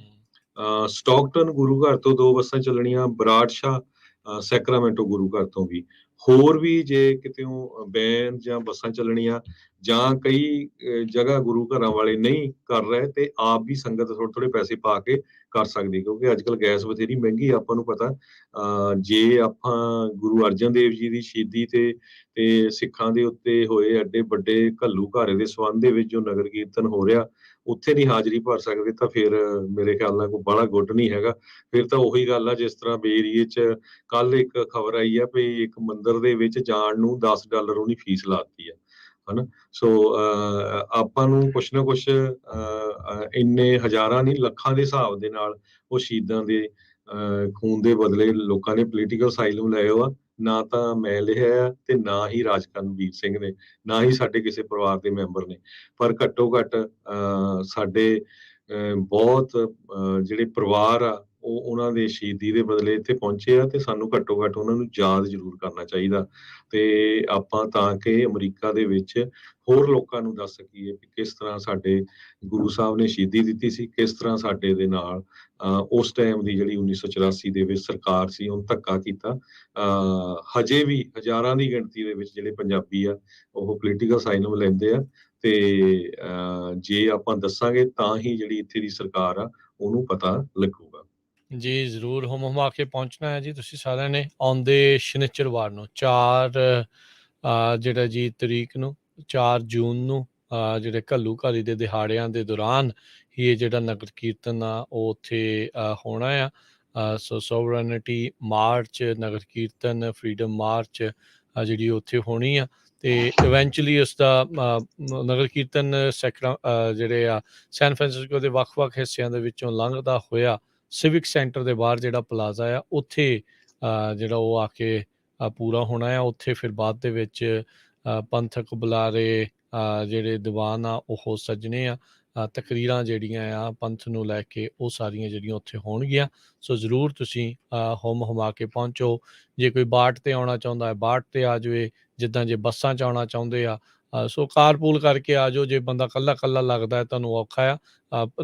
ਸਟਾਕਟਨ ਗੁਰੂ ਘਰ ਤੋਂ 2 ਬੱਸਾਂ ਚੱਲਣੀਆਂ। ਬਰਾੜਸ਼ਾਹ ਸੈਕਰਾਮੈਂਟੋ ਗੁਰੂ ਘਰ ਤੋਂ ਵੀ। ਹੋਰ ਵੀ ਜੇ ਕਿਤੇੋਂ ਵੈਨ ਜਾਂ ਬੱਸਾਂ ਚੱਲਣੀਆਂ ਜਾਂ ਕਈ ਜਗ੍ਹਾ ਗੁਰੂ ਘਰਾਂ ਵਾਲੇ ਨਹੀਂ ਕਰ ਰਹੇ ਤੇ ਆਪ ਵੀ ਸੰਗਤ ਥੋੜ੍ਹੇ ਪੈਸੇ ਪਾ ਕੇ ਕਰ ਸਕਦੀ, ਕਿਉਂਕਿ ਅੱਜ ਕੱਲ੍ਹ ਗੈਸ ਬਥੇਰੀ ਮਹਿੰਗੀ ਆਪਾਂ ਨੂੰ ਪਤਾ। ਜੇ ਆਪਾਂ ਗੁਰੂ ਅਰਜਨ ਦੇਵ ਜੀ ਦੀ ਸ਼ਹੀਦੀ ਤੇ ਸਿੱਖਾਂ ਦੇ ਉੱਤੇ ਹੋਏ ਐਡੇ ਵੱਡੇ ਘੱਲੂ ਘਾਰੇ ਦੇ ਸੰਬੰਧ ਦੇ ਵਿੱਚ ਜੋ ਨਗਰ ਕੀਰਤਨ ਹੋ ਰਿਹਾ ਉੱਥੇ ਨਹੀਂ ਹਾਜ਼ਰੀ ਭਰ ਸਕਦੇ ਤਾਂ ਫਿਰ ਮੇਰੇ ਖਿਆਲ ਨਾਲ ਕੋਈ ਬੜਾ ਗੁੱਡ ਨਹੀਂ ਹੈਗਾ। ਫਿਰ ਤਾਂ ਉਹੀ ਗੱਲ ਆ ਜਿਸ ਤਰ੍ਹਾਂ ਬੇਰੀਏ 'ਚ ਕੱਲ ਇੱਕ ਖਬਰ ਆਈ ਆ ਵੀ ਇੱਕ ਮੰਦਿਰ ਦੇ ਵਿੱਚ ਜਾਣ ਨੂੰ $10 ਉਹਨੀ ਫੀਸ ਲਾਤੀ ਆ, ਹਨਾ। ਸੋ ਆਪਾਂ ਨੂੰ ਕੁਛ ਨਾ ਕੁਛ ਇੰਨੇ ਹਜ਼ਾਰਾਂ ਨਹੀਂ ਲੱਖਾਂ ਦੇ ਹਿਸਾਬ ਦੇ ਨਾਲ ਉਹ ਸ਼ਹੀਦਾਂ ਦੇ ਖੂਨ ਦੇ ਬਦਲੇ ਲੋਕਾਂ ਨੇ ਪੋਲੀਟੀਕਲ ਸਾਈਲਮ ਲਏ ਆ। ਨਾ ਤਾਂ ਮੈਂ ਲਿਆ ਆ ਤੇ ਨਾ ਹੀ ਰਾਜਕਰਨਵੀਰ ਸਿੰਘ ਨੇ, ਨਾ ਹੀ ਸਾਡੇ ਕਿਸੇ ਪਰਿਵਾਰ ਦੇ ਮੈਂਬਰ ਨੇ। ਪਰ ਘੱਟੋ ਘੱਟ ਸਾਡੇ ਬਹੁਤ ਜਿਹੜੇ ਪਰਿਵਾਰ ਆ ਉਹ ਉਹਨਾਂ ਦੇ ਸ਼ਹੀਦੀ ਦੇ ਬਦਲੇ ਇੱਥੇ ਪਹੁੰਚੇ ਆ ਤੇ ਸਾਨੂੰ ਘੱਟੋ ਘੱਟ ਉਹਨਾਂ ਨੂੰ ਯਾਦ ਜ਼ਰੂਰ ਕਰਨਾ ਚਾਹੀਦਾ। ਤੇ ਆਪਾਂ ਤਾਂ ਕਿ ਅਮਰੀਕਾ ਦੇ ਵਿੱਚ ਹੋਰ ਲੋਕਾਂ ਨੂੰ ਦੱਸ ਸਕੀਏ ਕਿ ਕਿਸ ਤਰ੍ਹਾਂ ਸਾਡੇ ਗੁਰੂ ਸਾਹਿਬ ਨੇ ਸ਼ਹੀਦੀ ਦਿੱਤੀ ਸੀ, ਕਿਸ ਤਰ੍ਹਾਂ ਸਾਡੇ ਦੇ ਨਾਲ ਉਸ ਟਾਈਮ ਦੀ ਜਿਹੜੀ 1984 ਦੇ ਵਿੱਚ ਸਰਕਾਰ ਸੀ ਉਹਨੂੰ ਧੱਕਾ ਕੀਤਾ। ਹਜੇ ਵੀ ਹਜ਼ਾਰਾਂ ਦੀ ਗਿਣਤੀ ਦੇ ਵਿੱਚ ਜਿਹੜੇ ਪੰਜਾਬੀ ਆ ਉਹ ਪੋਲੀਟੀਕਲ ਸਾਈਲਮ ਲੈਂਦੇ ਆ ਤੇ ਜੇ ਆਪਾਂ ਦੱਸਾਂਗੇ ਤਾਂ ਹੀ ਜਿਹੜੀ ਇੱਥੇ ਦੀ ਸਰਕਾਰ ਆ ਉਹਨੂੰ ਪਤਾ ਲੱਗੂਗਾ। ਜੀ ਜ਼ਰੂਰ ਹੁਮਾ ਕੇ ਪਹੁੰਚਣਾ ਹੈ ਜੀ ਤੁਸੀਂ ਸਾਰਿਆਂ ਨੇ। ਆਉਂਦੇ ਸ਼ਨੀਚਰਵਾਰ ਨੂੰ 4 ਜਿਹੜਾ ਜੀ ਤਰੀਕ ਨੂੰ 4 ਜੂਨ ਨੂੰ ਜਿਹੜੇ ਘੱਲੂ ਘਾਰੀ ਦੇ ਦਿਹਾੜਿਆਂ ਦੇ ਦੌਰਾਨ ਹੀ ਇਹ ਜਿਹੜਾ ਨਗਰ ਕੀਰਤਨ ਆ ਉਹ ਉੱਥੇ ਹੋਣਾ ਆ। ਸੋ ਸੋਵਰਨਿਟੀ ਮਾਰਚ, ਨਗਰ ਕੀਰਤਨ, ਫਰੀडम ਮਾਰਚ ਜਿਹੜੀ ਉੱਥੇ ਹੋਣੀ ਆ। ਤੇ ਇਵੈਂਚੁਅਲੀ ਉਸ ਦਾ ਨਗਰ ਕੀਰਤਨ ਜਿਹੜੇ ਆ ਸੈਨ ਫਰਾਂਸਿਸਕੋ ਦੇ ਵੱਖ-ਵੱਖ ਹਿੱਸਿਆਂ ਦੇ ਵਿੱਚੋਂ ਲੰਘਦਾ ਹੋਇਆ ਸਿਵਿਕ ਸੈਂਟਰ ਦੇ ਬਾਹਰ ਜਿਹੜਾ ਪਲਾਜ਼ਾ ਆ ਉੱਥੇ ਜਿਹੜਾ ਉਹ ਆ ਕੇ ਪੂਰਾ ਹੋਣਾ ਆ। ਉੱਥੇ ਫਿਰ ਬਾਅਦ ਦੇ ਵਿੱਚ ਪੰਥਕ ਬੁਲਾਰੇ ਜਿਹੜੇ ਦੀਵਾਨ ਆ ਉਹ ਸੱਜਣੇ ਆ, ਤਕਰੀਰਾਂ ਜਿਹੜੀਆਂ ਆ ਪੰਥ ਨੂੰ ਲੈ ਕੇ ਉਹ ਸਾਰੀਆਂ ਜਿਹੜੀਆਂ ਉੱਥੇ ਹੋਣਗੀਆਂ। ਸੋ ਜ਼ਰੂਰ ਤੁਸੀਂ ਹੁਮਾ ਕੇ ਪਹੁੰਚੋ। ਜੇ ਕੋਈ ਬਾਟ 'ਤੇ ਆਉਣਾ ਚਾਹੁੰਦਾ ਹੈ ਬਾਟ 'ਤੇ ਆ ਜਾਵੇ, ਜਿੱਦਾਂ ਜੇ ਬੱਸਾਂ 'ਚ ਆਉਣਾ ਚਾਹੁੰਦੇ ਆ ਸੋ ਕਾਰਪੂਲ ਕਰਕੇ ਆ ਜਾਓ। ਜੇ ਬੰਦਾ ਕੱਲਾ ਲੱਗਦਾ ਹੈ ਤੁਹਾਨੂੰ ਔਖਾ ਆ,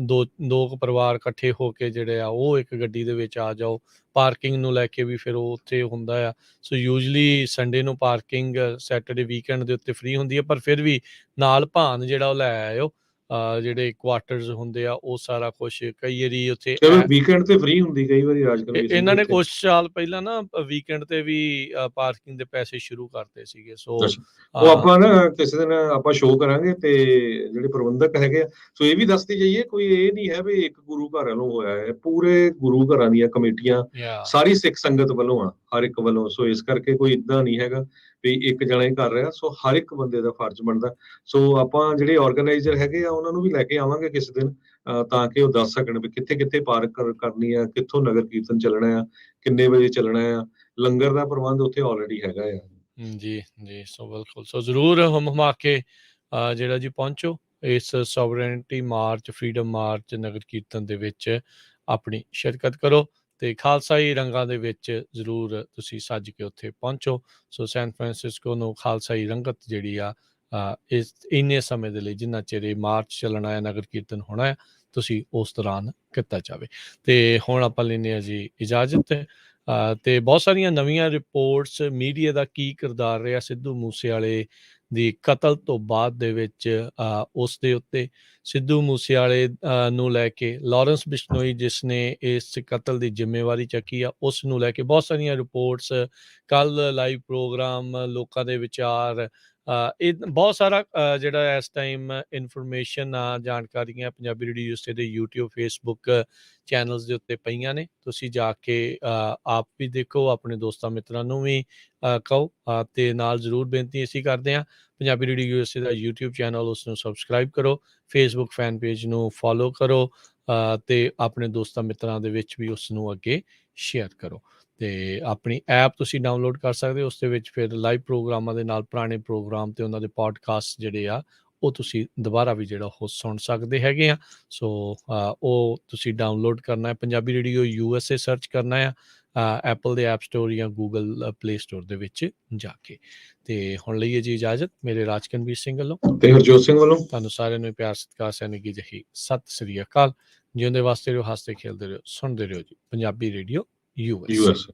ਦੋ ਕੁ ਪਰਿਵਾਰ ਇਕੱਠੇ ਹੋ ਕੇ ਜਿਹੜੇ ਆ ਉਹ ਇੱਕ ਗੱਡੀ ਦੇ ਵਿੱਚ ਆ ਜਾਓ। ਪਾਰਕਿੰਗ ਨੂੰ ਲੈ ਕੇ ਵੀ ਫਿਰ ਉਹ ਉੱਥੇ ਹੁੰਦਾ ਆ। ਸੋ ਯੂਜਲੀ ਸੰਡੇ ਨੂੰ ਪਾਰਕਿੰਗ ਸੈਟਰਡੇ ਵੀਕਐਂਡ ਦੇ ਉੱਤੇ ਫ੍ਰੀ ਹੁੰਦੀ ਹੈ, ਪਰ ਫਿਰ ਵੀ ਨਾਲ ਭਾਨ ਜਿਹੜਾ ਉਹ ਲੈ ਆਇਓ। ਜਿਹੜੇ ਕੁਆਟਰਸ ਹੁੰਦੇ ਆ ਉਹ ਸਾਰਾ ਕੁਛ ਕਈ ਵਾਰੀ ਉੱਥੇ ਚਲੋ ਵੀਕਐਂਡ ਤੇ ਫ੍ਰੀ ਹੁੰਦੀ ਕਈ ਵਾਰੀ ਰਾਜਕਨਵੀਰ ਸਿੰਘ ਇਹਨਾਂ ਨੇ ਉੱਥੇ। ਕੁਛ ਸਾਲ ਪਹਿਲਾਂ ਨਾ ਵੀਕਐਂਡ ਤੇ ਵੀ ਪਾਰਕਿੰਗ ਦੇ ਪੈਸੇ ਸ਼ੁਰੂ ਕਰਤੇ ਸੀਗੇ। ਸੋ ਅੱਛਾ, ਉਹ ਆਪਾਂ ਨਾ ਕਿਸੇ ਦਿਨ ਆਪਾਂ ਸ਼ੋਅ ਕਰਾਂਗੇ ਤੇ ਜਿਹੜੇ ਪ੍ਰਬੰਧਕ ਹੈਗੇ ਆ, ਸੋ ਇਹ ਵੀ ਦੱਸਦੇ ਜਾਈਏ, ਕੋਈ ਇਹ ਨਹੀਂ ਹੈ ਵੀ ਇੱਕ ਗੁਰੂ ਘਰ ਵੱਲੋਂ ਹੋਇਆ ਹੈ, ਪੂਰੇ ਗੁਰੂ ਘਰਾਂ ਦੀਆਂ ਕਮੇਟੀਆਂ ਸਾਰੀ ਸਿੱਖ ਸੰਗਤ ਵੱਲੋਂ ਆ, ਹਰ ਇੱਕ ਵੱਲੋਂ। ਸੋ ਇਸ ਕਰਕੇ ਕੋਈ ਇਦਾਂ ਨਹੀਂ ਹੈਗਾ ਵੀ ਇੱਕ ਜਣਾ ਹੀ ਕਰ ਰਿਹਾ, ਸੋ ਹਰ ਇੱਕ ਬੰਦੇ ਦਾ ਫਰਜ਼ ਬਣਦਾ। ਸੋ ਆਪਾਂ ਜਿਹੜੇ ਆਰਗੇਨਾਈਜ਼ਰ ਹੈਗੇ ਆ ਉਹਨਾਂ ਨੂੰ ਵੀ ਲੈ ਕੇ ਆਵਾਂਗੇ ਕਿਸੇ ਦਿਨ, ਤਾਂ ਕਿ ਉਹ ਦੱਸ ਸਕਣ ਵੀ ਕਿੱਥੇ ਕਿੱਥੇ ਪਾਰਕ ਕਰਨੀ ਆ, ਕਿੱਥੋਂ ਨਗਰ ਕੀਰਤਨ ਚੱਲਣਾ ਆ, ਕਿੰਨੇ ਵਜੇ ਚੱਲਣਾ ਆ। ਲੰਗਰ ਦਾ ਪ੍ਰਬੰਧ ਉੱਥੇ ਆਲਰੇਡੀ ਹੈਗਾ ਆ। ਜੀ ਜੀ, ਸੋ ਬਿਲਕੁਲ। ਸੋ ਜ਼ਰੂਰ ਹਮਾ ਕੇ ਜਿਹੜਾ ਜੀ ਪਹੁੰਚੋ ਇਸ ਸੋਵਰੇਨਟੀ ਮਾਰਚ, ਫਰੀडम ਮਾਰਚ, ਨਗਰ ਕੀਰਤਨ ਦੇ ਵਿੱਚ ਆਪਣੀ ਸ਼ਿਰਕਤ ਕਰੋ ਤੇ ਖਾਲਸਾਈ ਰੰਗਾਂ ਦੇ ਵਿੱਚ ਜ਼ਰੂਰ ਤੁਸੀਂ ਸੱਜ ਕੇ ਉੱਥੇ ਪਹੁੰਚੋ। ਸੋ ਸੈਨ ਫਰਾਂਸਿਸਕੋ ਨੂੰ ਖਾਲਸਾਈ ਰੰਗਤ ਜਿਹੜੀ ਆ ਇਸ ਇੰਨੇ ਸਮੇਂ ਦੇ ਲਈ, ਜਿੰਨਾ ਚਿਰ ਇਹ ਮਾਰਚ ਚੱਲਣਾ ਹੈ, ਨਗਰ ਕੀਰਤਨ ਹੋਣਾ ਹੈ, ਤੁਸੀਂ ਉਸ ਦੌਰਾਨ ਕੀਤਾ ਜਾਵੇ। ਤੇ ਹੁਣ ਆਪਾਂ ਲੈਂਦੇ ਹਾਂ ਜੀ ਇਜਾਜ਼ਤ। ਤੇ ਬਹੁਤ ਸਾਰੀਆਂ ਨਵੀਆਂ ਰਿਪੋਰਟਸ, ਮੀਡੀਆ ਦਾ ਕੀ ਕਿਰਦਾਰ ਰਿਹਾ ਸਿੱਧੂ ਮੂਸੇਵਾਲੇ ਦੀ ਕਤਲ ਤੋਂ ਬਾਅਦ ਦੇ ਵਿੱਚ, ਉਸ ਦੇ ਉੱਤੇ ਸਿੱਧੂ ਮੂਸੇਵਾਲੇ ਨੂੰ ਲੈ ਕੇ ਲਾਰੈਂਸ ਬਿਸ਼ਨੋਈ ਜਿਸ ਨੇ ਇਸ ਕਤਲ ਦੀ ਜ਼ਿੰਮੇਵਾਰੀ ਚੱਕੀ ਆ, ਉਸ ਨੂੰ ਲੈ ਕੇ ਬਹੁਤ ਸਾਰੀਆਂ ਰਿਪੋਰਟਸ, ਕੱਲ੍ਹ ਲਾਈਵ ਪ੍ਰੋਗਰਾਮ, ਲੋਕਾਂ ਦੇ ਵਿਚਾਰ, ਇਹ ਬਹੁਤ ਸਾਰਾ ਜਿਹੜਾ ਇਸ ਟਾਈਮ ਇਨਫੋਰਮੇਸ਼ਨ ਆ, ਜਾਣਕਾਰੀਆਂ ਪੰਜਾਬੀ ਰੇਡੀਓ ਯੂਐਸਏ ਦੇ YouTube, Facebook ਚੈਨਲਸ ਦੇ ਉੱਤੇ ਪਈਆਂ ਨੇ। ਤੁਸੀਂ ਜਾ ਕੇ ਆਪ ਵੀ ਦੇਖੋ, ਆਪਣੇ ਦੋਸਤਾਂ ਮਿੱਤਰਾਂ ਨੂੰ ਵੀ ਕਹੋ। ਤੇ ਨਾਲ ਜ਼ਰੂਰ ਬੇਨਤੀ ਅਸੀਂ ਕਰਦੇ ਹਾਂ, ਪੰਜਾਬੀ ਰੇਡੀਓ ਯੂਐਸਏ ਦਾ YouTube ਚੈਨਲ ਉਸ ਨੂੰ ਸਬਸਕ੍ਰਾਈਬ ਕਰੋ, Facebook ਫੈਨ ਪੇਜ ਨੂੰ ਫੋਲੋ ਕਰੋ, ਤੇ ਆਪਣੇ ਦੋਸਤਾਂ ਮਿੱਤਰਾਂ ਦੇ ਵਿੱਚ ਵੀ ਉਸ ਨੂੰ ਅੱਗੇ ਸ਼ੇਅਰ ਕਰੋ। ਤੇ ਆਪਣੀ ਐਪ ਤੁਸੀਂ ਡਾਊਨਲੋਡ ਕਰ ਸਕਦੇ ਹੋ, ਉਸ ਦੇ ਵਿੱਚ ਫਿਰ ਲਾਈਵ ਪ੍ਰੋਗਰਾਮਾਂ ਦੇ ਨਾਲ ਪੁਰਾਣੇ ਪ੍ਰੋਗਰਾਮ ਤੇ ਉਹਨਾਂ ਦੇ ਪੋਡਕਾਸਟ ਜਿਹੜੇ ਆ ਉਹ ਤੁਸੀਂ ਦੁਬਾਰਾ ਵੀ ਜਿਹੜਾ ਉਹ ਸੁਣ ਸਕਦੇ ਹੈਗੇ ਆ। ਸੋ ਉਹ ਤੁਸੀਂ ਡਾਊਨਲੋਡ ਕਰਨਾ ਹੈ, ਪੰਜਾਬੀ ਰੇਡੀਓ USA ਸਰਚ ਕਰਨਾ ਆ ਐਪਲ ਦੇ ਐਪ ਸਟੋਰ ਜਾਂ ਗੂਗਲ ਪਲੇ ਸਟੋਰ ਦੇ ਵਿੱਚ ਜਾ ਕੇ। ਤੇ ਹੁਣ ਲਈਏ ਜੀ ਇਜਾਜ਼ਤ ਮੇਰੇ ਰਾਜਕਨਵੀਰ ਸਿੰਘ ਵੱਲੋਂ ਤੇ ਹਰਜੋਤ ਸਿੰਘ ਵੱਲੋਂ। ਤੁਹਾਨੂੰ ਸਾਰਿਆਂ ਨੂੰ ਪਿਆਰ ਸਤਿਕਾਰ ਸੈਨਿਕੀ ਜਹੀ ਸਤਿ ਸ੍ਰੀ ਅਕਾਲ। ਜਿਉਂਦੇ ਵਾਸਤੇ ਰਹੋ, ਹੱਸਦੇ ਖੇਲਦੇ ਰਹੋ, ਸੁਣਦੇ ਰਹੋ ਜੀ ਪੰਜਾਬੀ ਰੇਡੀਓ USA।